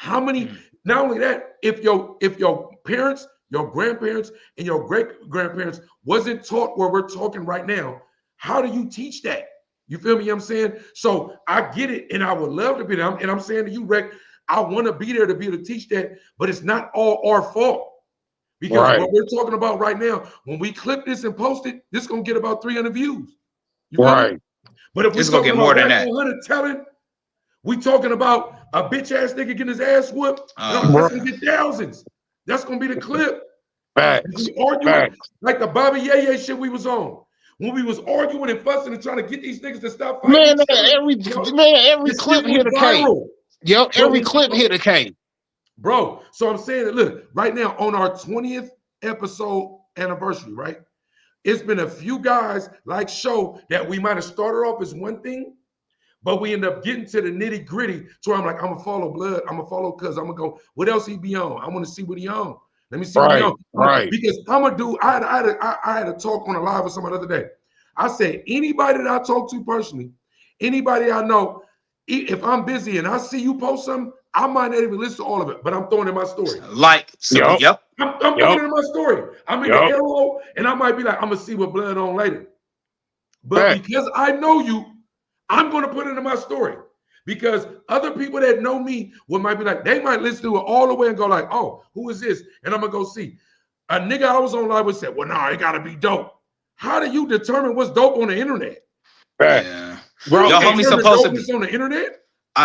Speaker 2: How many? Not only that, if your parents, your grandparents, and your great-grandparents wasn't taught where we're talking right now, how do you teach that? You feel me? You know what I'm saying? So I get it, and I would love to be there. And I'm saying to you, Rick, I want to be there to be able to teach that, but it's not all our fault. Because what we're talking about right now, when we clip this and post it, this is going to get about 300 views. You feel me? But if we're
Speaker 4: going to get more than that.
Speaker 2: We talking about a bitch ass nigga getting his ass whooped. That's gonna get thousands. That's gonna be the clip.
Speaker 1: Facts.
Speaker 2: Arguing like the Bobby Yeye shit we was on. When we was arguing and fussing and trying to get these niggas to stop fighting.
Speaker 1: Man, every clip hit a K. Yep, every clip hit a K.
Speaker 2: Bro, so I'm saying that, look, right now on our 20th episode anniversary, right? It's been a few guys like Show that we might have started off as one thing, but we end up getting to the nitty gritty to where I'm like, I'm gonna follow Blood, I'm gonna follow Cuz, I'm gonna go, what else he be on? I wanna see what he on. Let me see what he on.
Speaker 1: Right.
Speaker 2: Because I'm gonna do, I had a talk on a live with someone the other day. I said, anybody that I talk to personally, anybody I know, if I'm busy and I see you post something, I might not even listen to all of it, but I'm throwing in my story.
Speaker 4: Like, so, yep.
Speaker 2: I'm throwing it in my story. I'm in the arrow, and I might be like, I'm gonna see what Blood on later. But because I know you, I'm gonna put it in my story. Because other people that know me might be like, they might listen to it all the way and go like, oh, who is this? And I'm gonna go see. A nigga I was on live would say, well, nah, it gotta be dope. How do you determine what's dope on the internet?
Speaker 4: Yeah. Bro, your homie's supposed to be
Speaker 2: on the internet.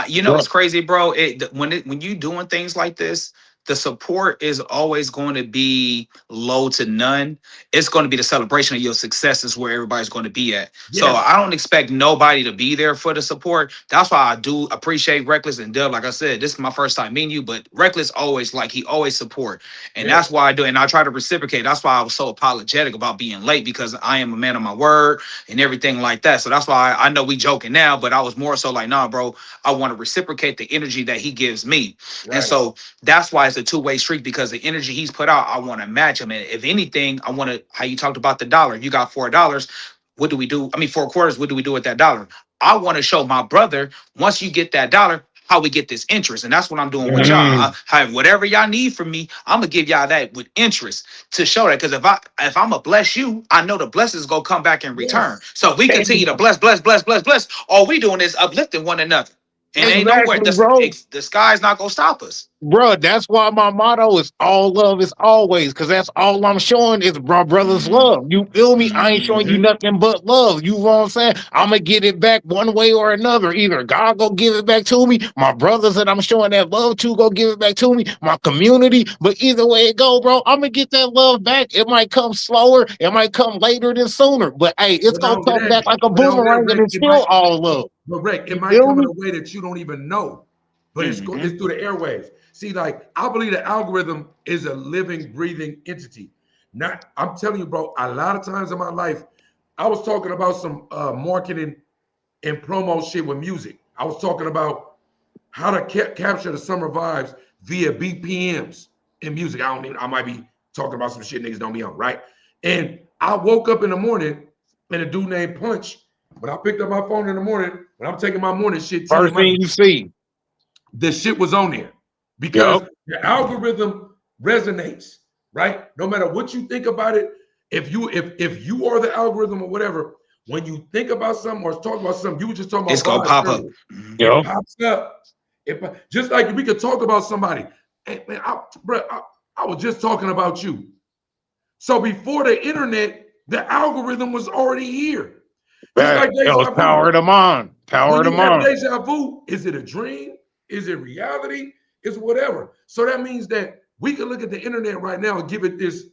Speaker 4: You know what's crazy, bro? When you doing things like this, the support is always going to be low to none. It's going to be the celebration of your successes where everybody's going to be at. Yes. So I don't expect nobody to be there for the support. That's why I do appreciate Reckless and Dub. Like I said, this is my first time meeting you, but Reckless always he always support. And that's why I do. And I try to reciprocate. That's why I was so apologetic about being late, because I am a man of my word and everything like that. So that's why I know we joking now, but I was more so like, nah, bro, I want to reciprocate the energy that he gives me. Right. And so that's why it's a two-way street, because the energy he's put out, I want to match him. And if anything, I want to, how you talked about the dollar, you got $4. What do we do? I mean, 4 quarters, what do we do with that dollar? I want to show my brother, once you get that dollar, how we get this interest. And that's what I'm doing with y'all. Whatever y'all need from me, I'm gonna give y'all that with interest to show that. Because if I'm gonna bless you, I know the blessings gonna come back in return. So if we continue to bless, all we doing is uplifting one another. And ain't nowhere, the sky's not gonna stop us.
Speaker 1: Bro, that's why my motto is all love is always, because that's all I'm showing is brother's love. You feel me? I ain't showing you nothing but love. You know what I'm saying? I'm going to get it back one way or another. Either God go give it back to me, my brothers that I'm showing that love to go give it back to me, my community. But either way it go, bro, I'm going to get that love back. It might come slower. It might come later than sooner. But, hey, it's going to come back like a boomerang, and it's still all love.
Speaker 2: But, Rick, it might come in a way that you don't even know. But it's through the airwaves. See, like, I believe the algorithm is a living, breathing entity. I'm telling you, bro, a lot of times in my life, I was talking about some marketing and promo shit with music. I was talking about how to capture the summer vibes via BPMs in music. I might be talking about some shit niggas don't be on, right? And I woke up in the morning and a dude named Punch, when I picked up my phone in the morning, when I'm taking my morning shit,
Speaker 1: first thing you see,
Speaker 2: the shit was on there. Because the algorithm resonates, right? No matter what you think about it, if you are the algorithm or whatever, when you think about something or talk about something, you were just talking about
Speaker 4: it's gonna pop up.
Speaker 2: It pops up. Just like we could talk about somebody. Hey, man, I was just talking about you. So before the internet, the algorithm was already here.
Speaker 1: Just like it was power of the mind. Power of the mind.
Speaker 2: Deja vu, is it a dream? Is it reality? Is whatever. So that means that we can look at the internet right now and give it this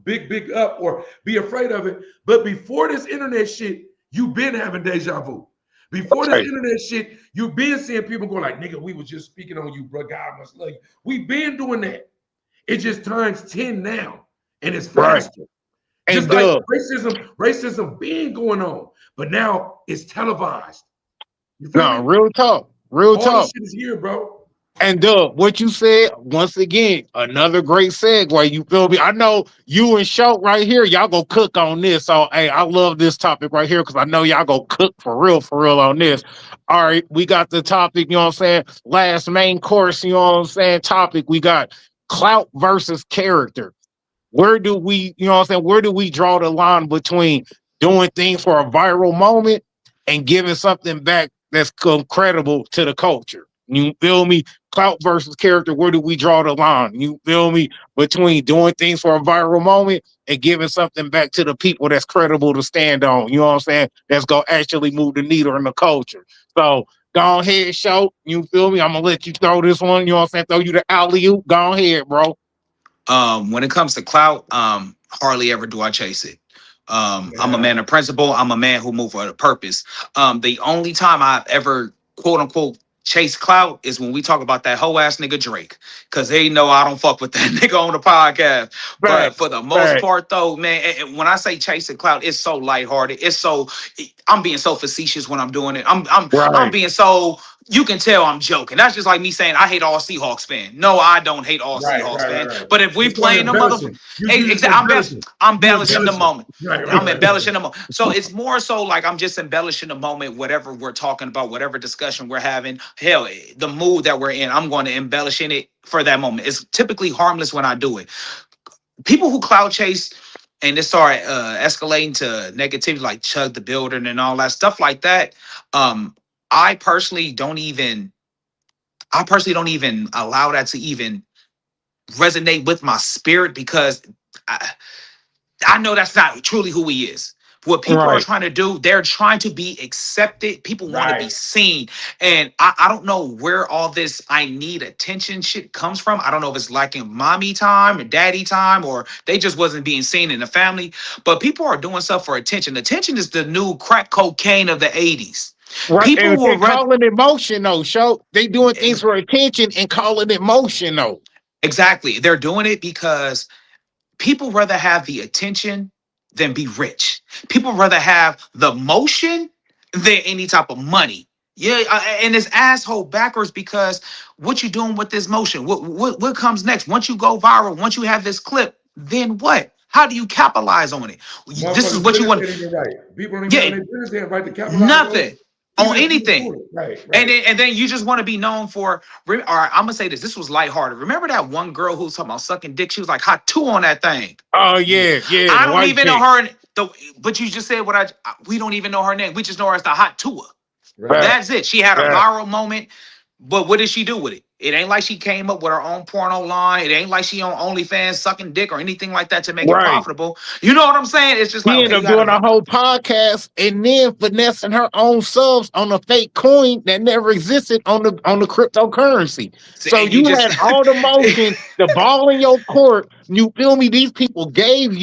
Speaker 2: big up or be afraid of it. But before this internet shit, you've been having deja vu. Before this internet shit, you've been seeing people go like, nigga, we was just speaking on you, bro. God must love you. We've been doing that. It just times 10 now. And it's faster. Right. Just like racism been going on. But now it's televised.
Speaker 1: No, real talk. Real talk.
Speaker 2: All this shit is here, bro.
Speaker 1: And what you said, once again, another great segue. You feel me? I know you and SHOWT right here, y'all go cook on this. So, hey, I love this topic right here because I know y'all go cook for real on this. All right, we got the topic, you know what I'm saying? Last main course, you know what I'm saying? Topic, we got clout versus character. Where do we, you know what I'm saying? Where do we draw the line between doing things for a viral moment and giving something back that's credible to the culture? You feel me? Clout versus character, where do we draw the line? You feel me? Between doing things for a viral moment and giving something back to the people that's credible to stand on. You know what I'm saying? That's going to actually move the needle in the culture. So Go ahead, show. You feel me? I'm gonna let you throw this one. You know what I'm saying? Throw you the alley oop. Go ahead, bro.
Speaker 4: When it comes to clout, hardly ever do I chase it. I'm a man of principle. I'm a man who move for a purpose. The only time I've ever quote unquote chase clout is when we talk about that whole ass nigga Drake, because they know I don't fuck with that nigga on the podcast. But for the most part, though, man, when I say chasing clout, it's so lighthearted. I'm being so facetious when I'm doing it. I'm being so. You can tell I'm joking. That's just like me saying I hate all Seahawks fans. No, I don't hate all Seahawks fans. Right. But if we playing the motherfucker, I'm embellishing the moment. I'm embellishing the moment. So it's more so like I'm just embellishing the moment, whatever we're talking about, whatever discussion we're having. Hell, the mood that we're in, I'm going to embellish in it for that moment. It's typically harmless when I do it. People who cloud chase and they start escalating to negativity, like Chug the Builder and all that stuff like that. I personally don't even allow that to even resonate with my spirit, because I know that's not truly who he is. What people are trying to do, they're trying to be accepted. People want to be seen. And I don't know where all this I need attention shit comes from. I don't know if it's lacking mommy time or daddy time, or they just wasn't being seen in the family. But people are doing stuff for attention. Attention is the new crack cocaine of the 80s.
Speaker 1: Right, people and they're calling it motion, though. Show they doing things for attention and calling it motion, though.
Speaker 4: Exactly, they're doing it because people rather have the attention than be rich. People rather have the motion than any type of money. Yeah, and it's asshole backwards, because what you doing with this motion? What comes next? Once you go viral, once you have this clip, then what? How do you capitalize on it? This is what you want.
Speaker 2: People don't even know right to capitalize
Speaker 4: nothing. On anything. Right. And then you just want to be known for, all right, I'm gonna say this was lighthearted. Remember that one girl who was talking about sucking dick? She was like hot 2 on that thing.
Speaker 1: Oh yeah.
Speaker 4: I don't even know her, but you just said we don't even know her name. We just know her as the hot 2. Right. That's it. She had a viral moment, but what did she do with it? It ain't like she came up with her own porno line. It ain't like she on OnlyFans sucking dick or anything like that to make it profitable. You know what I'm saying? It's just
Speaker 1: she ended up doing a whole podcast and then finessing her own subs on a fake coin that never existed on the cryptocurrency. So you had all the motion, the ball in your court. You feel me? These people gave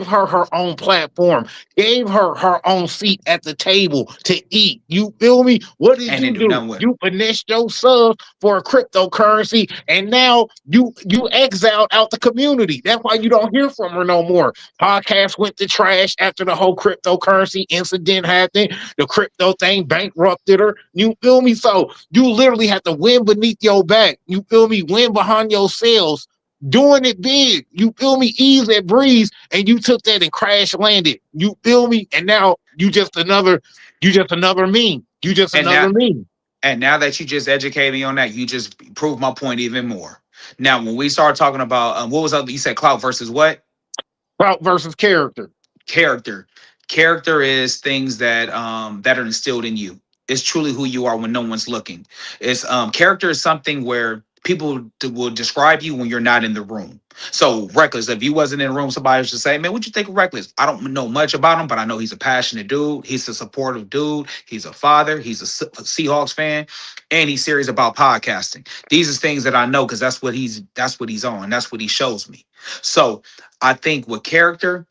Speaker 1: her her own platform, gave her her own seat at the table to eat. You feel me? What did you do? You finessed your sub for a cryptocurrency, and now you exiled out the community. That's why you don't hear from her no more. Podcast went to trash after the whole cryptocurrency incident happened. The crypto thing bankrupted her. You feel me? So you literally have to win beneath your back. You feel me? Win behind yourselves. Doing it big, you feel me? Ease and breeze, and you took that and crash landed. You feel me? And now you just another meme. You just another meme.
Speaker 4: And now that you just educated me on that, you just proved my point even more. Now, when we start talking about what was up, you said clout versus what?
Speaker 1: Clout versus character.
Speaker 4: Character is things that that are instilled in you. It's truly who you are when no one's looking. It's character is something where people will describe you when you're not in the room. So Reckless, if you wasn't in the room, somebody was to say, man, what'd you think of Reckless? I don't know much about him, but I know he's a passionate dude. He's a supportive dude. He's a father. He's a Seahawks fan, and he's serious about podcasting. These are things that I know because that's what he's on. That's what he shows me. So I think with character,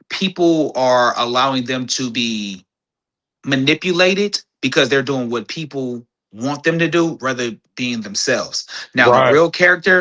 Speaker 4: people are allowing them to be manipulated because they're doing what people want them to do rather being themselves. Now, the real character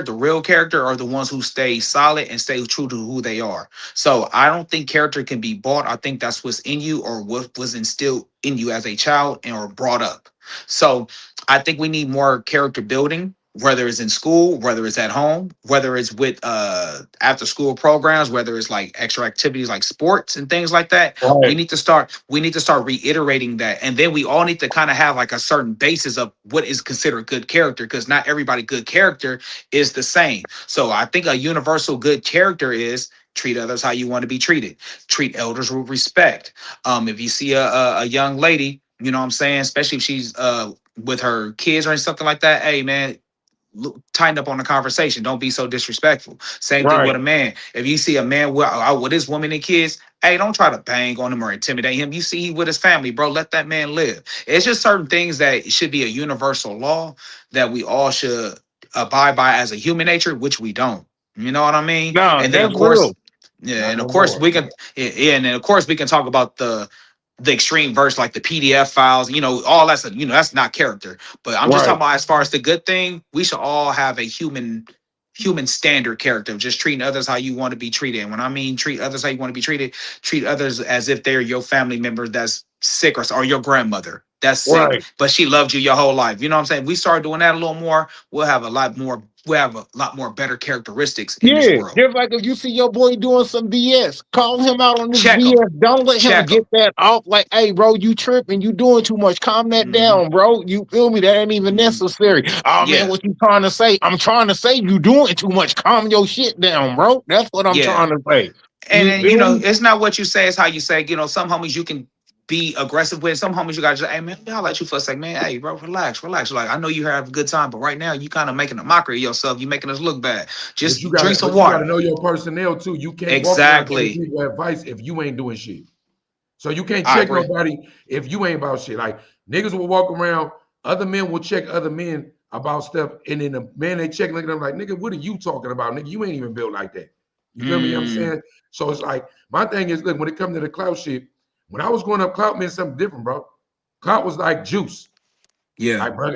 Speaker 4: are the ones who stay solid and stay true to who they are. So I don't think character can be bought. I think that's what's in you or what was instilled in you as a child and or brought up. So I think we need more character building, whether it's in school, whether it's at home, whether it's with after school programs, whether it's like extra activities like sports and things like that. We need to start reiterating that. And then we all need to kind of have like a certain basis of what is considered good character, because not everybody good character is the same. So I think a universal good character is treat others how you want to be treated. Treat elders with respect. If you see a young lady, you know what I'm saying, especially if she's with her kids or something like that, hey man, tighten up on the conversation. Don't be so disrespectful. Same thing with
Speaker 1: Right.
Speaker 4: a man. If you see a man with his woman and kids, hey, don't try to bang on him or intimidate him. You see he with his family, bro. Let that man live. It's just certain things that should be a universal law that we all should abide by as a human nature, which we don't. You know what I mean?
Speaker 1: No,
Speaker 4: And then
Speaker 1: that's
Speaker 4: of course,
Speaker 1: real.
Speaker 4: yeah,
Speaker 2: Not
Speaker 4: and
Speaker 2: no
Speaker 4: of course
Speaker 2: more.
Speaker 4: we can, yeah, and then of course we can talk about the extreme verse, like the PDF files, all that's that's not character. But I'm just
Speaker 1: Right.
Speaker 4: talking about as far as the good thing, we should all have a human standard character of just treating others how you want to be treated. And when I mean treat others how you want to be treated, treat others as if they're your family member that's sick, or your grandmother that's sick,
Speaker 1: Right.
Speaker 4: but she loved you your whole life. You know what I'm saying? We start doing that a little more, we'll have a lot more better characteristics in this
Speaker 1: Yeah,
Speaker 4: world.
Speaker 1: just like if you see your boy doing some BS, call him out on this
Speaker 4: Check them.
Speaker 1: BS. Don't let him
Speaker 4: Check them.
Speaker 1: get that off. Like, hey, bro, you tripping? You doing too much? Calm that down, bro. You feel me? That ain't even necessary. Oh man,
Speaker 4: Yeah.
Speaker 1: what you trying to say? I'm trying to say you doing too much. Calm your shit down, bro. That's what I'm
Speaker 4: Yeah.
Speaker 1: trying to say.
Speaker 4: And
Speaker 1: You
Speaker 4: then,
Speaker 1: feel me?
Speaker 4: it's not what you say, it's how you say. Some homies you can be aggressive with. Some homies you gotta just, hey man, I'll let you for a second, man. Hey, bro, relax. Like, I know you have a good time, but right now you kind of making a mockery of yourself. You making us look bad.
Speaker 2: But
Speaker 4: Just
Speaker 2: you
Speaker 4: drink
Speaker 2: gotta,
Speaker 4: some
Speaker 2: but you gotta
Speaker 4: water.
Speaker 2: know your personnel too. You can't walk around giving
Speaker 4: Exactly.
Speaker 2: people advice if you ain't doing shit. So you can't
Speaker 4: I
Speaker 2: check
Speaker 4: agree.
Speaker 2: nobody if you ain't about shit. Like niggas will walk around, other men will check other men about stuff, and then the man they check, look at them like, nigga, what are you talking about? Nigga, you ain't even built like that. You feel me? You know what I'm saying? So it's like, my thing is, look, when it comes to the clout shit, when I was growing up, clout meant something different, bro. Clout was like juice.
Speaker 4: Yeah.
Speaker 2: Like, bro,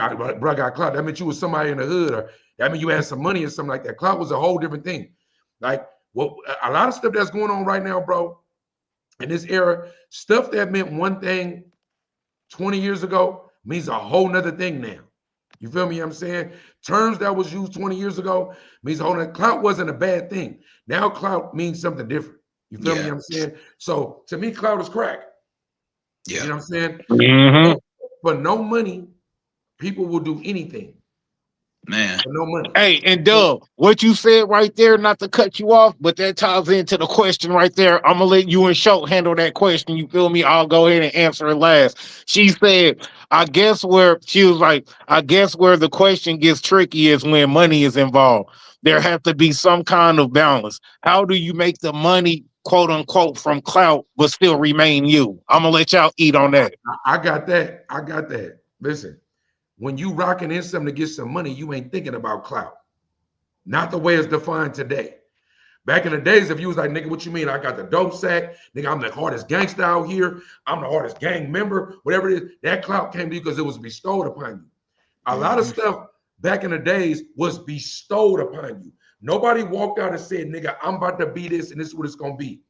Speaker 2: got clout. That meant you was somebody in the hood, or that meant you had some money or something like that. Clout was a whole different thing. Like, well, a lot of stuff that's going on right now, bro, in this era, stuff that meant one thing 20 years ago means a whole nother thing now. You feel me? You know what I'm saying? Terms that was used 20 years ago means a whole nother. Clout wasn't a bad thing. Now clout means something different. You feel me? You know what I'm saying? So to me, clout is crack.
Speaker 4: Yeah.
Speaker 2: You know what I'm saying?
Speaker 1: Mm-hmm.
Speaker 2: For no money, people will do anything.
Speaker 4: Man.
Speaker 2: For no money.
Speaker 1: Hey, and Dub, what you said right there, not to cut you off, but that ties into the question right there. I'm gonna let you and Show handle that question. You feel me? I'll go ahead and answer it last. She said, I guess where the question gets tricky is when money is involved. There has to be some kind of balance. How do you make the money, quote unquote, from clout, but still remain you? I'm gonna let y'all eat on that.
Speaker 2: I got that. I got that. Listen, when you rocking in something to get some money, you ain't thinking about clout. Not the way it's defined today. Back in the days, if you was like, nigga, what you mean? I got the dope sack, nigga, I'm the hardest gangster out here, I'm the hardest gang member, whatever it is, that clout came to you because it was bestowed upon you. A lot of stuff back in the days was bestowed upon you. Nobody walked out and said, nigga, I'm about to be this and this is what it's gonna be.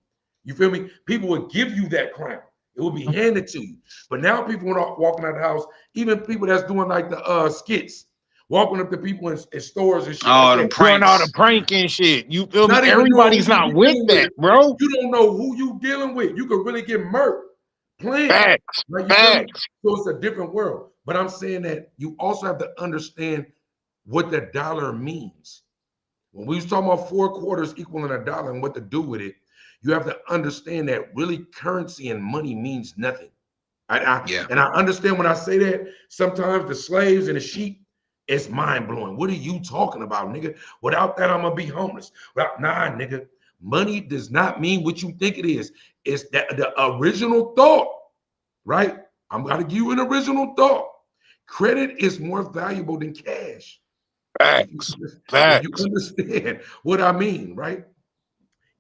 Speaker 2: You feel me? People would give you that crown. It would be handed to you. But now people are walking out the house, even people that's doing like the skits, walking up to people in stores and shit like that.
Speaker 1: Doing all the
Speaker 4: Pranks.
Speaker 1: pranking shit. You feel me?
Speaker 2: Not even knowing
Speaker 1: Everybody's
Speaker 2: who
Speaker 1: not
Speaker 2: you
Speaker 1: with
Speaker 2: dealing with.
Speaker 1: that, bro.
Speaker 2: You don't know who you dealing with. You could really get murked playing.
Speaker 1: Facts.
Speaker 2: Like, you feel me?
Speaker 1: Facts.
Speaker 2: So it's a different world. But I'm saying that you also have to understand what the dollar means. When we was talking about 4 quarters equaling a dollar and what to do with it, you have to understand that really currency and money means nothing.
Speaker 4: Yeah.
Speaker 2: And I understand when I say that, sometimes the slaves and the sheep, it's mind blowing. What are you talking about, nigga? Without that, I'm gonna be homeless. Nah, nigga. Money does not mean what you think it is. It's that the original thought, right? I'm gonna give you an original thought. Credit is more valuable than cash.
Speaker 1: Facts.
Speaker 2: If you
Speaker 1: Facts.
Speaker 2: understand what I mean, right?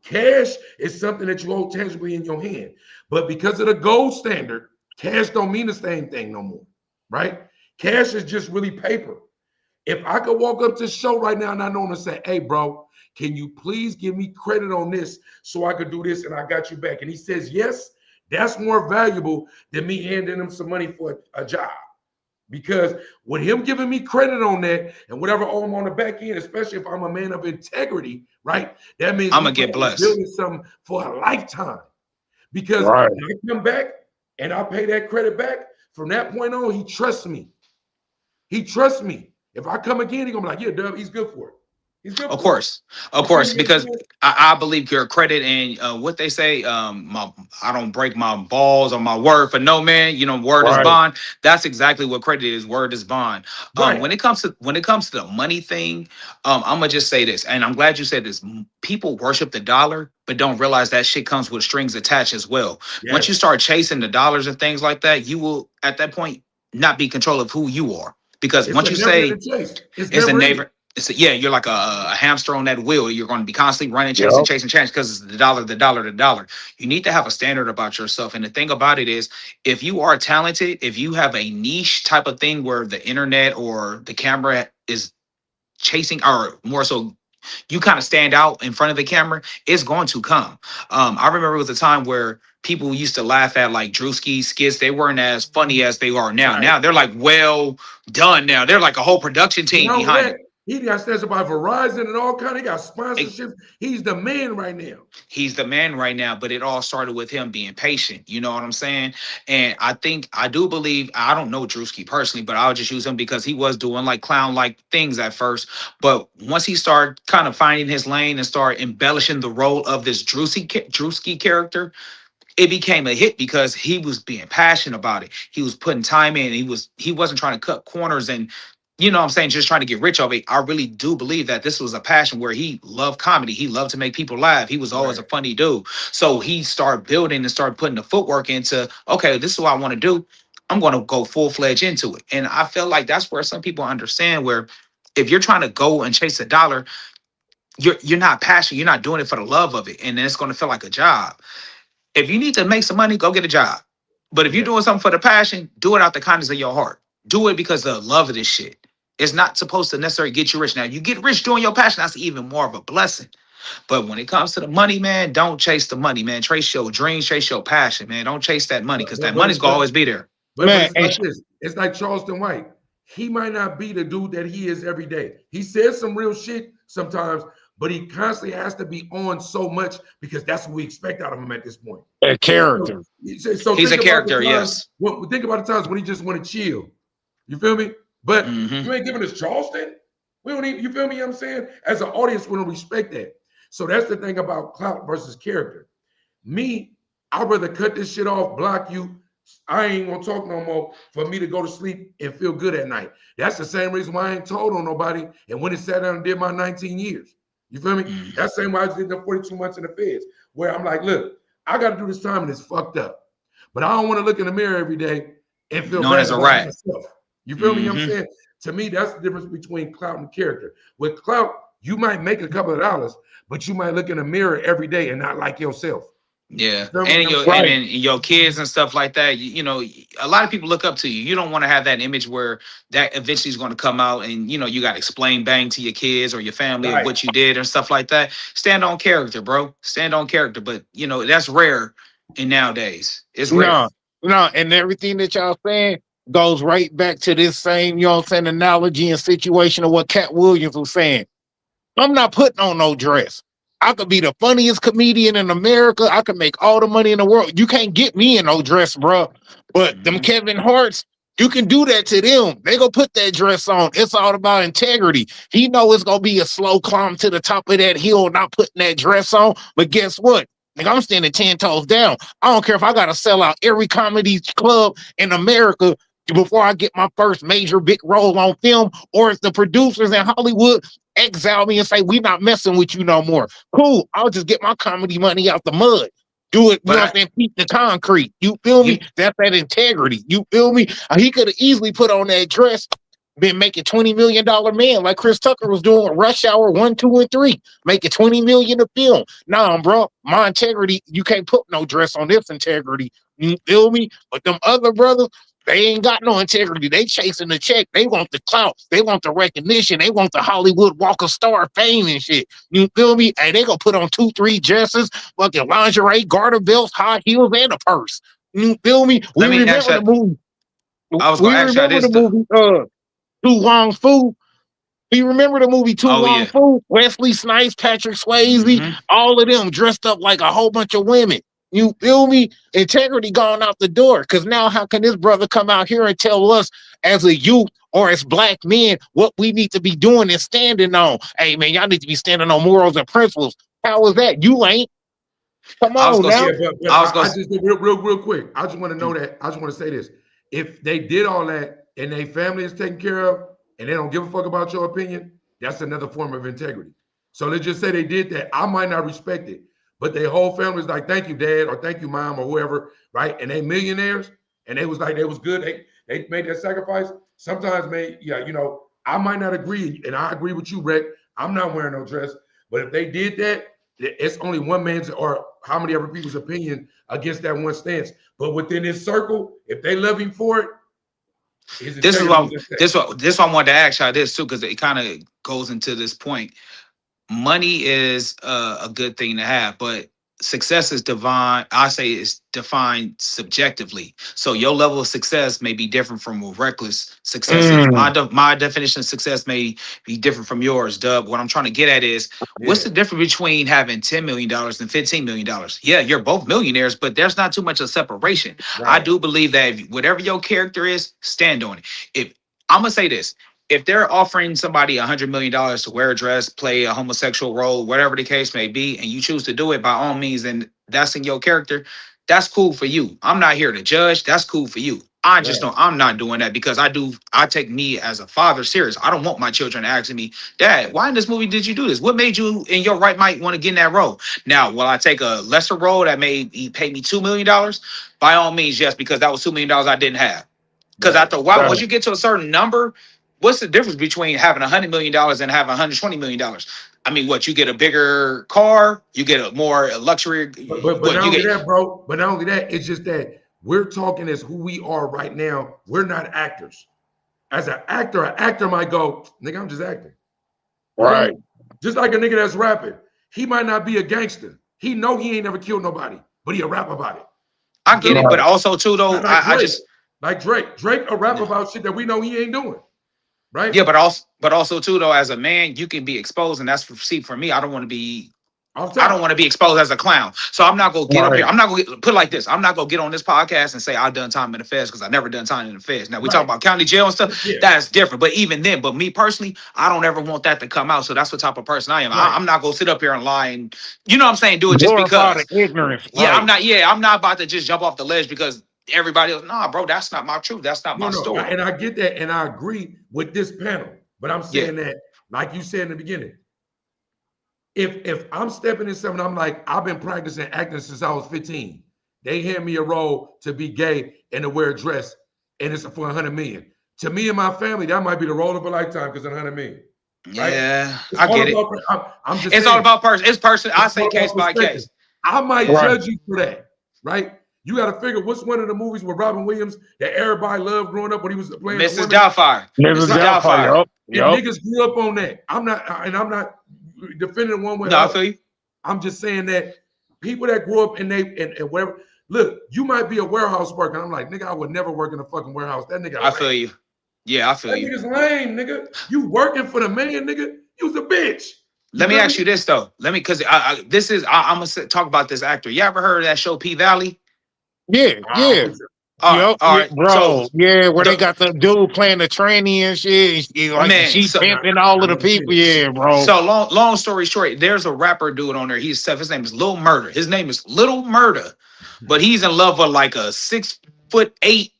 Speaker 2: Cash is something that you hold tangibly in your hand. But because of the gold standard, cash don't mean the same thing no more, right? Cash is just really paper. If I could walk up to the show right now and I know him and say, hey, bro, can you please give me credit on this so I could do this and I got you back? And he says, yes, that's more valuable than me handing him some money for a job. Because with him giving me credit on that and whatever I owe him on the back end, especially if I'm a man of integrity, right? That means
Speaker 4: I'm
Speaker 2: we
Speaker 4: gonna get blessed.
Speaker 2: building something for a lifetime. Because
Speaker 1: Right.
Speaker 2: when I come back and I pay that credit back, from that point on, he trusts me. He trusts me. If I come again, he's gonna be like, yeah, Dub, he's good for it.
Speaker 4: Of course, because I believe your credit and what they say. I don't break my balls or my word for no man. You know, word is bond. That's exactly what credit is. Word is bond. When it comes to the money thing, I'm gonna just say this, and I'm glad you said this. People worship the dollar, but don't realize that shit comes with strings attached as well. Yes. Once you start chasing the dollars and things like that, you will at that point not be in control of who you are. Because once you say it's a neighbor. Yeah, you're like a hamster on that wheel. You're going to be constantly running, chasing, because it's the dollar, the dollar, the dollar. You need to have a standard about yourself. And the thing about it is, if you are talented, if you have a niche type of thing where the internet or the camera is chasing, or more so, you kind of stand out in front of the camera, it's going to come. I remember it was a time where people used to laugh at like Drewski skits. They weren't as funny as they are now. Right. Now they're like well done. Now they're like a whole production team behind it.
Speaker 2: He got sponsored by Verizon and all kind. He got sponsorships. He's the man right now.
Speaker 4: He's the man right now, but it all started with him being patient. You know what I'm saying? And I do believe, I don't know Drewski personally, but I'll just use him because he was doing like clown-like things at first. But once he started kind of finding his lane and started embellishing the role of this Drewski character, it became a hit because he was being passionate about it. He was putting time in. He wasn't trying to cut corners and, you know what I'm saying, just trying to get rich of it. I really do believe that this was a passion where he loved comedy. He loved to make people laugh. He was always a funny dude. So he started building and started putting the footwork into, okay, this is what I want to do. I'm going to go full-fledged into it. And I feel like that's where some people understand where if you're trying to go and chase a dollar, you're not passionate. You're not doing it for the love of it. And then it's going to feel like a job. If you need to make some money, go get a job. But if you're doing something for the passion, do it out the kindness of your heart. Do it because of the love of this shit. It's not supposed to necessarily get you rich. Now, you get rich doing your passion, that's even more of a blessing. But when it comes to the money, man, don't chase the money, man. Chase your dreams, chase your passion, man. Don't chase that money because that money's going to always be there.
Speaker 2: But man, it's like this. It's like Charleston White. He might not be the dude that he is every day. He says some real shit sometimes, but he constantly has to be on so much because that's what we expect out of him at this point.
Speaker 1: A character.
Speaker 2: So
Speaker 4: he's a character, yes.
Speaker 2: Think about the times when he just want to chill. You feel me? But you ain't giving us Charleston. We don't even, you feel me? You know what I'm saying? As an audience, we don't respect that. So that's the thing about clout versus character. Me, I'd rather cut this shit off, block you. I ain't gonna talk no more for me to go to sleep and feel good at night. That's the same reason why I ain't told on nobody and went and sat down and did my 19 years. You feel me? That's the same way I just did the 42 months in the feds, where I'm like, look, I got to do this time and it's fucked up. But I don't want to look in the mirror every day and feel bad
Speaker 4: as a rat.
Speaker 2: Myself. You feel me? You know what I'm saying? To me, that's the difference between clout and character. With clout, you might make a couple of dollars, but you might look in the mirror every day and not like yourself.
Speaker 4: Yeah, and your kids and stuff like that. You know, a lot of people look up to you. You don't want to have that image where that eventually is going to come out, and you know you got to explain bang to your kids or your family of what you did and stuff like that. Stand on character, bro. Stand on character. But you know that's rare in nowadays. It's rare.
Speaker 1: No, and everything that y'all saying goes right back to this same, you know what I'm saying, analogy and situation of what Cat Williams was saying. I'm not putting on no dress. I could be the funniest comedian in America. I could make all the money in the world. You can't get me in no dress, bro. But them Kevin Harts, you can do that to them. They gonna put that dress on. It's all about integrity. He know it's gonna be a slow climb to the top of that hill, not putting that dress on. But guess what? Like, I'm standing 10 toes down. I don't care if I gotta sell out every comedy club in America before I get my first major big role on film, or if the producers in Hollywood exile me and say, we not messing with you no more. Cool. I'll just get my comedy money out the mud. Do it, you know what I'm saying? Beat the concrete. You feel me? That's that integrity. You feel me? He could have easily put on that dress, been making $20 million man like Chris Tucker was doing with Rush Hour 1, 2, and 3, making $20 million a film. Nah, bro, my integrity, you can't put no dress on this integrity. You feel me? But them other brothers, they ain't got no integrity. They chasing the check. They want the clout. They want the recognition. They want the Hollywood Walk of Star fame and shit. You feel me? And they gonna put on 2, 3 dresses, fucking lingerie, garter belts, high heels, and a purse. You feel me? We remember the movie.
Speaker 4: I was gonna ask you this.
Speaker 1: Too Long Fu. You remember the movie Too Long Fu? Wesley Snipes, Patrick Swayze, all of them dressed up like a whole bunch of women. You feel me? Integrity gone out the door. Because now, how can this brother come out here and tell us as a youth or as black men what we need to be doing and standing on? Hey, man, y'all need to be standing on morals and principles. How is that? You ain't. Come
Speaker 4: I was
Speaker 1: on
Speaker 4: gonna
Speaker 1: now.
Speaker 4: say,
Speaker 2: But I just real quick. I just want to know that. I just want to say this: if they did all that and their family is taken care of, and they don't give a fuck about your opinion, that's another form of integrity. So let's just say they did that. I might not respect it, but their whole family is like, "Thank you, Dad," or "Thank you, Mom," or whoever, right? And they millionaires, and they was like, they was good. They made that sacrifice. Sometimes, man, yeah, you know, I might not agree, and I agree with you, Brett. I'm not wearing no dress, but if they did that, it's only one man's or how many other people's opinion against that one stance. But within his circle, if they love him for it,
Speaker 4: this is what I wanted to ask y'all this too, because it kind of goes into this point. Money is a good thing to have, but success is divine. I say it's defined subjectively. So your level of success may be different from what reckless success is. My definition of success may be different from yours, Dub. What I'm trying to get at is, what's the difference between having $10 million and $15 million? Yeah, you're both millionaires, but there's not too much of separation. Right. I do believe that whatever your character is, stand on it. If I'm gonna say this, if they're offering somebody $100 million to wear a dress, play a homosexual role, whatever the case may be, and you choose to do it, by all means, and that's in your character, that's cool for you. I'm not here to judge. That's cool for you. I just know I'm not doing that because I take me as a father serious. I don't want my children asking me, Dad, why in this movie did you do this? What made you in your right mind want to get in that role? Now, will I take a lesser role that may pay me $2 million? By all means, yes, because that was $2 million I didn't have. Because after a while, once you get to a certain number, what's the difference between having $100 million and having $120 million? I mean, what, you get a bigger car, you get a more luxury.
Speaker 2: But not only that, bro. But not only that, it's just that we're talking as who we are right now. We're not actors. As an actor might go, nigga, I'm just acting.
Speaker 1: Right.
Speaker 2: Just like a nigga that's rapping. He might not be a gangster. He know he ain't never killed nobody, but he a rap about it.
Speaker 4: I get it, but also too though, I just
Speaker 2: like Drake a rap about shit that we know he ain't doing. Right.
Speaker 4: Yeah, but also too though, as a man, you can be exposed, and that's for me. I don't want to be exposed as a clown. So I'm not gonna get up here. I'm not gonna put it like this. I'm not gonna get on this podcast and say I've done time in the feds because I never done time in the feds. Now we talk about county jail and stuff. Yeah. That's different. But even then, but me personally, I don't ever want that to come out. So that's what type of person I am. Right. I'm not gonna sit up here and lie and you know what I'm saying. Do it just because
Speaker 1: ignorance.
Speaker 4: Yeah, I'm not about to just jump off the ledge because everybody else, nah, bro, that's not my truth. That's not my story.
Speaker 2: And I get that, and I agree with this panel. But I'm saying that, like you said in the beginning, if I'm stepping in something, I'm like, I've been practicing acting since I was 15. They hand me a role to be gay and to wear a dress, and it's for $100 million. To me and my family, that might be the role of a lifetime because of $100 million. Right?
Speaker 4: Yeah, I get it. I'm just. It's all about person. It's person. I say case by case.
Speaker 2: I might judge you for that, right? You got to figure what's one of the movies with Robin Williams that everybody loved growing up when he was playing
Speaker 4: Mrs. Doubtfire.
Speaker 1: Mrs. Doubtfire.
Speaker 2: Yep. Niggas grew up on that. I'm not defending one way.
Speaker 4: No, I feel you.
Speaker 2: I'm just saying that people that grew up and whatever. Look, you might be a warehouse worker. I'm like, nigga, I would never work in a fucking warehouse. That nigga.
Speaker 4: I feel you. Yeah, I feel you.
Speaker 2: That nigga's lame, nigga. You working for the million, nigga. You's a bitch.
Speaker 4: Let me ask you this though. I'm gonna talk about this actor. You ever heard of that show P-Valley?
Speaker 1: Yeah. All right, bro. So, where they got the dude playing the tranny and shit. She's pimping all of the people. Yeah, bro.
Speaker 4: So long story short, there's a rapper dude on there. His name is Lil Murda. His name is Little Murda, but he's in love with like a 6'8"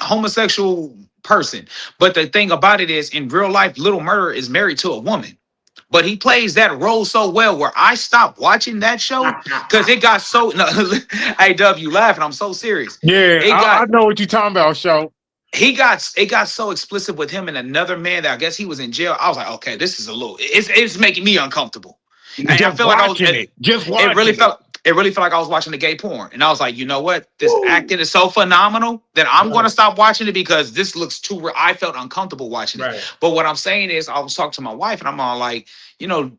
Speaker 4: homosexual person. But the thing about it is, in real life, Little Murda is married to a woman. But he plays that role so well where I stopped watching that show because it got so. No, hey, Dub, you laughing? I'm so serious.
Speaker 1: Yeah, I know what you're talking about, show.
Speaker 4: It got so explicit with him and another man that I guess he was in jail. I was like, okay, this is a little. It's making me uncomfortable. And I feel like I was it really felt like I was watching the gay porn. And I was like, you know what? This acting is so phenomenal that I'm going to stop watching it because this looks too real. I felt uncomfortable watching it. But what I'm saying is I was talking to my wife and I'm all like, you know,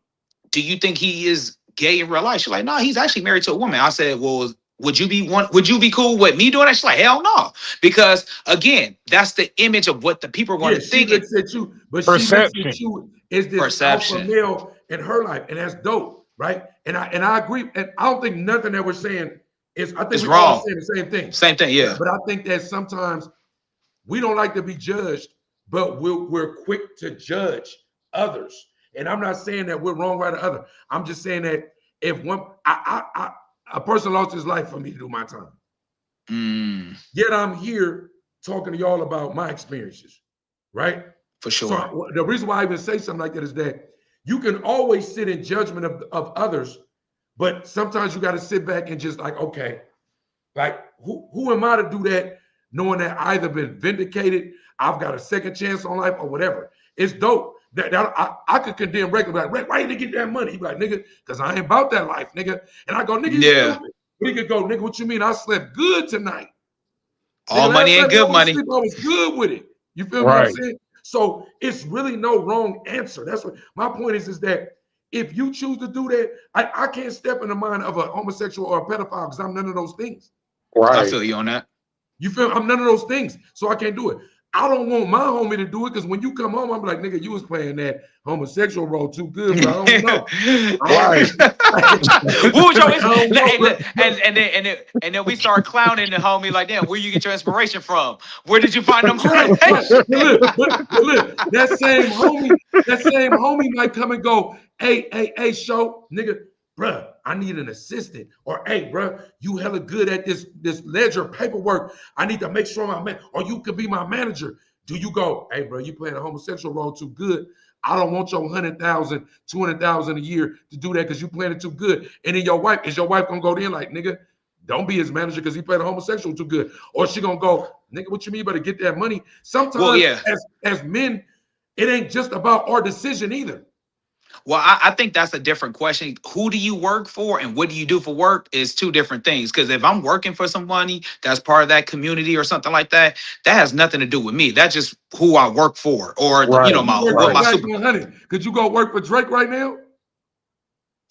Speaker 4: do you think he is gay in real life? She's like, no, he's actually married to a woman. I said, well, would you be cool with me doing that? She's like, hell no. Because again, that's the image of what the people are going to think.
Speaker 1: Perception.
Speaker 2: She is this alpha male in her life. And that's dope. Right. And I agree. And I don't think nothing that we're saying I think
Speaker 4: It's
Speaker 2: we
Speaker 4: wrong.
Speaker 2: all saying the same thing.
Speaker 4: Same thing, yeah.
Speaker 2: But I think that sometimes we don't like to be judged, but we're quick to judge others. And I'm not saying that we're wrong, right, or other. I'm just saying that if a person lost his life for me to do my time. Yet I'm here talking to y'all about my experiences, right?
Speaker 4: For sure.
Speaker 2: So the reason why I even say something like that is that you can always sit in judgment of others, but sometimes you got to sit back and just like, okay, like who am I to do that, knowing that I either been vindicated, I've got a second chance on life or whatever. It's dope. That I could condemn regular, like, why you didn't get that money? He be like, nigga, because I ain't about that life, nigga. And I go, nigga, you stupid. But he could go, nigga, what you mean? I slept good tonight.
Speaker 4: All
Speaker 2: nigga,
Speaker 4: money ain't good money.
Speaker 2: I was good with it. You feel what I'm saying? So it's really no wrong answer. That's what my point is that if you choose to do that, I can't step in the mind of a homosexual or a pedophile because I'm none of those things.
Speaker 1: Right.
Speaker 4: I feel you on that.
Speaker 2: You feel I'm none of those things, so I can't do it. I don't want my homie to do it because when you come home, I'm like, nigga, you was playing that homosexual role too good, bro. I don't know.
Speaker 1: Right.
Speaker 4: And then we start clowning the homie like, damn, where you get your inspiration from? Where did you find them?
Speaker 2: Look, that same homie might come and go, hey, show, nigga, bruh, I need an assistant. Or, hey, bruh, you hella good at this ledger paperwork. I need to make sure my man, or you could be my manager. Do you go, hey, bro, you playing a homosexual role too good. I don't want your 100,000, 200,000 a year to do that because you playing it too good. And then is your wife gonna go in like, nigga, don't be his manager because he played a homosexual too good. Or she gonna go, nigga, what you mean? You better get that money. Sometimes as men, it ain't just about our decision either.
Speaker 4: Well, I think that's a different question. Who do you work for and what do you do for work is two different things. Because if I'm working for somebody that's part of that community or something like that, that has nothing to do with me. That's just who I work for, or you know, my super.
Speaker 2: Could you go work for Drake right now?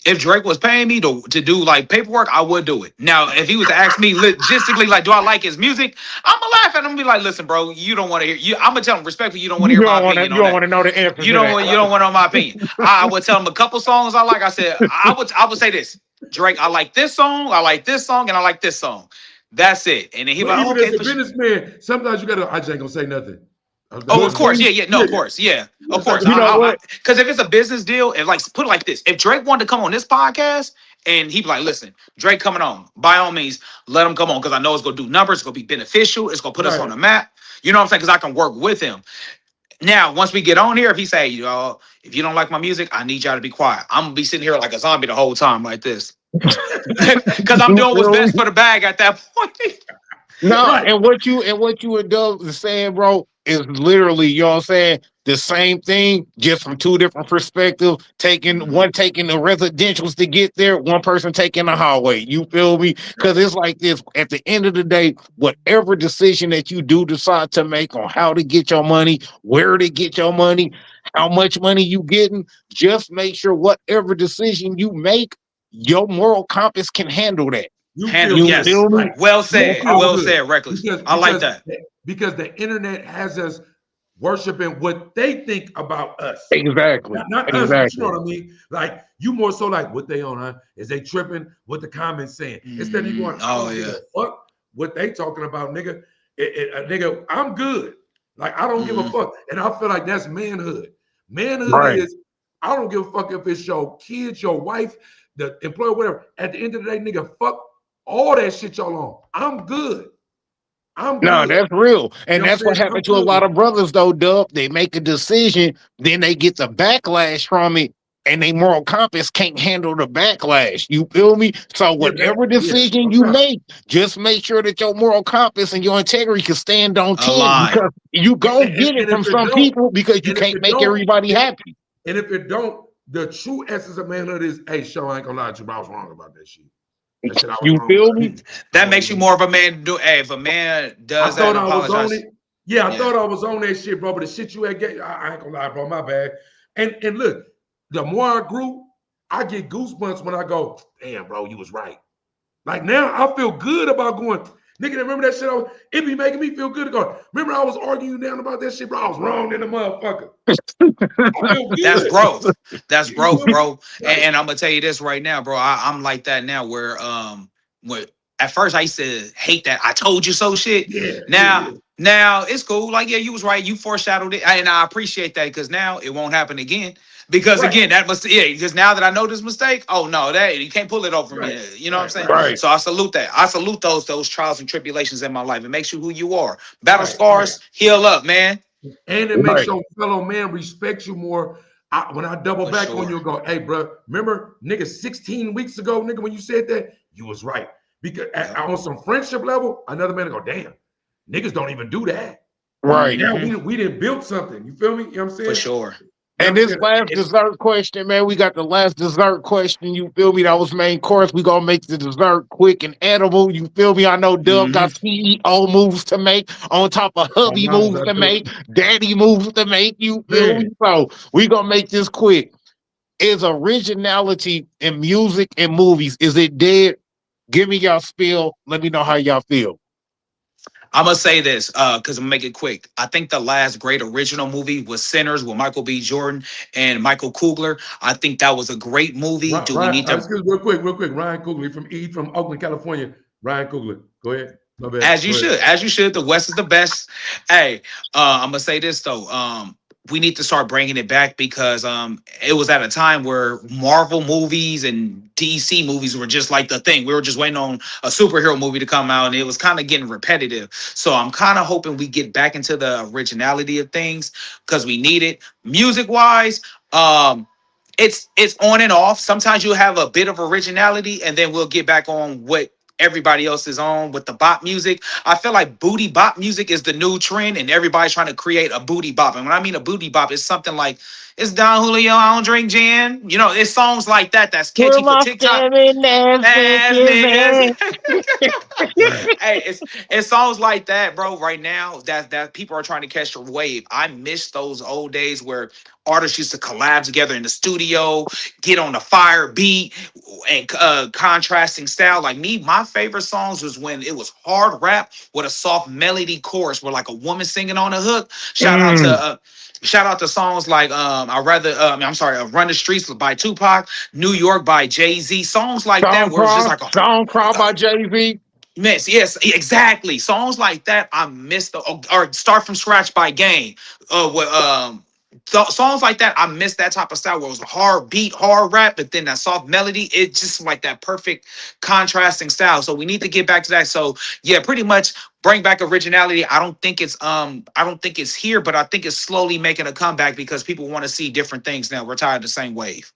Speaker 4: If Drake was paying me to do like paperwork, I would do it. Now, if he was to ask me logistically, like, do I like his music? I'm gonna laugh at him and be like, listen, bro, you don't want to hear. I'm gonna tell him respectfully, you don't want to hear my opinion. You don't want to know the answer. You don't want to know my opinion. I would tell him a couple songs I like. I said, I would say this, Drake, I like this song, and I like this song. That's it. And then he like, okay.
Speaker 2: As a businessman, sometimes you gotta. I just ain't gonna say nothing.
Speaker 4: Oh, of course, of course.
Speaker 1: You know what?
Speaker 4: Because if it's a business deal, if like put it like this, if Drake wanted to come on this podcast and he'd be like, listen, Drake coming on, by all means, let him come on because I know it's gonna do numbers, it's gonna be beneficial, it's gonna put us on the map. You know what I'm saying? Because I can work with him. Now, once we get on here, if he say, y'all, if you don't like my music, I need y'all to be quiet. I'm gonna be sitting here like a zombie the whole time, like this, because I'm doing what's best for the bag at that point.
Speaker 1: No, and what you and Dub is saying, bro, is literally, you know what I'm saying, the same thing, just from two different perspectives. One taking the residentials to get there, one person taking the highway. You feel me? Because it's like this. At the end of the day, whatever decision that you do decide to make on how to get your money, where to get your money, how much money you getting, just make sure whatever decision you make, your moral compass can handle that.
Speaker 4: Yes. Right. Well said. Well said, Reckless. I like that.
Speaker 2: Because the internet has us worshiping what they think about us.
Speaker 1: Exactly.
Speaker 2: Not us, you know what I mean? Like, you more so like what they on, huh? Is they tripping? What the comments saying? Instead of you going, fuck what they talking about, nigga. Nigga, I'm good. Like, I don't give a fuck. And I feel like that's manhood. Manhood is, I don't give a fuck if it's your kids, your wife, the employer, whatever. At the end of the day, nigga, fuck all that shit y'all on. I'm good.
Speaker 1: No, that's real. And that's what happened to a lot of brothers, though, Dub. They make a decision, then they get the backlash from it, and they moral compass can't handle the backlash. You feel me? So whatever decision you make, just make sure that your moral compass and your integrity can stand on 10, because you gonna get it from some people because you can't make everybody happy.
Speaker 2: And if it don't, the true essence of manhood is, hey, show, I ain't gonna lie to you, but I was wrong about that shit.
Speaker 1: You feel me?
Speaker 4: That makes you more of a man. If a man does that,
Speaker 2: I was on it. Yeah, I thought I was on that shit, bro. But the shit you had, I ain't gonna lie, bro. My bad. And look, the more I grew, I get goosebumps when I go, damn, bro, you was right. Like, now I feel good about going, nigga, remember that shit? It be making me feel good to go, remember I was arguing down about that shit, bro? I was wrong in the motherfucker.
Speaker 4: That's growth. That's growth, bro. And I'm gonna tell you this right now, bro. I'm like that now, where at first I used to hate that I told you so shit.
Speaker 2: Yeah.
Speaker 4: Now it's cool. Like, yeah, you was right. You foreshadowed it. And I appreciate that because now it won't happen again. Because again, because now that I know this mistake, oh no, that you can't pull it over me. You know what I'm saying?
Speaker 1: Right.
Speaker 4: So I salute that. I salute those trials and tribulations in my life. It makes you who you are. Battle scars, heal up, man.
Speaker 2: And it makes your fellow man respect you more. When I double back on you and go, hey, bro, remember, nigga, 16 weeks ago, nigga, when you said that, you was right. Because on some friendship level, another man will go, damn, niggas don't even do that.
Speaker 1: Right.
Speaker 2: Now we didn't build something. You feel me? You know what I'm saying?
Speaker 4: For sure.
Speaker 1: And this last dessert question, man, we got the last dessert question. You feel me? That was main course. We gonna make the dessert quick and edible. You feel me? I know Dub got CEO moves to make on top of hubby moves to make, daddy moves to make. You feel me? So we gonna make this quick. Is originality in music and movies, is it dead? Give me y'all spiel. Let me know how y'all feel.
Speaker 4: I'm gonna say this because I'm gonna make it quick. I think the last great original movie was Sinners with Michael B. Jordan and Michael Coogler. I think that was a great movie.
Speaker 2: Excuse me, real quick. Ryan Coogler from Oakland, California. Ryan Coogler, go ahead. My bad.
Speaker 4: As you should. The West is the best. Hey, I'm gonna say this though. We need to start bringing it back because it was at a time where Marvel movies and DC movies were just like the thing. We were just waiting on a superhero movie to come out, and it was kind of getting repetitive. So I'm kind of hoping we get back into the originality of things because we need it. Music-wise, it's on and off. Sometimes you have a bit of originality, and then we'll get back on what everybody else is on with the bop music. I feel like booty bop music is the new trend, and everybody's trying to create a booty bop. And when I mean a booty bop, it's something like, it's Don Julio, I don't drink gin. You know, it's songs like that that's catchy for TikTok. Hey, it's songs like that, bro. Right now, that people are trying to catch the wave. I miss those old days where artists used to collab together in the studio, get on the fire beat and contrasting style. Like me, my favorite songs was when it was hard rap with a soft melody chorus where like a woman singing on a hook. Shout out to songs like Run the Streets by Tupac, New York by Jay-Z, songs like that where it's just like a
Speaker 1: Song Crawl by Jay-Z.
Speaker 4: Yes, exactly. Songs like that I miss or Start From Scratch by Game. Songs like that, I miss that type of style where it was a hard beat, hard rap, but then that soft melody, it just like that perfect contrasting style. So we need to get back to that. So yeah, pretty much bring back originality. I don't think it's here, but I think it's slowly making a comeback because people want to see different things now. We're tired of the same wave.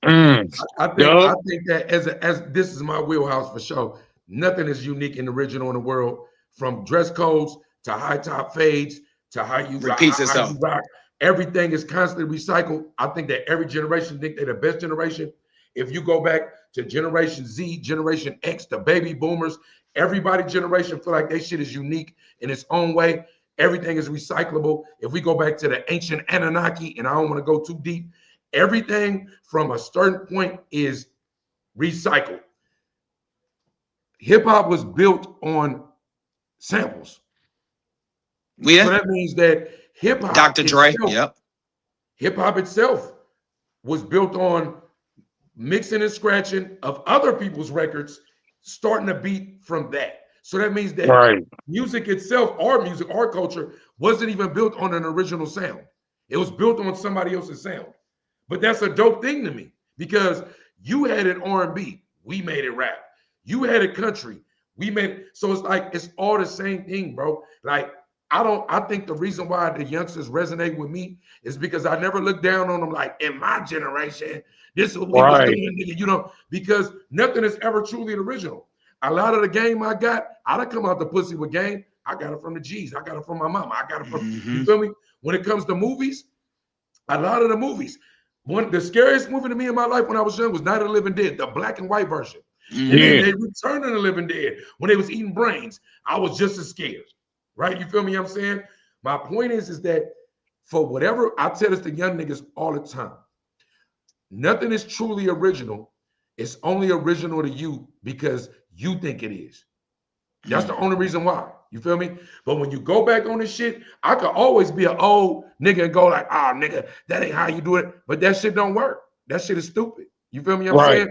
Speaker 2: I think that as this is my wheelhouse for sure. Nothing is unique and original in the world, from dress codes to high top fades to how you
Speaker 4: repeats itself.
Speaker 2: Rock. Everything is constantly recycled. I think that every generation think they're the best generation. If you go back to Generation Z, Generation X, the baby boomers, everybody generation feel like their shit is unique in its own way. Everything is recyclable. If we go back to the ancient Anunnaki, and I don't want to go too deep, everything from a certain point is recycled. Hip hop was built on samples.
Speaker 4: Yeah.
Speaker 2: So that means that hip hop,
Speaker 4: Dr. Dre, yep.
Speaker 2: Hip hop itself was built on mixing and scratching of other people's records, starting a beat from that. So that means that music itself, our culture, wasn't even built on an original sound. It was built on somebody else's sound. But that's a dope thing to me because you had it R&B, we made it rap. You had it country, we made it. So it's like it's all the same thing, bro. Like I think the reason why the youngsters resonate with me is because I never looked down on them like, in my generation, this is what we was doing, nigga, you know, because nothing is ever truly original. A lot of the game I got, I done come out the pussy with game. I got it from the G's. I got it from my mama. I got it from, you feel me? When it comes to movies, a lot of the movies, the scariest movie to me in my life when I was young was Night of the Living Dead, the black and white version. And then they returned to the Living Dead when they was eating brains. I was just as scared. Right? You feel me? I'm saying? My point is that for whatever, I tell this to young niggas all the time, nothing is truly original. It's only original to you because you think it is. That's the only reason why. You feel me? But when you go back on this shit, I could always be an old nigga and go like, nigga, that ain't how you do it. But that shit don't work. That shit is stupid. You feel me? I'm saying?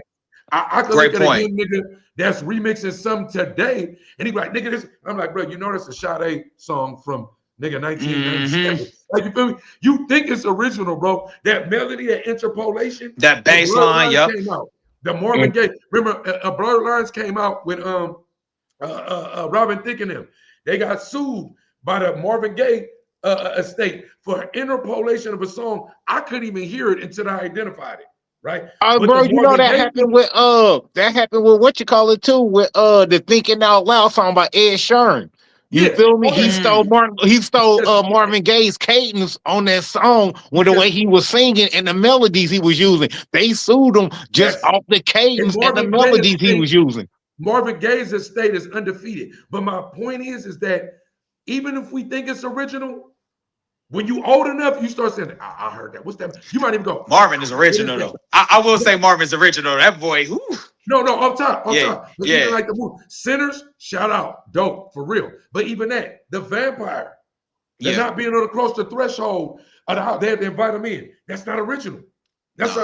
Speaker 2: I could
Speaker 4: Great
Speaker 2: look at a
Speaker 4: point.
Speaker 2: young nigga that's remixing something today, and he be like, nigga, this. I'm like, bro, you know that's a SHOWT song from nigga 1997. Like, you feel me? You think it's original, bro? That melody, that interpolation,
Speaker 4: That
Speaker 2: when
Speaker 4: bass line,
Speaker 2: Bloodlines
Speaker 4: yep.
Speaker 2: came out. The Marvin Gaye. Remember, Bloodlines came out when Robin Thicke and them. They got sued by the Marvin Gaye estate for interpolation of a song. I couldn't even hear it until I identified it. Right, but
Speaker 1: Bro, you know
Speaker 2: Marvin
Speaker 1: that
Speaker 2: Gaye
Speaker 1: happened with what you call it too, with the Thinking Out Loud song by Ed Sheeran. You
Speaker 2: yeah,
Speaker 1: feel me?
Speaker 2: all
Speaker 1: He
Speaker 2: that.
Speaker 1: stole
Speaker 2: Yes.
Speaker 1: Marvin Gaye's cadence on that song with the
Speaker 2: Because-
Speaker 1: way he was singing and the melodies he was using. They sued him just
Speaker 2: Yes.
Speaker 1: off the cadence and the
Speaker 2: Marvin
Speaker 1: melodies
Speaker 2: Gaye's
Speaker 1: he was using.
Speaker 2: Marvin Gaye's estate is undefeated. But my point is that even if we think it's original, when you old enough, you start saying, I heard that. What's that? You might even go,
Speaker 4: Marvin is original though. I will say Marvin's original. That boy, whew.
Speaker 2: No, I'm top.
Speaker 4: Yeah,
Speaker 2: But
Speaker 4: yeah.
Speaker 2: even like the movie Sinners, shout out, dope for real. But even that, the vampire, they're not being able to cross the threshold of the house. They had to invite them in. That's not original. That's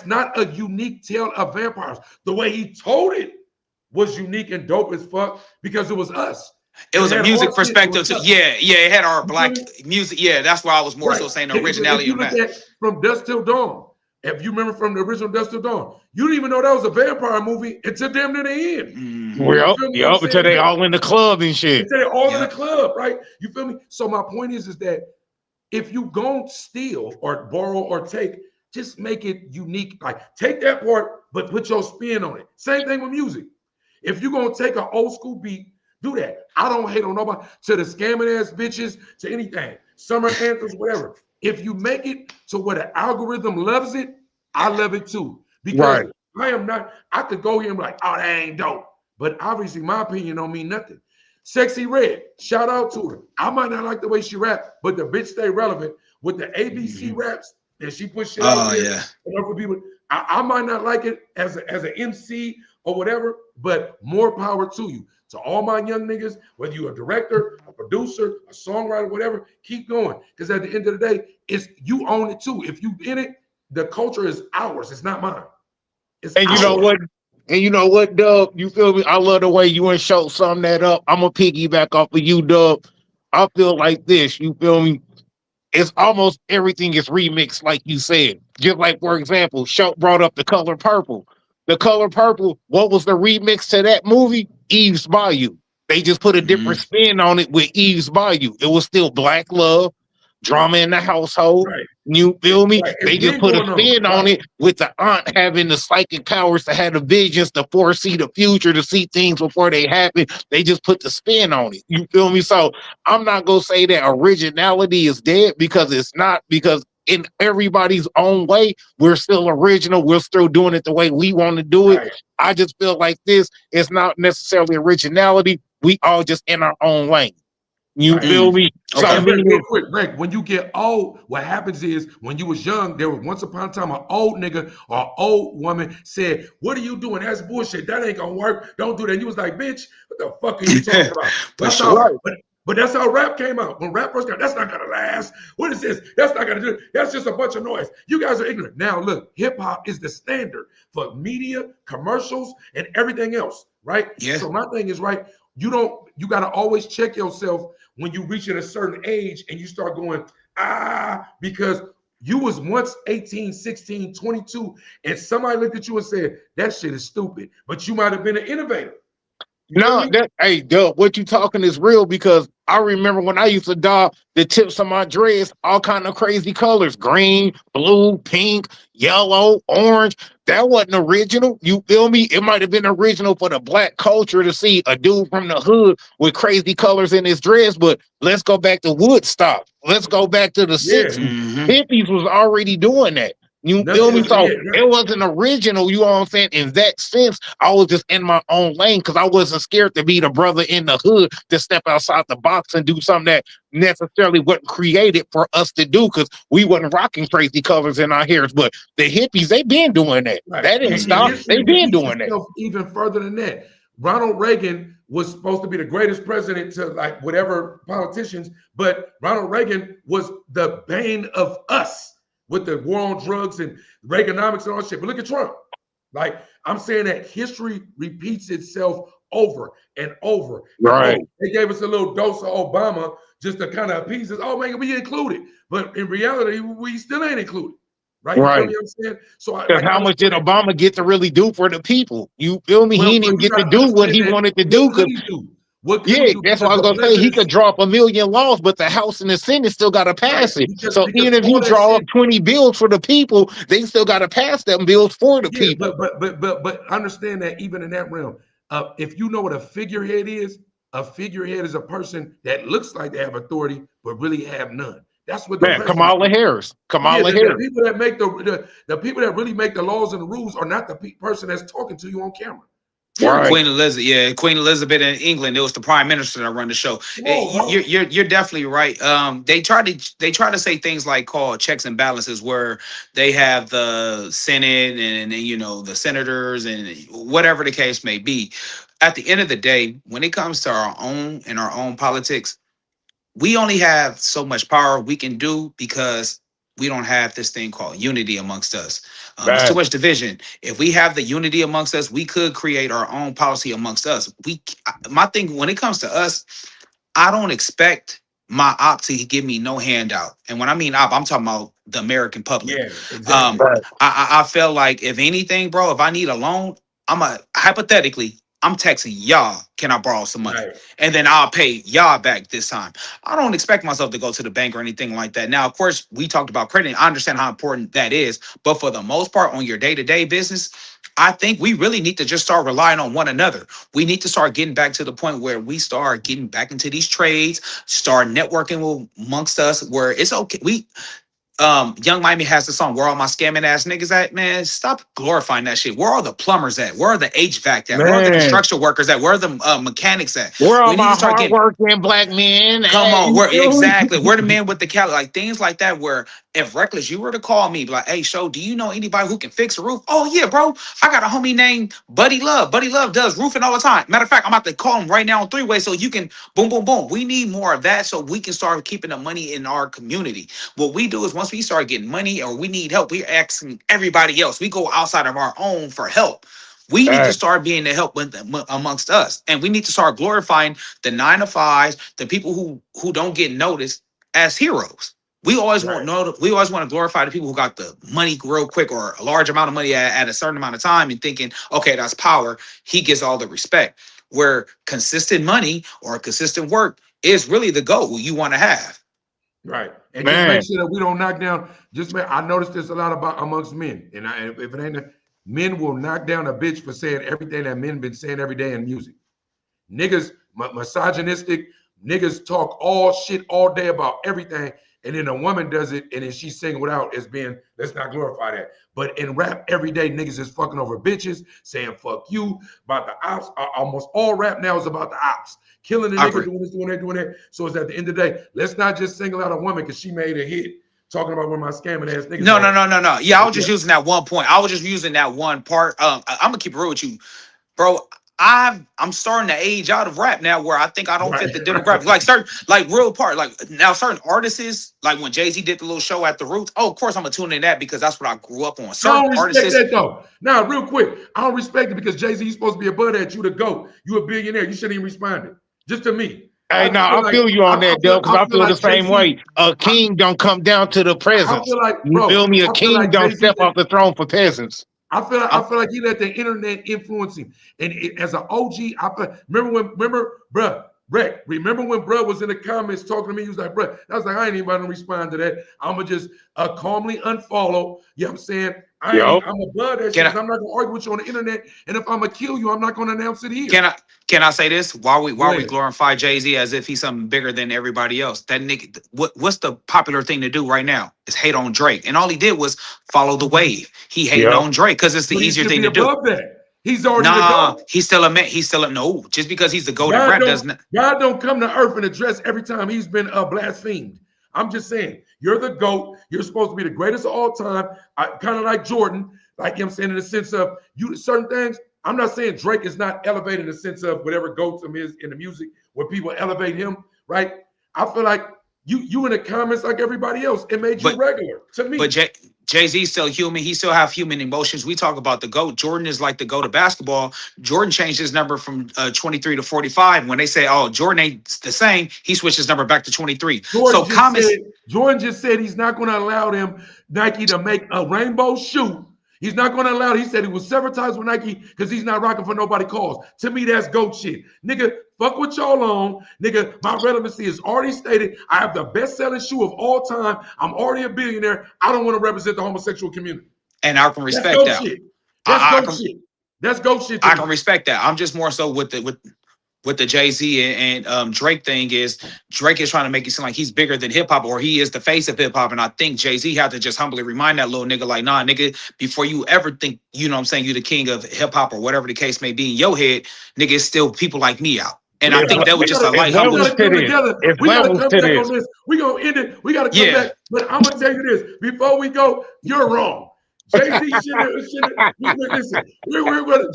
Speaker 2: not a unique tale of vampires. The way he told it was unique and dope as fuck because it was us.
Speaker 4: It was a music perspective too. Yeah, it had our black music. Yeah, that's why I was more so saying the originality of that.
Speaker 2: If you look at From Dusk Till Dawn, if you remember from the original Dusk Till Dawn, you didn't even know that was a vampire movie until damn near the end.
Speaker 1: Yep, until they all in the club and shit.
Speaker 2: Until they all in the club, right? You feel me? So my point is that if you gon' steal or borrow or take, just make it unique. Like take that part, but put your spin on it. Same thing with music. If you're gonna take an old school beat, do that. I don't hate on nobody, to the scamming ass bitches, to anything, summer anthems, whatever. If you make it to where the algorithm loves it, I love it too. Because I could go here and be like, oh, that ain't dope. But obviously my opinion don't mean nothing. Sexy Red, shout out to her. I might not like the way she rap, but the bitch stay relevant with the ABC raps that she push shit out there. For people, I might not like it as an MC or whatever, but more power to you. To all my young niggas, whether you're a director, a producer, a songwriter, whatever, keep going. Because at the end of the day, it's you own it too. If you in it, the culture is ours. It's not mine. It's
Speaker 1: and
Speaker 2: ours.
Speaker 1: You know what, Dub? You feel me? I love the way you and Show sum that up. I'm gonna piggyback off of you, Dub. I feel like this. You feel me? It's almost everything is remixed, like you said. Just like, for example, Show brought up The Color Purple. The Color Purple, what was the remix to that movie? Eve's Bayou. They just put a different spin on it with Eve's Bayou. It was still black love, drama in the household.
Speaker 2: Right.
Speaker 1: You feel me?
Speaker 2: Right.
Speaker 1: They just put a spin on it with the aunt having the psychic powers to have the visions, to foresee the future, to see things before they happen. They just put the spin on it. You feel me? So I'm not going to say that originality is dead, because it's not, because in everybody's own way, we're still original. We're still doing it the way we want to do it.
Speaker 2: Right.
Speaker 1: I just feel like this is not necessarily originality. We all just in our own lane. You feel me?
Speaker 2: Okay.
Speaker 1: So
Speaker 2: Real quick, Greg, when you get old, what happens is when you was young, there was once upon a time an old nigga or an old woman said, what are you doing? That's bullshit. That ain't gonna work. Don't do that. And you was like, bitch, what the fuck are you talking about? That's how, but that's how rap came out. When rap first came out, that's not gonna last. What is this? That's not gonna do it. That's just a bunch of noise. You guys are ignorant. Now look, hip hop is the standard for media, commercials, and everything else, right?
Speaker 4: Yeah.
Speaker 2: So my thing is, right, you gotta always check yourself when you reach at a certain age and you start going, because you was once 18, 16, 22, and somebody looked at you and said, that shit is stupid, but you might have been an innovator.
Speaker 1: No, hey, Dub, what you talking is real, because I remember when I used to dye the tips of my dreads, all kind of crazy colors, green, blue, pink, yellow, orange. That wasn't original. You feel me? It might have been original for the black culture to see a dude from the hood with crazy colors in his dress, but let's go back to Woodstock. Let's go back to the 60s. Hippies was already doing that. You feel me? So it wasn't original, you know what I'm saying? In that sense, I was just in my own lane, because I wasn't scared to be the brother in the hood to step outside the box and do something that necessarily wasn't created for us to do, because we wasn't rocking crazy colors in our hairs. But the hippies, they been doing that.
Speaker 2: Right.
Speaker 1: That didn't stop. They been doing that.
Speaker 2: Even further than that, Ronald Reagan was supposed to be the greatest president to like whatever politicians, but Ronald Reagan was the bane of us with the war on drugs and Reaganomics and all that shit. But look at Trump. Like I'm saying that history repeats itself over and over.
Speaker 1: Right.
Speaker 2: And, they gave us a little dose of Obama just to kind of appease us. Oh man, we included, but in reality, we still ain't included. Right? You feel me? I'm saying? So
Speaker 1: Because how much did Obama get to really do for the people? You feel me?
Speaker 2: Well,
Speaker 1: He didn't even get to do what he wanted to do.
Speaker 2: What could he do?
Speaker 1: That's what I was gonna say. He could draw up 1 million laws, but the House and the Senate still got to pass it. So even if he draw up 20 bills for the people, they still got to pass them bills for the people.
Speaker 2: But understand that even in that realm, if you know what a figurehead is a person that looks like they have authority but really have none. That's what
Speaker 1: Kamala Harris. Harris.
Speaker 2: The people that make the people that really make the laws and the rules are not the person that's talking to you on camera.
Speaker 1: Right.
Speaker 4: Queen Elizabeth in England. It was the prime minister that run the show. You're definitely right. They try to say things like called checks and balances, where they have the Senate and the senators and whatever the case may be. At the end of the day, when it comes to our own politics, we only have so much power we can do because we don't have this thing called unity amongst us. There's too much division. If we have the unity amongst us, we could create our own policy amongst us. My thing when it comes to us, I don't expect my op to give me no handout. And when I mean op, I'm talking about the American public.
Speaker 2: Yeah, exactly.
Speaker 4: I feel like if anything, bro, if I need a loan, hypothetically, I'm texting y'all, can I borrow some money?
Speaker 2: Right.
Speaker 4: And then I'll pay y'all back this time. I don't expect myself to go to the bank or anything like that. Now, of course, we talked about credit. I understand how important that is. But for the most part, on your day-to-day business, I think we really need to just start relying on one another. We need to start getting back to the point where we start getting back into these trades, start networking amongst us, where it's okay. Young Miami has the song, "Where All My Scamming Ass Niggas At?" Man, stop glorifying that shit. Where are the plumbers at? Where are the HVAC at? Where are the construction workers at? Where are the mechanics at?
Speaker 1: Where are my hardworking black men?
Speaker 4: Come on, exactly. We're the men with the Cali, like things like that. Where if Reckless, you were to call me, like, "Hey, Show, do you know anybody who can fix a roof?" "Oh yeah, bro, I got a homie named Buddy Love. Buddy Love does roofing all the time. Matter of fact, I'm about to call him right now on 3-way so you can boom, boom, boom." We need more of that so we can start keeping the money in our community. What we do is once we start getting money or we need help, we're asking everybody else. We go outside of our own for help. We need to start being the help amongst us, and we need to start glorifying the 9-to-5s, the people who don't get noticed as heroes. We always want to glorify the people who got the money real quick or a large amount of money at a certain amount of time and thinking, okay, that's power. He gets all the respect. Where consistent money or consistent work is really the goal you want to have.
Speaker 2: Right. And just make sure that we don't knock down. I noticed this a lot about amongst men. And if it ain't men will knock down a bitch for saying everything that men been saying every day in music. Niggas, misogynistic, niggas talk all shit all day about everything. And then a woman does it, and then she's singing without as being, let's not glorify that. But in rap, every day, niggas is fucking over bitches, saying fuck you, about the ops. Almost all rap now is about the ops. Killing the nigga, doing this, doing that, doing that. So it's at the end of the day, let's not just single out a woman because she made a hit talking about where my scamming ass niggas.
Speaker 4: No. Yeah, I was just using that one point. I was just using that one part. I'm going to keep it real with you, bro. I'm starting to age out of rap now, where I think I don't fit the demographic. Like certain, like real part, like now certain artists, like when Jay-Z did the little show at the Roots. Oh, of course I'm gonna tune in that because that's what I grew up on. Certain
Speaker 2: I don't respect that though. Now, real quick, I don't respect it because Jay-Z, you're supposed to be above that. You the GOAT. You a billionaire. You shouldn't even respond it. Just to me.
Speaker 1: Hey, I feel you on that, Dale, because I feel the same way. A king don't come down to the presence. You feel me? A king don't step off the throne for peasants.
Speaker 2: I feel like he let the internet influence him. And as an OG, remember when bruh was in the comments talking to me, he was like, bruh, I was like, I ain't even about to respond to that. I'm going to just calmly unfollow. You know what I'm saying? I'm above that shit. I'm not going to argue with you on the internet. And if I'm going to kill you, I'm not going to announce it here.
Speaker 4: Can I say this? While we glorify Jay-Z as if he's something bigger than everybody else, that nigga, what's the popular thing to do right now? Is hate on Drake. And all he did was follow the wave. He hated on Drake because it's the easier thing to do.
Speaker 2: That. He's already the GOAT.
Speaker 4: He's still a man. No, just because he's the GOAT of rap doesn't.
Speaker 2: God don't come to earth and address every time he's been blasphemed. I'm just saying, you're the GOAT. You're supposed to be the greatest of all time. Kind of like Jordan, like I'm saying, in the sense of you certain things. I'm not saying Drake is not elevated in the sense of whatever GOATism is in the music, where people elevate him, right? I feel like you in the comments like everybody else. It made you regular to me.
Speaker 4: But Jay-Z's still human. He still have human emotions. We talk about the GOAT. Jordan is like the GOAT of basketball. Jordan changed his number from 23 to 45. When they say, oh, Jordan ain't the same, he switched his number back to 23.
Speaker 2: Jordan just said he's not going to allow them Nike to make a rainbow shoe. He's not going to allow it. He said he was several times with Nike because he's not rocking for nobody calls. To me, that's GOAT shit. Nigga, fuck what y'all on. Nigga, my relevancy is already stated. I have the best-selling shoe of all time. I'm already a billionaire. I don't want to represent the homosexual community.
Speaker 4: And I can respect that.
Speaker 2: Shit. That's GOAT shit. That's GOAT shit.
Speaker 4: I can respect that. I'm just more so with the Jay-Z and Drake thing is Drake is trying to make it seem like he's bigger than hip hop or he is the face of hip hop. And I think Jay-Z had to just humbly remind that little nigga, like, nah, nigga, before you ever think, you know what I'm saying, you the king of hip hop or whatever the case may be in your head, nigga, it's still people like me out. And I think that was just a light humble.
Speaker 2: We gotta come together. We gotta come back on this. We gonna end it. We gotta come back. But I'm gonna tell you this before we go. You're wrong. Jay-Z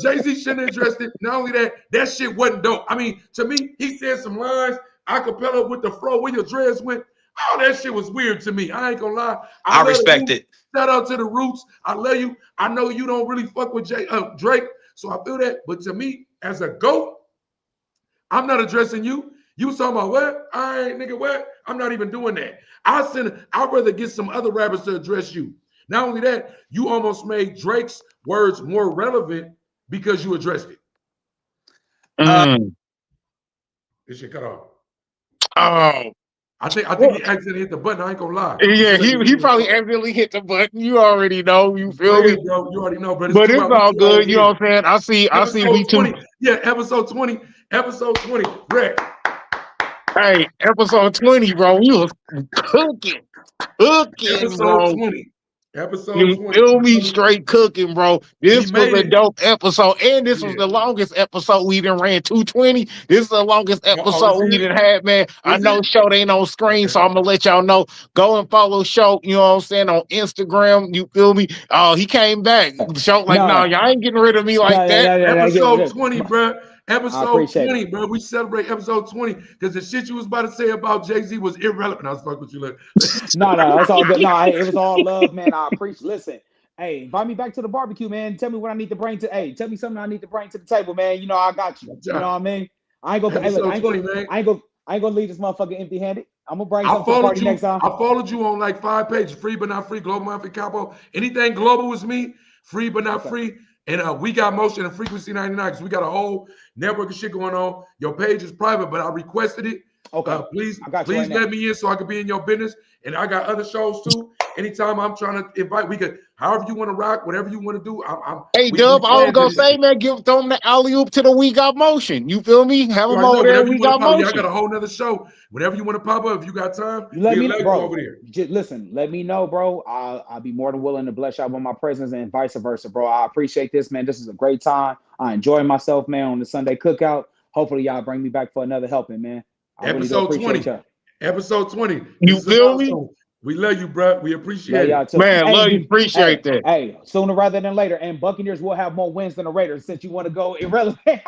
Speaker 2: Jay-Z shouldn't have addressed it. Not only that, that shit wasn't dope. I mean, to me, he said some lines, acapella with the fro where your dreads went. Oh, that shit was weird to me. I ain't gonna lie.
Speaker 4: I respect it.
Speaker 2: Shout out to the Roots. I love you. I know you don't really fuck with Drake, so I feel that. But to me, as a GOAT, I'm not addressing you. You was talking about what? I ain't nigga what? I'm not even doing that. I'd rather get some other rappers to address you. Not only that, you almost made Drake's words more relevant because you addressed it. This shit cut off.
Speaker 1: Oh.
Speaker 2: I think he accidentally hit the button. I ain't gonna lie.
Speaker 1: Yeah, he probably accidentally hit the button. You already know. You feel me?
Speaker 2: Bro, you already know, but
Speaker 1: it's all good. You know what I'm saying? I see we too.
Speaker 2: Yeah, episode 20. Rick.
Speaker 1: Hey, episode 20, bro. We was cooking,
Speaker 2: episode
Speaker 1: bro.
Speaker 2: 20. Episode
Speaker 1: you
Speaker 2: 20.
Speaker 1: Feel me? Straight cooking, bro. This was a dope episode, and this was the longest episode we done ran. 220. This is the longest episode we done had, man. I know SHOWT ain't on screen, so I'm gonna let y'all know. Go and follow SHOWT. You know what I'm saying, on Instagram. You feel me? Oh, he came back. SHOWT like, no, y'all ain't getting rid of me like that.
Speaker 2: Episode 20, bro. Episode 20, bro. We celebrate episode 20 because the shit you was about to say about Jay-Z was irrelevant. I was fucking with you.
Speaker 3: No, it's all good. No, it was all love, man. I appreciate. Listen, hey, invite me back to the barbecue, man. Tell me what I need to bring to. Hey, tell me something I need to bring to the table, man. You know I got you. You know what I mean? I ain't gonna leave this motherfucker empty-handed. I'm gonna bring something to the party next time.
Speaker 2: I followed you on like 5 pages. Free but not free. Global Mafia Capo. Anything global was me. Free but not free. And we got Motion and Frequency 99 because we got a whole network of shit going on. Your page is private, but I requested it.
Speaker 3: Okay.
Speaker 2: Please let me in so I can be in your business. And I got other shows too. Anytime I'm trying to invite, we could, however you want to rock, whatever you want to do.
Speaker 1: Hey, Dub, I was gonna say, man, throw them the alley oop to the We Got Motion. You feel me? Have them over there. We Got Motion.
Speaker 2: I got a whole nother show. Whenever you want to pop up, if you got time,
Speaker 3: let me know, bro. Over there. Just listen, let me know, bro. I'll be more than willing to bless y'all with my presence and vice versa, bro. I appreciate this, man. This is a great time. I enjoy myself, man, on the Sunday cookout. Hopefully, y'all bring me back for another helping, man.
Speaker 2: Episode 20. Episode 20.
Speaker 1: You feel me?
Speaker 2: We love you, bro. We appreciate it.
Speaker 1: Man, love you. Appreciate that.
Speaker 3: Hey, sooner rather than later. And Buccaneers will have more wins than the Raiders since you want to go irrelevant.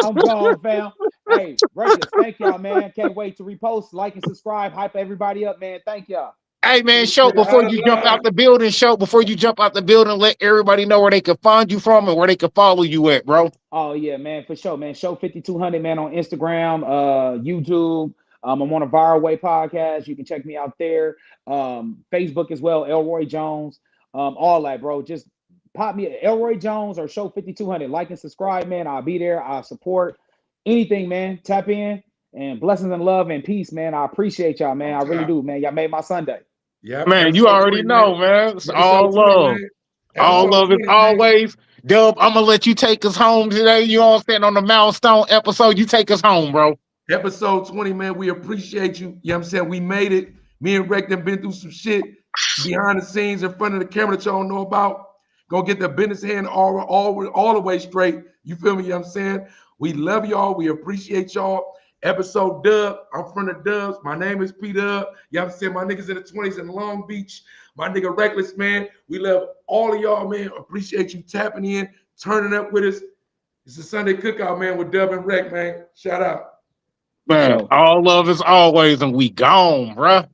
Speaker 3: I'm gone, fam. Hey, Raiders, thank y'all, man. Can't wait to repost, like, and subscribe. Hype everybody up, man. Thank y'all.
Speaker 1: Hey, man, SHOWT, before you jump out the building, SHOWT, before you jump out the building, let everybody know where they can find you from and where they can follow you at, bro.
Speaker 3: Oh, yeah, man, for sure, man. SHOWT 5200, man, on Instagram, YouTube. I'm on a Viral Way podcast. You can check me out there. Facebook as well, Elroy Jones. All that, bro. Just pop me at Elroy Jones or SHOWT 5200. Like and subscribe, man. I'll be there. I'll support anything, man. Tap in. And blessings and love and peace, man. I appreciate y'all, man. I really do, man. Y'all made my Sunday.
Speaker 1: Yeah, man. You already know, man. It's all love. All love is always. Dub, I'm gonna let you take us home today. You all stand on the milestone episode. You take us home, bro.
Speaker 2: Episode 20, man. We appreciate you. You know what I'm saying? We made it. Me and Rec have been through some shit behind the scenes in front of the camera that y'all don't know about. Go get the business hand all the way straight. You feel me? You know what I'm saying? We love y'all. We appreciate y'all. Episode Dub. I'm from the Dubs. My name is P Dub. You know what I'm saying? My niggas in the 20s in Long Beach. My nigga Reckless, man. We love all of y'all, man. Appreciate you tapping in, turning up with us. It's a Sunday cookout, man, with Dub and Rec, man. Shout out.
Speaker 1: Man, all love is always, and we gone, bruh.